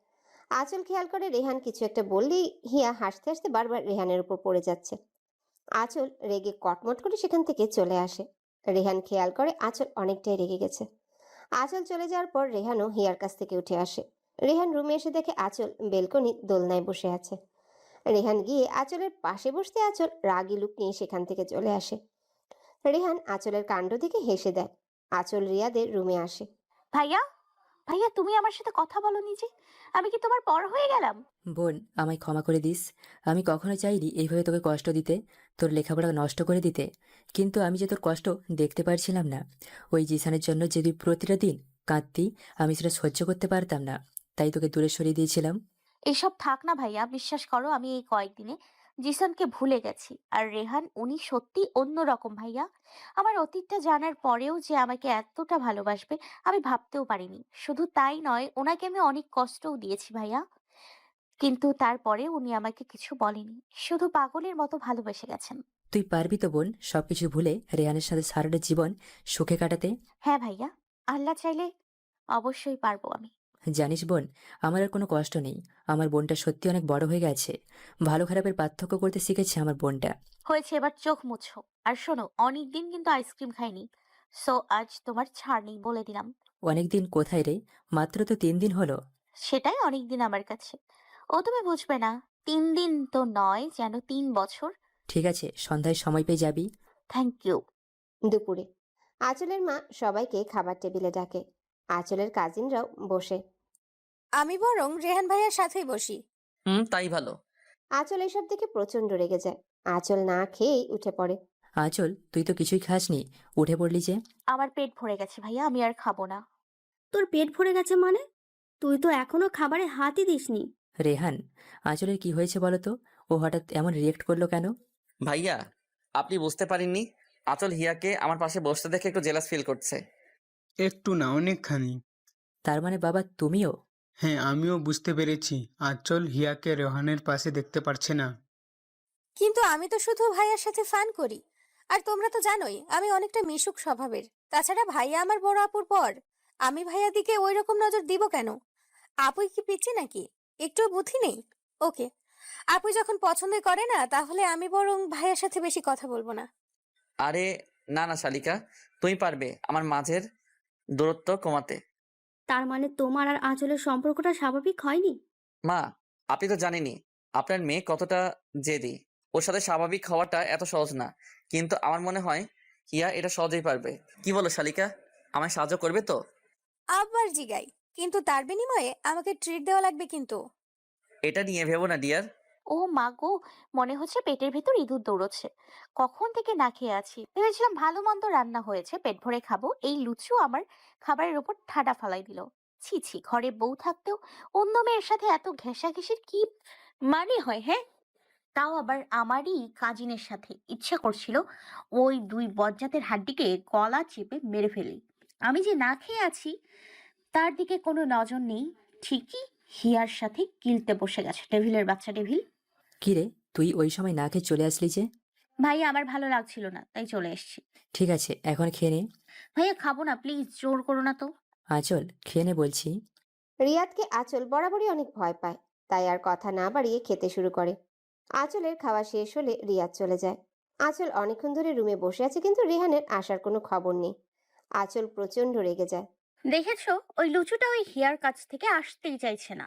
আঁচল খেয়াল করে রেহান কিছু একটা বললেই হিয়া হাসতে হাসতে বারবার রেহানের উপর পড়ে যাচ্ছে। আঁচল রেগে কটমট করে সেখান থেকে চলে আসে। রেহান খেয়াল করে আঁচল অনেকটাই রেগে গেছে। আঁচল চলে যাওয়ার পর রেহানও হিয়ার কাছ থেকে উঠে আসে। রেহান রুমে এসে দেখে আঁচল বেলকনি দোলনায় বসে আছে। রেহান গিয়ে আঁচলের পাশে বসতে আঁচল রাগী লুক নিয়ে সেখান থেকে চলে আসে। রেহান আঁচলের কাণ্ড দেখে হেসে দেয়। আঁচল রিয়াদের রুমে আসে। ভাইয়া, ভাইয়া তুমি আমার সাথে কথা বলোনি যে, আমি কি তোমার পর হয়ে গেলাম? বোন, আমায় ক্ষমা করে দিস। আমি কখনো চাইনি এইভাবে তোকে কষ্ট দিতে, তোর লেখাপড়া নষ্ট করে দিতে। কিন্তু আমি যে তোর কষ্ট দেখতে পারছিলাম না। ওই জিসানের জন্য যে তুই প্রতিটা দিন কাঁদতি, আমি সেটা সহ্য করতে পারতাম না, তাই তোকে দূরে সরিয়ে দিয়েছিলাম। এসব থাক না ভাইয়া, বিশ্বাস করো আমি এই কয়েকদিনে জিসানকে ভুলে গেছি। আর রেহান উনি সত্যি অন্যরকম ভাইয়া। আমার অতীতটা জানার পরেও যে আমাকে এতটা ভালোবাসবে আমি ভাবতেও পারিনি। শুধু তাই নয়, ওনাকে আমি অনেক কষ্টও দিয়েছি ভাইয়া, কিন্তু তারপরে উনি আমাকে কিছু বলেনি, শুধু পাগলের মতো ভালোবেসে গেছেন। তুই পারবি তো বোন সবকিছু ভুলে রেহানের সাথে সারাটা জীবন সুখে কাটাতে? হ্যাঁ ভাইয়া, আল্লাহ চাইলে অবশ্যই পারবো আমি। জানিস বোন, আমার আর কোনো কষ্ট নেই। আমার বোনটা সত্যি অনেক বড় হয়ে গেছে। ভালো খারাপের পার্থক্য করতে শিখেছে আমার বোনটা। হয়েছে, এবার চোখ মুছো। আর শোনো, অনেকদিন কিন্তু আইসক্রিম খাইনি, সো আজ তোমার ছাড় নেই বলে দিলাম। অনেকদিন কোথায় রে? মাত্র তো 3 দিন হলো। সেটাই অনেকদিন আমার কাছে। ও তুমি বুঝবে না, 3 দিন তো নয়, যেন 3 বছর। ঠিক আছে, সন্ধ্যায় সময় পেয়ে যাবি। Thank you. দুপুরে আঁচলের মা সবাইকে খাবার টেবিলে ডাকে। আঁচলের কাজিনরাও বসে। আমি বরং রেহান ভাইয়ার সাথেই বসি। তাই ভালো। আঁচল এসব দেখে প্রচন্ড রেগে যায়। আঁচল না খেয়েই উঠে পড়ে। আঁচল, তুই তো কিছুই খাসনি, উঠে পড়লি যে? আমার পেট ভরে গেছে ভাইয়া, আমি আর খাবো না। তোর পেট ভরে গেছে মানে? তুই তো এখনো খাবারে হাতই দিসনি। রেহান, আঁচলের কি হয়েছে বলো তো? ও হঠাৎ এমন রিয়েক্ট করলো কেন? ভাইয়া, আপনি বুঝতে পারেননি? আঁচল হিয়াকে আমার পাশে বসতে দেখে একটু জেলাস ফিল করছে। একটু না, অনেকখানি। তার মানে বাবা তুমিও? হ্যাঁ, আমিও বুঝতে পেরেছি। আঁচল হিয়াকে রেহানের পাশে দেখতে পারছে না। কিন্তু আমি তো শুধু ভাইয়ার সাথে ফান করি। আর তোমরা তো জানোই আমি অনেকটা মিশুক স্বভাবের। তাছাড়া ভাইয়া আমার বড় আপুর পর, আমি ভাইয়া দিকে ওই রকম নজর দিব কেন? আপুই কি পিচ্ছি নাকি? একটু বুদ্ধি নেই? ওকে, আপুই যখন পছন্দই করে না, তাহলে আমি বরং ভাইয়ার সাথে বেশি কথা বলবো না। আরে না না শালিকা, তুমি পারবে আমার মাঝের দূরত্ব কমাতে। তার মানে তোমার আর আঁচলের সম্পর্কটা স্বাভাবিক হয়নি? মা, আপনি তো জানেনই আপনার মেয়ে কতটা জেদি। ওর সাথে স্বাভাবিক হওয়াটা এত সহজ না, কিন্তু আমার মনে হয় হিয়া এটা সহজেই পারবে। কি বলো শালিকা, আমায় সাহায্য করবে তো? আবার জিগাই, কিন্তু তার বিনিময়ে আমাকে ট্রিট দেওয়া লাগবে কিন্তু। এটা নিয়ে ভেবো না ডিয়ার। ও মা গো, মনে হচ্ছে পেটের ভেতর ইঁদুর দৌড়চ্ছে। কখন থেকে না খেয়ে আছি, ভেবেছিলাম ভালো মন্দ রান্না হয়েছে, পেট ভরে খাবো। এই লুচু আমার খাবারের উপর ঠাডা ফালাই দিল। ছি ছি, ঘরে বউ থাকতেও অন্য মেয়ের সাথে এত ঘেঁষাঘেঁষির কি মানে হয়? হ্যাঁ, তাও আবার আমারই কাজিনের সাথে। ইচ্ছা করছিল ওই 2 বজ্জাতের হাড্ডিকে গলা চেপে মেরে ফেলি। আমি যে না খেয়ে আছি তার দিকে কোনো নজর নেই। ঠিকই হিয়ার সাথে গিলতে বসে গেছে, টেবিলের বাচ্চা টেবিল। কি রে, তুই ওই সময় না খেয়ে চলে আসলি যে? ভাইয়া, আমার ভালো লাগছিল না, তাই চলে এসেছি। ঠিক আছে, এখন খেয়ে নে। ভাইয়া খাবো না, প্লিজ, জোর করো না তো। আঁচল, খেয়ে নে বলছি। রিয়াদকে আঁচল বরাবরই অনেক ভয় পায়, তাই আর কথা না বাড়িয়ে খেতে শুরু করে। আঁচলের খাওয়া শেষ হলে রিয়াদ চলে যায়। আঁচল অনেকক্ষণ ধরে রুমে বসে আছে, কিন্তু রেহানের আসার কোনো খবর নেই। আঁচল প্রচন্ড রেগে যায়। দেখেছো, ওই লুচুটা ওই হিয়ার কাছ থেকে আসতেই চাইছে না।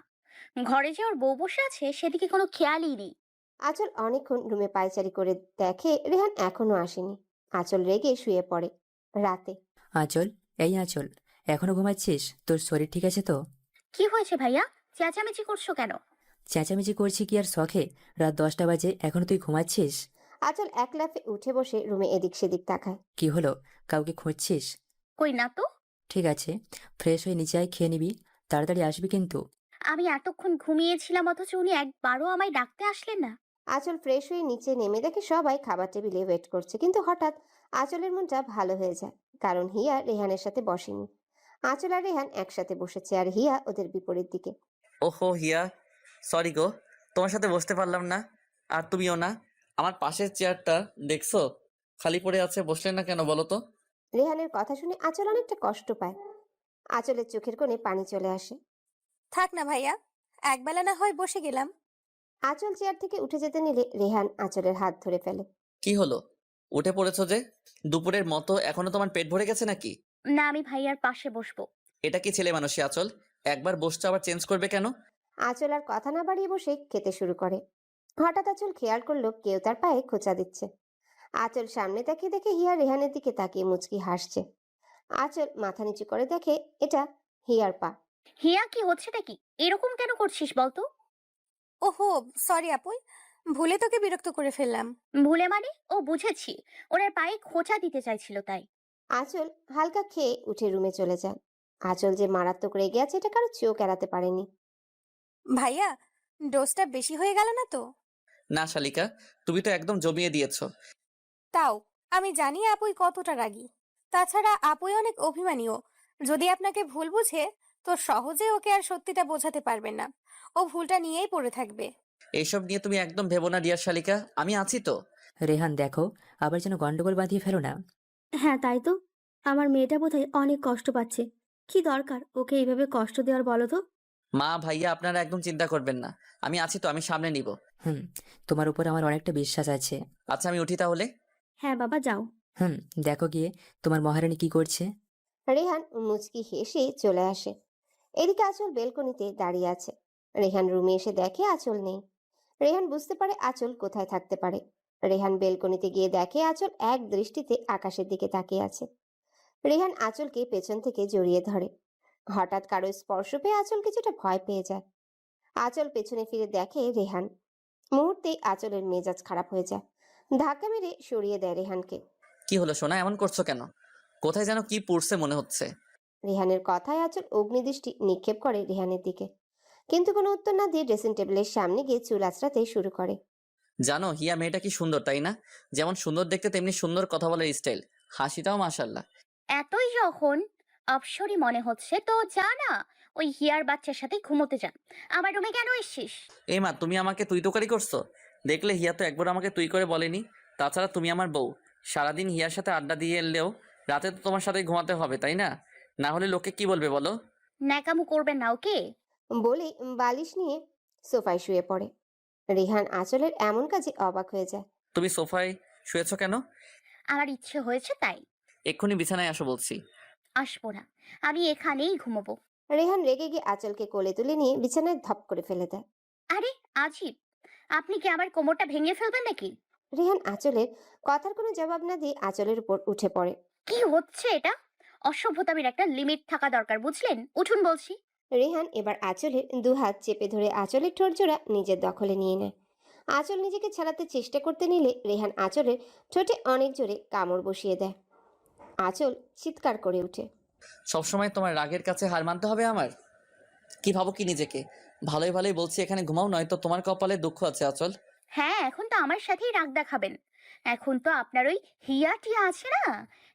ঘরে যে ওর বউ বসে আছে সেদিকে কোনো খেয়ালই নেই। আঁচল অনেকক্ষণ রুমে পায়চারি করে দেখে রেহান এখনো আসেনি। আঁচল রেগে শুয়ে পড়ে। রাতে আঁচল, এই আঁচল, এখনো ঘুমাচ্ছিস? তোর শরীর ঠিক আছে তো? কি হয়েছে ভাইয়া, চেঁচামেচি করছো কেন? চেঁচামেচি করছি কি আর শখে? রাত 10টা বাজে, এখনো তুই ঘুমাচ্ছিস? আঁচল এক লাফে উঠে বসে রুমে এদিক সেদিক তাকায়। কি হলো, কাউকে খুঁজছিস? কই না তো। ঠিক আছে, ফ্রেশ হয়ে নিচে আয়, খেয়ে নিবি। তাড়াতাড়ি আসবি কিন্তু। আমি এতক্ষণ ঘুমিয়েছিলাম অথচ উনি একবারও আমায় ডাকতে আসলেন না। আঁচল ফ্রেশ হয়ে নিচে নেমে দেখে সবাই খাবার টেবিলে ওয়েট করছে, কিন্তু হঠাৎ আঁচলের মনটা ভালো হয়ে যায়, কারণ হিয়া রেহানের সাথে বসেনি। আঁচল আর রেহান একসাথে বসেছে, আর হিয়া ওদের বিপরীত দিকে। ওহো হিয়া, সরি গো, তোমার সাথে বসতে পারলাম না। আর তুমিও না। আমার পাশের চেয়ারটা দেখছো খালি পড়ে আছে, বসলে না কেন বলো তো? রেহানের কথা শুনে আঁচল অনেকটা কষ্ট পায়। আঁচলের চোখের কোণে পানি চলে আসে। থাক না ভাইয়া, একবেলা না হয় বসে গেলাম। আঁচল চেয়ার থেকে উঠে যেতে নিলে রেহান আঁচলের হাত ধরে ফেলে। কি হলো, উঠে পড়েছো যে? দুপুরের মতো এখনো তোমার পেট ভরে গেছে নাকি? না, আমি ভাইয়ার পাশে বসবো। এটা কি ছেলে মানুষই আচল? একবার বসছো আবার চেঞ্জ করবে কেন? আঁচল আর কথা না বাড়িয়ে বসে খেতে শুরু করে। হঠাৎ আঁচল খেয়াল করলো কেউ তার পায়ে খোঁচা দিচ্ছে। আঁচল সামনে তাকিয়ে দেখে হিয়া রেহানের দিকে তাকিয়ে মুচকি হাসছে। আঁচল মাথা নিচু করে দেখে এটা হিয়ার পা। হিয়া, কি হচ্ছেটা কি? এরকম কেন করছিস বলতো? ওহো, সরি আপুই, ভুলে তোকে বিরক্ত করে ফেললাম। ভুলে মানে? ও, বুঝেছি, ওনার পায়ে খোঁচা দিতে চাইছিল তাই। আঁচল হালকা খেয়ে উঠে রুমে চলে যায়। আঁচল যে মারাত্মক রেগে আছে এটা কারো চোখ এড়াতে পারেনি। ভাইয়া, ডোজটা বেশি হয়ে গেল না তো? না শালিকা, তুমি তো একদম জমিয়ে দিয়েছো। তাও আমি জানি আপুই কতটা রাগী। তাছাড়া আপুই অনেক অভিমানীও। যদি আপনাকে ভুল বুঝে তো সহজে ওকে আর সত্যিটা বোঝাতে পারবেন না। ও ভুলটা নিয়েই পড়ে থাকবে। এইসব নিয়ে তুমি একদম ভেবো না ডিয়ার শালিকা, আমি আছি তো। রেহান দেখো, আবার যেন গন্ডগোল বাঁধিয়ে ফেলো না। হ্যাঁ, তাই তো। আমার মেয়েটা বোধহয় অনেক কষ্ট পাচ্ছে। কি দরকার ওকে এইভাবে কষ্ট দেওয়ার বলো তো? মা ভাইয়া আপনারা একদম চিন্তা করবেন না, আমি আছি তো, আমি সামনে নিব। তোমার উপর আমার অনেকটা বিশ্বাস আছে। আচ্ছা আমি উঠি তাহলে। হ্যাঁ বাবা, যাও। দেখো গিয়ে তোমার মহারানী কি করছে। রেহান মুচকি হেসে চলে আসে। এদিকে আঁচল বেলকনিতে দাঁড়িয়ে আছে। রেহান রুমে এসে দেখে আঁচল নেই। রেহান বুঝতে পারে আঁচল কোথায় থাকতে পারে। রেহান বেলকনিতে গিয়ে দেখে আঁচল এক দৃষ্টিতে আকাশের দিকে তাকিয়ে আছে। রেহান আঁচলকে পেছন থেকে জড়িয়ে ধরে। হঠাৎ কারো স্পর্শ পেয়ে আঁচল কিছুটা ভয় পেয়ে যায়। আঁচল পেছনে ফিরে দেখে রেহান। মুহূর্তেই আঁচলের মেজাজ খারাপ হয়ে যায়। ধাক্কা মেরে সরিয়ে দেয় রেহানকে। কি হলো সোনা, এমন করছো কেন? কোথায় যেন কি পড়ছে মনে হচ্ছে। রেহানের কথায় আঁচল অগ্নিদৃষ্টি নিক্ষেপ করে রেহানের দিকে, কিন্তু কোনো উত্তর না দিয়ে ড্রেসিং টেবিলের সামনে গিয়ে চুল আঁচড়াতে শুরু করে। জানো হিয়া মেয়েটা কি সুন্দর তাই না? যেমন সুন্দর দেখতে তেমনি সুন্দর কথা বলার স্টাইল, হাসিটাও মাশাল্লাহ। এতই যখন অপসরই মনে হচ্ছে তো যা না, ওই হিয়ার বাচ্চার সাথে ঘুমোতে যা। আমার রুমে কেন এসছিস? এই মা, তুমি আমাকে তুই তোকারি করছো? দেখলে হিয়া তো একবার আমাকে তুই করে বলেনি। তাছাড়া তুমি আমার বউ, সারাদিন হিয়ার সাথে আড্ডা দিয়ে এলেও রাতে তো তোমার সাথে ঘুমাতে হবে তাই না? না হলে লোকে কি বলবে বলো? ন্যাকামু করবেন না, ওকে? বলে বালিশ নিয়ে সোফায় শুয়ে পড়ে। রেহান আঁচলের এমন কাজে অবাক হয়ে যায়। তুমি সোফায় শুয়েছো কেন? আমার ইচ্ছে হয়েছে তাই। এক্ষুনি বিছানায় আসো বলছি। আসবো না, আমি এখানেই ঘুমোবো। রেহান রেগে গিয়ে আঁচলকে কোলে তুলে নিয়ে বিছানায় ধপ করে ফেলে দেয়। আরে আজিব, আপনি কি আমার কোমরটা ভেঙে ফেলবেন নাকি? রেহান আঁচলের কথার কোনো জবাব না দিয়ে আঁচলের উপর উঠে পড়ে। কি হচ্ছে এটা? অসভ্যতামির একটা লিমিট থাকা দরকার, বুঝলেন? উঠুন বলছি। রেহান এবার আঁচলের দুহাত চেপে ধরে আঁচলের ঠোঁটজোড়া নিজের দখলে নিয়ে নেয়। আঁচল নিজেকে ছাড়াতে চেষ্টা করতে নিলে রেহান আঁচলের ঠোঁটে অনেক জোরে কামড় বসিয়ে দেয়। আঁচল চিৎকার করে ওঠে। সবসময় তোমার রাগের কাছে হার মানতে হবে আমার? কি ভাবো কি নিজেকে? ভালোই ভালোই বলছি এখানে ঘুমাও, নয়তো তোমার কপালে দুঃখ আছে আচল। হ্যাঁ, এখন তো আমার সাথেই রাগ দেখাবেন। এখন তো আপনার ওই হিয়া টিয়া আছে না,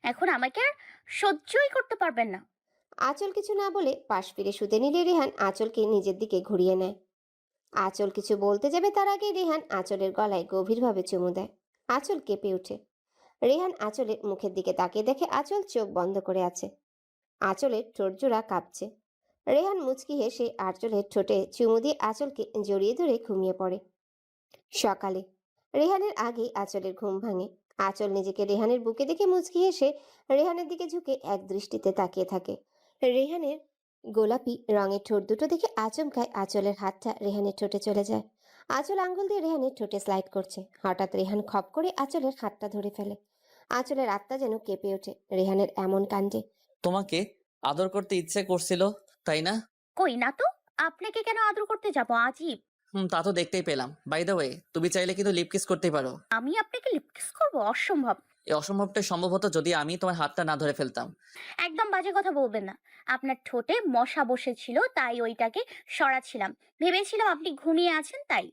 এখন আমাকে আর সহ্যই করতে পারবেন না। আঁচল কিছু না বলে পাশ ফিরে শুতে নিলে রেহান আঁচলকে নিজের দিকে ঘুরিয়ে নেয়। আঁচল কিছু বলতে যাবে তার আগে রেহান আঁচলের গলায় গভীরভাবে চুমু দেয়। আঁচল কেঁপে ওঠে। রেহান আঁচলের মুখের দিকে তাকিয়ে দেখে আঁচল চোখ বন্ধ করে আছে। আঁচলের ঠোঁটজোড়া কাঁপছে। রেহান মুচকি হেসে আঁচলের ঠোঁটে চুমু দিয়ে আঁচলকে জড়িয়ে ধরে ঘুমিয়ে পড়ে। সকালে রেহানের আগেই আঁচলের ঘুম ভাঙে। আঁচল নিজেকে রেহানের বুকে দেখে মুচকি হেসে রেহানের দিকে ঝুঁকে এক দৃষ্টিতে তাকিয়ে থাকে। রেহানের গোলাপি রঙের ঠোঁট দুটো দেখে আচমকায় আঁচলের হাতটা রেহানের ঠোঁটে চলে যায়। আঁচল আঙ্গুল দিয়ে রেহানের ঠোঁটে স্লাইড করছে। হঠাৎ রেহান খপ করে আঁচলের হাতটা ধরে ফেলে। আঁচলের আত্মা যেন কেঁপে ওঠে রেহানের এমন কাণ্ডে। তোমাকে আদর করতে ইচ্ছে করছিল তাই না? কই না তো, আপনাকে কেন আদর করতে যাব? আজিব। তা তো দেখতেই পেলাম। বাই দ্য ওয়ে, তুমি চাইলে কিন্তু লিপ কিস করতেই পারো। আমি আপনাকে লিপ কিস করবো? অসম্ভব। এই অসম্ভবটা সম্ভব হতো যদি আমি তোমার হাতটা না ধরে ফেলতাম। একদম বাজে কথা বলবেন না। আপনার ঠোঁটে মশা বসেছিল, তাই ওইটাকে সরাচ্ছিলাম। ভেবেছিলাম আপনি ঘুমিয়ে আছেন, তাই।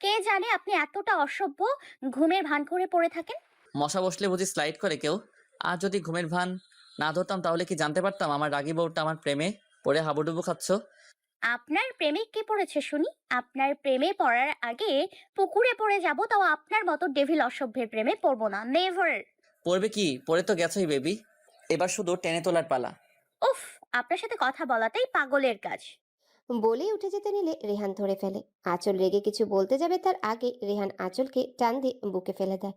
কে জানে আপনি এতটা অসভ্য, ঘুমের ভান করে পড়ে থাকেন। মশা বসলে বুঝি স্লাইড করে কেউ? আর যদি ঘুমের ভান না ধরতাম তাহলে কি জানতে পারতাম আমার রাগী বউটা আমার প্রেমে পড়ে হাবুডুবু খাচ্ছ? আপনার প্রেমে কে পড়েছে শুনি? আপনার প্রেমে পড়ার আগে পুকুরে পড়ে যাব, তাও আপনার মতো ডেভিল অসভ্যের প্রেমে পড়বো না, নেভার। পড়বে কি? পড়ে তো গেছোই বেবি, এবার শুধু টেনে তোলার পালা। উফ, আপনার সাথে কথা বলাটাই পাগলের কাজ। বলেই উঠে যেতে নিলে রেহান ধরে ফেলে। আঁচল রেগে কিছু বলতে যাবে তার আগে রেহান আঁচলকে টান দিয়ে বুকে ফেলে দেয়।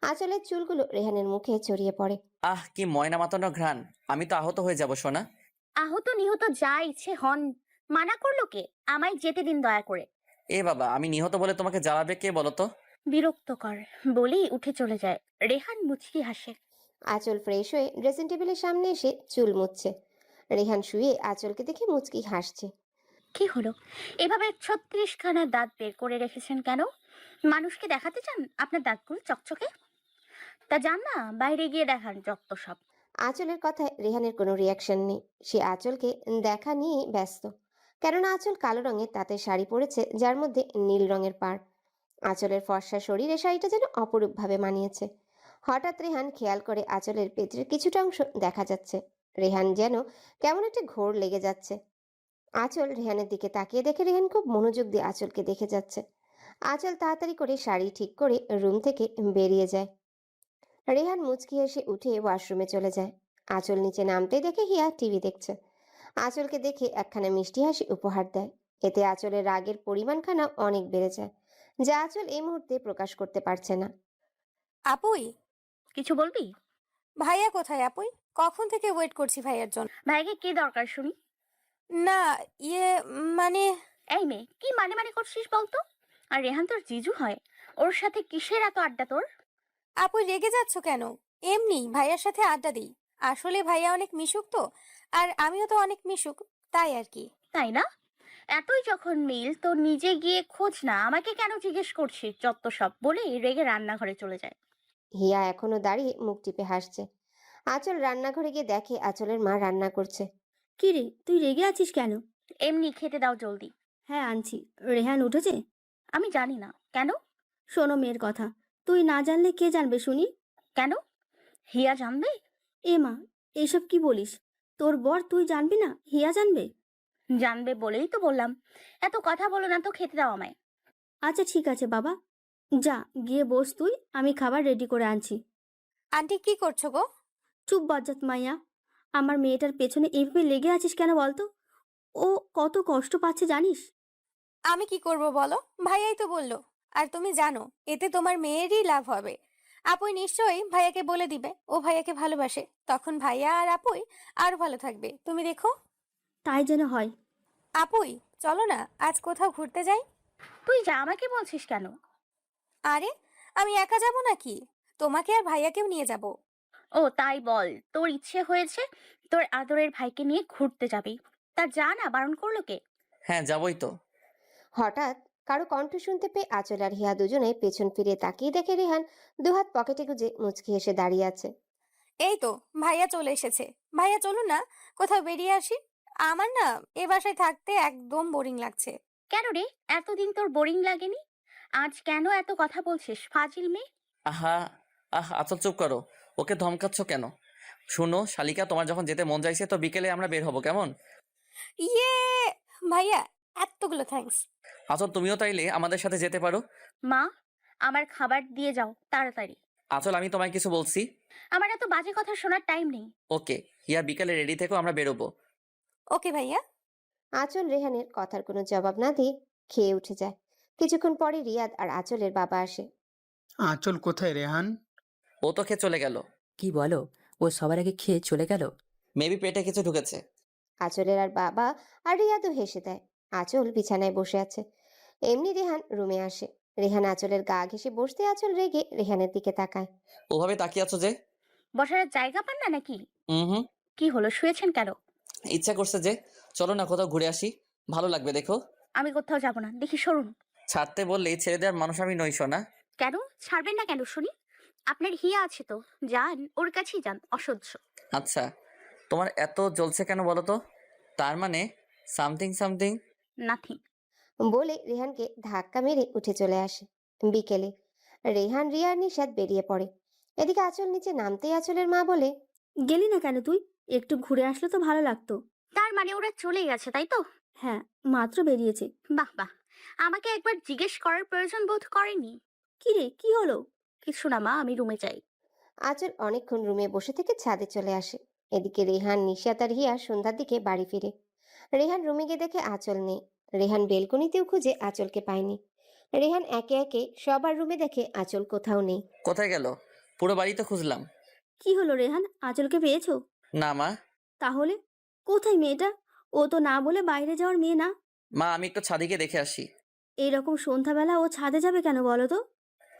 আঁচলের চুলগুলো রেহানের মুখে ছড়িয়ে পড়ে। আহ, কি ময়না মাতানো ঘ্রাণ! আমি তো আহত হয়ে যাব সোনা। আহত নিহত যা ইচ্ছে হন, মানা করলো কে? আমায় যেতে দিন দয়া করে। এ বাবা, আমি নিহত বলে তোমাকে জ্বালাবে কে বলো তো? বিরক্তকর বলেই উঠে চলে যায়। রেহান মুচকি হাসে। আঁচল ফ্রেশ হয়ে ড্রেসিং টেবিলের সামনে এসে চুল মুছছে। রেহান শুয়ে আঁচলকে দেখে মুচকি হাসছে। কি হলো, এভাবে 36খানা দাঁত বের করে রেখেছেন কেন? মানুষকে দেখাতে চান আপনার দাঁতগুলো চকচকে? তা যান না, বাইরে গিয়ে দেখান যত সব। আঁচলের কথায় রেহানের কোনো রিয়াকশন নেই। সে আঁচলকে দেখা নিয়ে ব্যস্ত। কেননা আঁচল কালো রঙের তাঁতের শাড়ি পরেছে, যার মধ্যে নীল রঙের পাড়। আঁচলের ফর্সা শরীরে শাড়িটা যেন অপরূপভাবে মানিয়েছে। হঠাৎ রেহান খেয়াল করে আঁচলের পেটের কিছুটা অংশ দেখা যাচ্ছে। রেহান যেন কেমন একটা ঘোর লেগে যাচ্ছে। আঁচল রেহানের দিকে তাকিয়ে দেখে রেহান খুব মনোযোগ দিয়ে আঁচলকে দেখে যাচ্ছে। আঁচল তাড়াতাড়ি করে শাড়ি ঠিক করে রুম থেকে বেরিয়ে যায়। রেহান মুচকি এসে উঠে ওয়াশরুমে চলে যায়। আঁচল নিচে নামতে দেখে হিয়া টিভি দেখছে। আঁচলকে দেখে একখানা মিষ্টি হাসি উপহার দেয়। এতে আঁচলের রাগের পরিমাণখানা অনেক বেড়ে যায়, যা আঁচল এই মুহূর্তে প্রকাশ করতে পারছে না। আপুই, কিছু বলবি? ভাইয়া কোথায় আপুই? কখন থেকে ওয়েট করছি ভাইয়ার জন্য। ভাইকে কি দরকার শুনি? না, ইয়ে মানে এই মেয়ে, কি মানে মানে করছিস বলতো? আর রেহান তোর জিজু হয়, ওর সাথে কিসের এত আড্ডা তোর? আপুই রেগে যাচ্ছ কেন? এমনি ভাইয়ার সাথে আড্ডা দিই। আসলে ভাইয়া অনেক মিশুক তো, আর আমিও তো অনেক মিশুক, তাই আর কি। তাই না? এতই যখন মিল তো নিজে গিয়ে খোঁজ না, আমাকে কেন জিজ্ঞেস করছিস যত সব, বলে রেগে রান্নাঘরে চলে যায়। হিয়া এখনো দাঁড়িয়ে মুখ টিপে হাসছে। আঁচল রান্নাঘরে গিয়ে দেখে আঁচলের মা রান্না করছে। কি রে, তুই রেগে আছিস কেন? এমনি খেতে দাও জলদি। হ্যাঁ আনছি। রেহান উঠেছে? আমি জানি না। কেন? শোনো মেয়ের কথা, তুই না জানলে কে জানবে শুনি? কেন? হিয়া জানবে? এ মা, এইসব কি বলিস? তোর বর, তুই জানবি না, হিয়া জানবে? জানবে বলেই তো বললাম। এত কথা বলো না তো, খেতে দাও আমায়। আচ্ছা ঠিক আছে বাবা, যা গিয়ে বস তুই, আমি খাবার রেডি করে আনছি। আন্টি কি করছো গো? চুপ বজ্জাত মাইয়া, আমার মেয়েটার পেছনে এইভাবে লেগে আছিস কেন বলতো? ও কত কষ্ট পাচ্ছে জানিস? আমি কি করব বলো, ভাইয়াই তো বললো। আর তুমি জানো এতে তোমার মেয়েরই লাভ হবে। আপুই নিশ্চয়ই ভাইয়াকে বলে দিবে ও ভাইয়াকে ভালোবাসে, তখন ভাইয়া আর আপুই আরো ভালো থাকবে, তুমি দেখো। তাই যেন হয়। আপুই চলো না, আজ কোথাও ঘুরতে যাই। তুই যা, আমাকে বলছিস কেন? আরে আমি একা যাব নাকি, তোমাকে আর ভাইয়াকেও নিয়ে যাব। ও তাই বল, তোর ইচ্ছে হয়েছে তোর আদরের ভাইকে নিয়ে ঘুরতে যাবি, তা যা না, বারণ করলো কে? হ্যাঁ, যাবই তো। হঠাৎ কারো কণ্ঠ শুনতে পেয়ে আঁচল আর হিয়া দুজনে পেছন ফিরে তাকিয়ে দেখে রেহান দুহাত পকেটে গুজে মুচকি এসে দাঁড়িয়ে আছে। এই তো ভাইয়া চলে এসেছে। ভাইয়া চলুন না, কোথাও বেরিয়ে আসি। আমার না এ বাসায় থাকতে একদম বোরিং লাগছে। কেন রে, এতদিন তোর বোরিং লাগেনি? আজ কেন এত কথা বলছিস ফাজিল মেয়ে? আহা, আচল চুপ করো। ওকে ধমকাচ্ছ কেন? শুনো শালিকা, তোমার যখন যেতে মন চাইছে তো বিকেলে আমরা বের হবো, কেমন? ইয়ে ভাইয়া, এতগুলো থ্যাঙ্কস। আচল, তুমিও তাইলে আমাদের সাথে যেতে পারো। মা, আমার খাবার দিয়ে যাও তাড়াতাড়ি। আচল, আমি তোমায় কিছু বলছি। আমার এত বাজে কথা শোনার টাইম নেই। ওকে হিয়া, বিকালে রেডি থেকো, আমরা বেরোবো। ওকে ভাইয়া। আঁচল রেহানের কথার কোনো জবাব না দিয়ে খেয়ে উঠে যায়। কিছুক্ষণ পরে রিয়াদ আর আঁচলের বাবা আসে। আঁচল কোথায় রেহান? ও তো খেয়ে চলে গেল। কি বলো? ও সবার আগে খেয়ে চলে গেল? মেবি পেটে কিছু ঢুকেছে। আঁচলের আর বাবা আর রিয়াদও হেসে দেয়। আঁচল বিছানায় বসে আছে। এমনি রেহান রুমে আসে। রেহান আঁচলের গা ঘেঁষে বসতে আঁচল রেগে রেহানের দিকে তাকায়। ওভাবে তাকিয়ে আছো যে? বসার জায়গা পান না নাকি? হুম। কি হলো, শুয়েছেন কেন? ইচ্ছা করছে যে। চলো না কোথাও ঘুরে আসি, ভালো লাগবে দেখো। আমি কোথাও যাব না, দেখি সরুন। ছাড়তে বললেই ছেড়ে দেওয়ার মানুষ আমি নই সোনা। কেন ছাড়বেন না কেন শুনি? আপনার হিয়া আছে তো, যান ওর কাছেই যান, অসহ্য। আচ্ছা, তোমার এত জ্বলছে কেন বলো তো? তার মানে সামথিং সামথিং। নাথিং। বলে রেহানকে ধাক্কা মেরে উঠে চলে আসে। বিকেলে রেহান, রিয়া আর নিশাদ বেরিয়ে পড়ে। এদিকে আঁচল নিচে নামতেই আঁচলের মা বলে, গেলি না কেন তুই? একটু ঘুরে আসলে তো ভালো লাগতো। তার মানে ওরা চলে গেছে, তাই তো? হ্যাঁ, মাত্র বেরিয়েছে। বাহ বাহ, আমাকে একবার জিজ্ঞেস করার প্রয়োজন বোধ করেনি। কি রে, কি হলো? কিছু না মা, আমি রুমে যাই। আঁচল অনেকক্ষণ রুমে বসে থেকে ছাদে চলে আসে। এদিকে রেহান, নিশাত আর হিয়া সন্ধ্যার দিকে বাড়ি ফিরে। রেহান রুমে গিয়ে দেখে আঁচল নেই। রেহান বেলকনিতেও খুঁজে আঁচলকে পায়নি। রেহান একে একে সবার রুমে দেখে আঁচল কোথাও নেই। কোথায় গেল? পুরো বাড়ি তো খুঁজলাম। কি হলো রেহান, আঁচলকে পেয়েছো? না মা। তাহলে কোথায় মেয়েটা? ও তো না বলে বাইরে যাওয়ার মেয়ে না। মা, আমি একটু ছাদে গিয়ে দেখে আসি। এইরকম সন্ধ্যাবেলা ও ছাদে যাবে কেন বলো তো?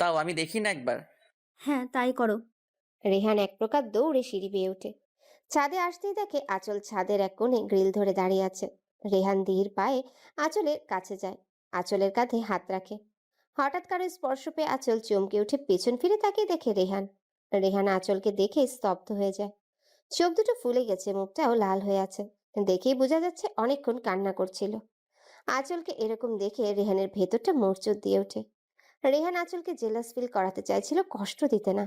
তাও আমি দেখি না একবার? হ্যাঁ, তাই করো। রেহান এক প্রকার দৌড়ে সিঁড়ি বেয়ে ওঠে। ছাদে আসতেই দেখে আঁচল ছাদের এক কোণে গ্রিল ধরে দাঁড়িয়ে আছে। রেহান ধীর পায়ে আঁচলের কাছে যায়, আঁচলের কাঁধে হাত রাখে। হঠাৎ কারো স্পর্শ পেয়ে আঁচল চমকে উঠে পেছন ফিরে তাকিয়ে দেখে রেহান। রেহান আঁচলকে দেখে স্তব্ধ হয়ে যায়। চোখ দুটো ফুলে গেছে, মুখটাও লাল হয়ে আছে। দেখেই বোঝা যাচ্ছে অনেকক্ষণ কান্না করছিল। আঁচলকে এরকম দেখে রেহানের ভেতরটা মোচড় দিয়ে ওঠে। রেহান আঁচলকে জেলাস ফিল করাতে চাইছিল, কষ্ট দিতে না।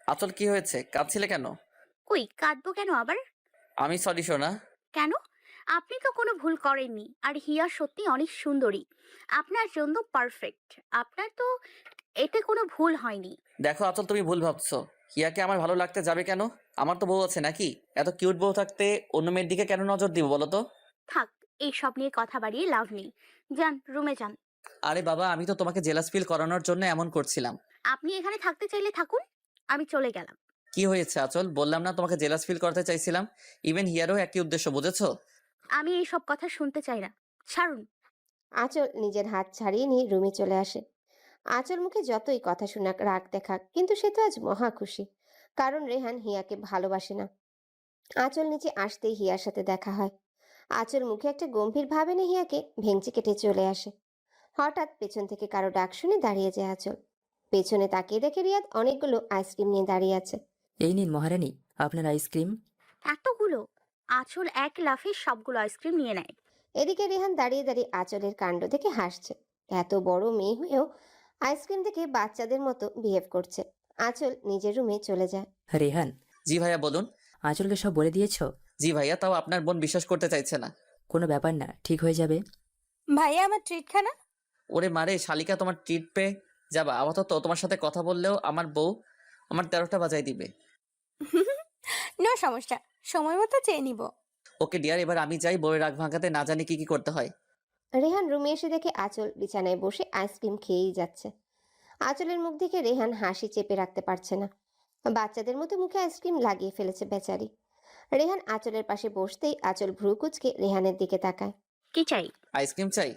আঁচল, কি হয়েছে? কাঁদছিলে কেন? কই কাঁদবো কেন আবার? আমি সরি সোনা। কেন? আপনি তো কোনো ভুল করেননি, আর হিয়া সত্যি অনেক সুন্দরী, আপনার জন্য পারফেক্ট। আপনার তো এতে কোনো ভুল হয়নি। দেখো আঁচল, তুমি ভুল ভাবছো। হিয়াকে আমার ভালো লাগতে যাবে কেন? আমার তো বউ আছে নাকি? এত কিউট বউ থাকতে অন্য মেয়ের দিকে কেন নজর দিব বলো তো? থাক, এইসব নিয়ে কথা বাড়িয়ে লাভ নেই। যান রুমে যান। আরে বাবা, আমি তো তোমাকে জেলাস ফিল করানোর জন্য এমন করছিলাম। আপনি এখানে থাকতে চাইলে থাকুন, আমি চলে গেলাম। কি হয়েছে আঁচল? বললাম না তোমাকে জেলাস ফিল করতে চাইছিলাম। ইভেন হিয়ারও একই উদ্দেশ্য, বুঝেছো? আমি এইসব কথা শুনতে চাই না, ছাড়ুন। আঁচল নিজের হাত ছাড়িয়ে নিয়ে রুমে চলে আসে। আঁচল মুখে যতই কথা শোনাক, রাগ দেখাক, কিন্তু সে তো আজ মহা খুশি, কারণ রেহান হিয়াকে ভালোবাসে না। আঁচল নিচে আসতেই হিয়ার সাথে দেখা হয়। আঁচল মুখে একটা গম্ভীর ভাব এনে হিয়াকে ভেঙচি কেটে চলে আসে। হঠাৎ পেছন থেকে কারো ডাক শুনে দাঁড়িয়ে যায় আঁচল। পেছনে তাকিয়ে দেখে রিয়াদ অনেকগুলো আইসক্রিম নিয়ে দাঁড়িয়ে আছে। এই নিন মহারানী, আপনার আইসক্রিম। এতগুলো? আঁচল এক লাফে সবগুলো আইসক্রিম নিয়ে নেয়। এদিকে রেহান দাঁড়িয়ে দাঁড়িয়ে আঁচলের কাণ্ড দেখে হাসছে। এত বড় মেয়ে হয়েও আইসক্রিম দেখে বাচ্চাদের মতো বিহেভ করছে। আঁচল নিজের রুমে চলে যায়। রেহান, জি ভাইয়া বলুন। আঁচলকে সব বলে দিয়েছো? জি ভাইয়া, তাও আপনার বোন বিশ্বাস করতে চাইছে না। কোনো ব্যাপার না, ঠিক হয়ে যাবে। ভাইয়া আমার ট্রিট খানা। ওরে মারে শালিকা, তোমার ট্রিট পেয়ে যাবা। আপাতত তোমার সাথে কথা বললেও আমার বউ আমার 13টা বাজাই দিবে। নো সমস্যা, সময় মতো চেয়ে নিব। ওকে ডিয়ার, এবার আমি যাই। বউয়ের রাগ ভাঙাতে না জানি কি কি করতে হয়। রেহান রুমে এসে দেখে আঁচল বিছানায় বসে আইসক্রিম খেয়েই যাচ্ছে। আঁচলের মুখ দেখে রেহান হাসি চেপে রাখতে পারছে না। বাচ্চাদের মতো মুখে আইসক্রিম লাগিয়ে ফেলেছে বেচারি। রেহান আঁচলের পাশে বসতেই আঁচল ভ্রু কুচকে রেহানের দিকে তাকায়। কি চাই? আইসক্রিম চাই।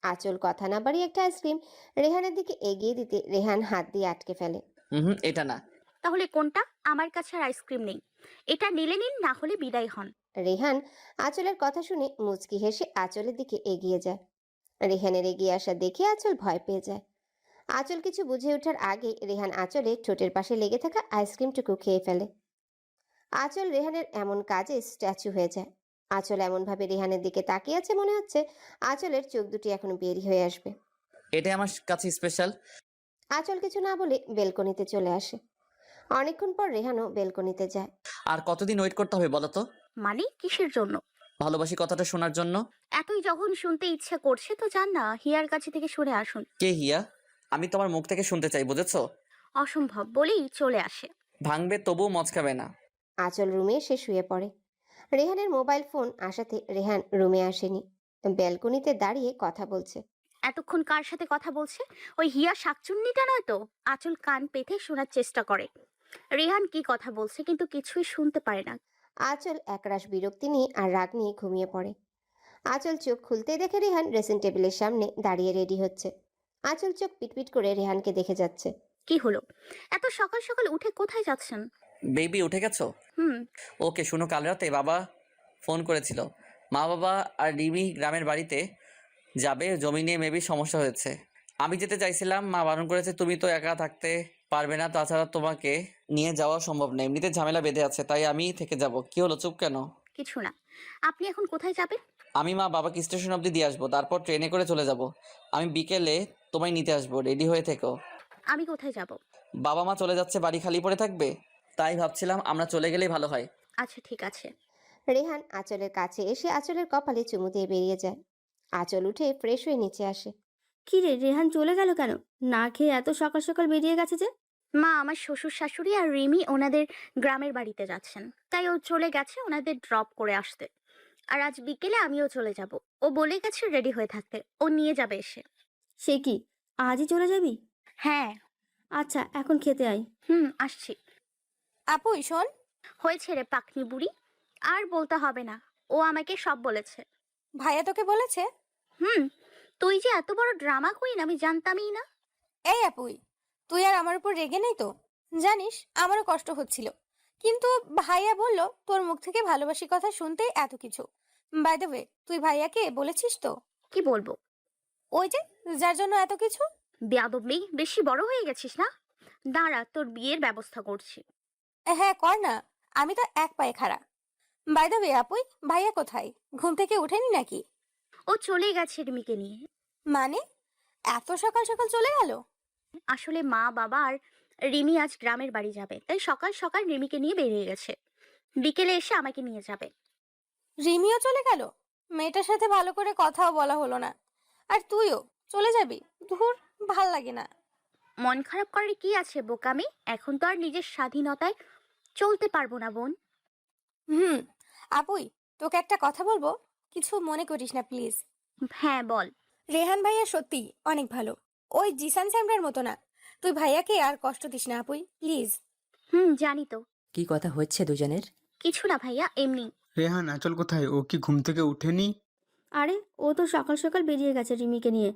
আঁচল কথা না বাড়িয়ে একটা আইসক্রিম রেহানের দিকে এগিয়ে দিতে রেহান হাত দিয়ে আটকে ফেলে। হুম, এটা না। তাহলে কোনটা? আমার কাছে আর আইসক্রিম নেই, এটা নিলে নিন, না হলে বিদায় হন। রেহান আঁচলের কথা শুনে মুচকি হেসে আঁচলের দিকে এগিয়ে যায়। রেহানের এগিয়ে আসা দেখে আঁচল ভয় পেয়ে যায়। আঁচল কিছু বুঝে ওঠার আগে রেহান আঁচলের ঠোঁটের পাশে লেগে থাকা আইসক্রিমটুকু খেয়ে ফেলে। আঁচল রেহানের এমন কাজে স্ট্যাচু হয়ে যায়। আঁচল এমনভাবে রেহানের দিকে তাকিয়ে আছে, মনে হচ্ছে আঁচলের চোখ দুটি এখন বেরি হয়ে আসবে। এটাই আমার কাছে স্পেশাল। আঁচল কিছু না বলে বেলকনিতে চলে আসে। অনেকক্ষণ পর রেহানও বেলকনিতে যায়। আর কতদিন ওয়েট করতে হবে বলো তো? মানে কিসের জন্য? ভালোবাসি কথাটা শোনার জন্য। এতই যখন শুনতে ইচ্ছে করছে তো যান না, হিয়ার কাছে থেকে শুনে আসুন। কে হিয়া? আমি তোমার মুখ থেকে শুনতে চাই, বুঝেছো? অসম্ভব বলেই চলে আসে। ভাঙবে তবুও মচকাবে না। আঁচল রুমে এসে শুয়ে পড়ে। রেহানের মোবাইল ফোন আসাতে রেহান রুমে আসেনি, ব্যালকনিতে দাঁড়িয়ে কথা বলছে। এতক্ষণ কার সাথে কথা বলছে? ওই হিয়া শাকচুন্নিটা নয় তো? আঁচল কান পেতে শোনার চেষ্টা করে রেহান কি কথা বলছে, কিন্তু কিছুই শুনতে পারে না। আঁচল একরাশ বিরক্তি নিয়ে আর রাগ নিয়ে ঘুমিয়ে পড়ে। আঁচল চোখ খুলতে দেখে রেহান ড্রেসিং টেবিলের সামনে দাঁড়িয়ে রেডি হচ্ছে। আঁচল চোখ পিটপিট করে রেহানকে দেখে যাচ্ছে। কি হলো? এত সকাল সকাল উঠে কোথায় যাচ্ছেন? বেবি উঠে গেছো? হুম। ওকে শুনো, কাল রাতে বাবা ফোন করেছিল। মা বাবা আর রিমি গ্রামের বাড়িতে যাবে, জমি নিয়ে মেবি সমস্যা হয়েছে। আমি যেতে চাইছিলাম, মা বারণ করেছে। তুমি তো একা থাকতে পারবে না, তাছাড়া তোমাকে নিয়ে যাওয়া সম্ভব না, এমনিতে ঝামেলা বেঁধে আছে, তাই আমি থেকে যাব। কি হলো, চুপ কেন? কিছু না। আপনি এখন কোথায় যাবেন? আমি মা বাবাকে স্টেশন অবধি দিয়ে আসবো, তারপর ট্রেনে করে চলে যাব। আমি বিকেলে তোমায় নিতে আসবো, রেডি হয়ে থেকো। আমি কোথায় যাব? বাবা মা চলে যাচ্ছে, বাড়ি খালি পড়ে থাকবে, তাই ভাবছিলাম আমরা চলে গেলেই ভালো হয়। আচ্ছা ঠিক আছে। রেহান আঁচলের কাছে এসে আঁচলের কপালে চুমু দিয়ে বেরিয়ে যায়। আঁচল উঠে ফ্রেশ হয়ে নিচে আসে। কি রে, রেহান চলে গেল কেন? না খেয়ে এত সকাল সকাল বেরিয়ে গেছে যে? মা, আমার শ্বশুর শাশুড়ি আর রিমি ওনাদের গ্রামের বাড়িতে যাচ্ছেন, তাই ও চলে গেছে ওনাদের ড্রপ করে আসতে। আর আজ বিকেলে আমিও চলে যাব। ও বলে গেছে রেডি হয়ে থাকতে, ও নিয়ে যাবে এসে। সে কি, আজই চলে যাবি? হ্যাঁ। আচ্ছা, এখন খেতে আয়। আসছি। আপুই শোন, হয়েছে রে পাকনি বুড়ি, আর বলতে হবে না, ও আমাকে সব বলেছে। ভাইয়া তোকে বলেছে? হুম। তুই যে এত বড় ড্রামা কুইন আমি জানতামই না। এই আপুই, তুই আর আমার উপর রেগে নেই তো? জানিস আমারও কষ্ট হচ্ছিল, কিন্তু ভাইয়া বলল তোর মুখ থেকে ভালোবাসি কথা শুনতেই এত কিছু। বাই দ্য ওয়ে, তুই ভাইয়াকে বলেছিস তো? কি বলবো? ওই যে, যার জন্য এত কিছু। বেয়াদব মেয়ে, বেশি বড় হয়ে গেছিস না? দাঁড়া, তোর বিয়ের ব্যবস্থা করছি। হ্যাঁ কর না, আমি তো এক পায়ে খাড়া। বাই দ্য ওয়ে আপুই, ভাইয়া কোথায়? ঘুম থেকে উঠেনি নাকি? ও চলে গেছে রিমিকে নিয়ে। মানে এত সকাল সকাল চলে গেল? আসলে মা বাবা আর রিমি আজ গ্রামের বাড়ি যাবে, তাই সকাল সকাল রিমিকে নিয়ে বেরিয়ে গেছে। বিকেলে এসে আমাকে নিয়ে যাবে। রিমিও চলে গেল? মেয়েটার সাথে ভালো করে কথাও বলা হলো না, আর তুইও চলে যাবি? ধুর, ভাল লাগে না। মন খারাপ করার কি আছে বোকামি, এখন তো আর নিজের স্বাধীনতায় চলতে পারবো না বোন। আপুই, তোকে একটা কথা বলবো, কিছু মনে করিস না প্লিজ। হ্যাঁ বল। রেহান ভাইয়া সত্যি অনেক ভালো, ওই জিসান স্যামরার মতো না। তুই ভাইয়াকে আর কষ্ট দিস না আপুই, প্লিজ। জানি তো। কি কথা হচ্ছে দুজনের? কিছু না ভাইয়া, এমনি। রেহান আঁচল কোথায়? ও কি ঘুম থেকে উঠেনি? আরে, ও তো সকাল সকাল বেরিয়ে গেছে রিমিকে নিয়ে।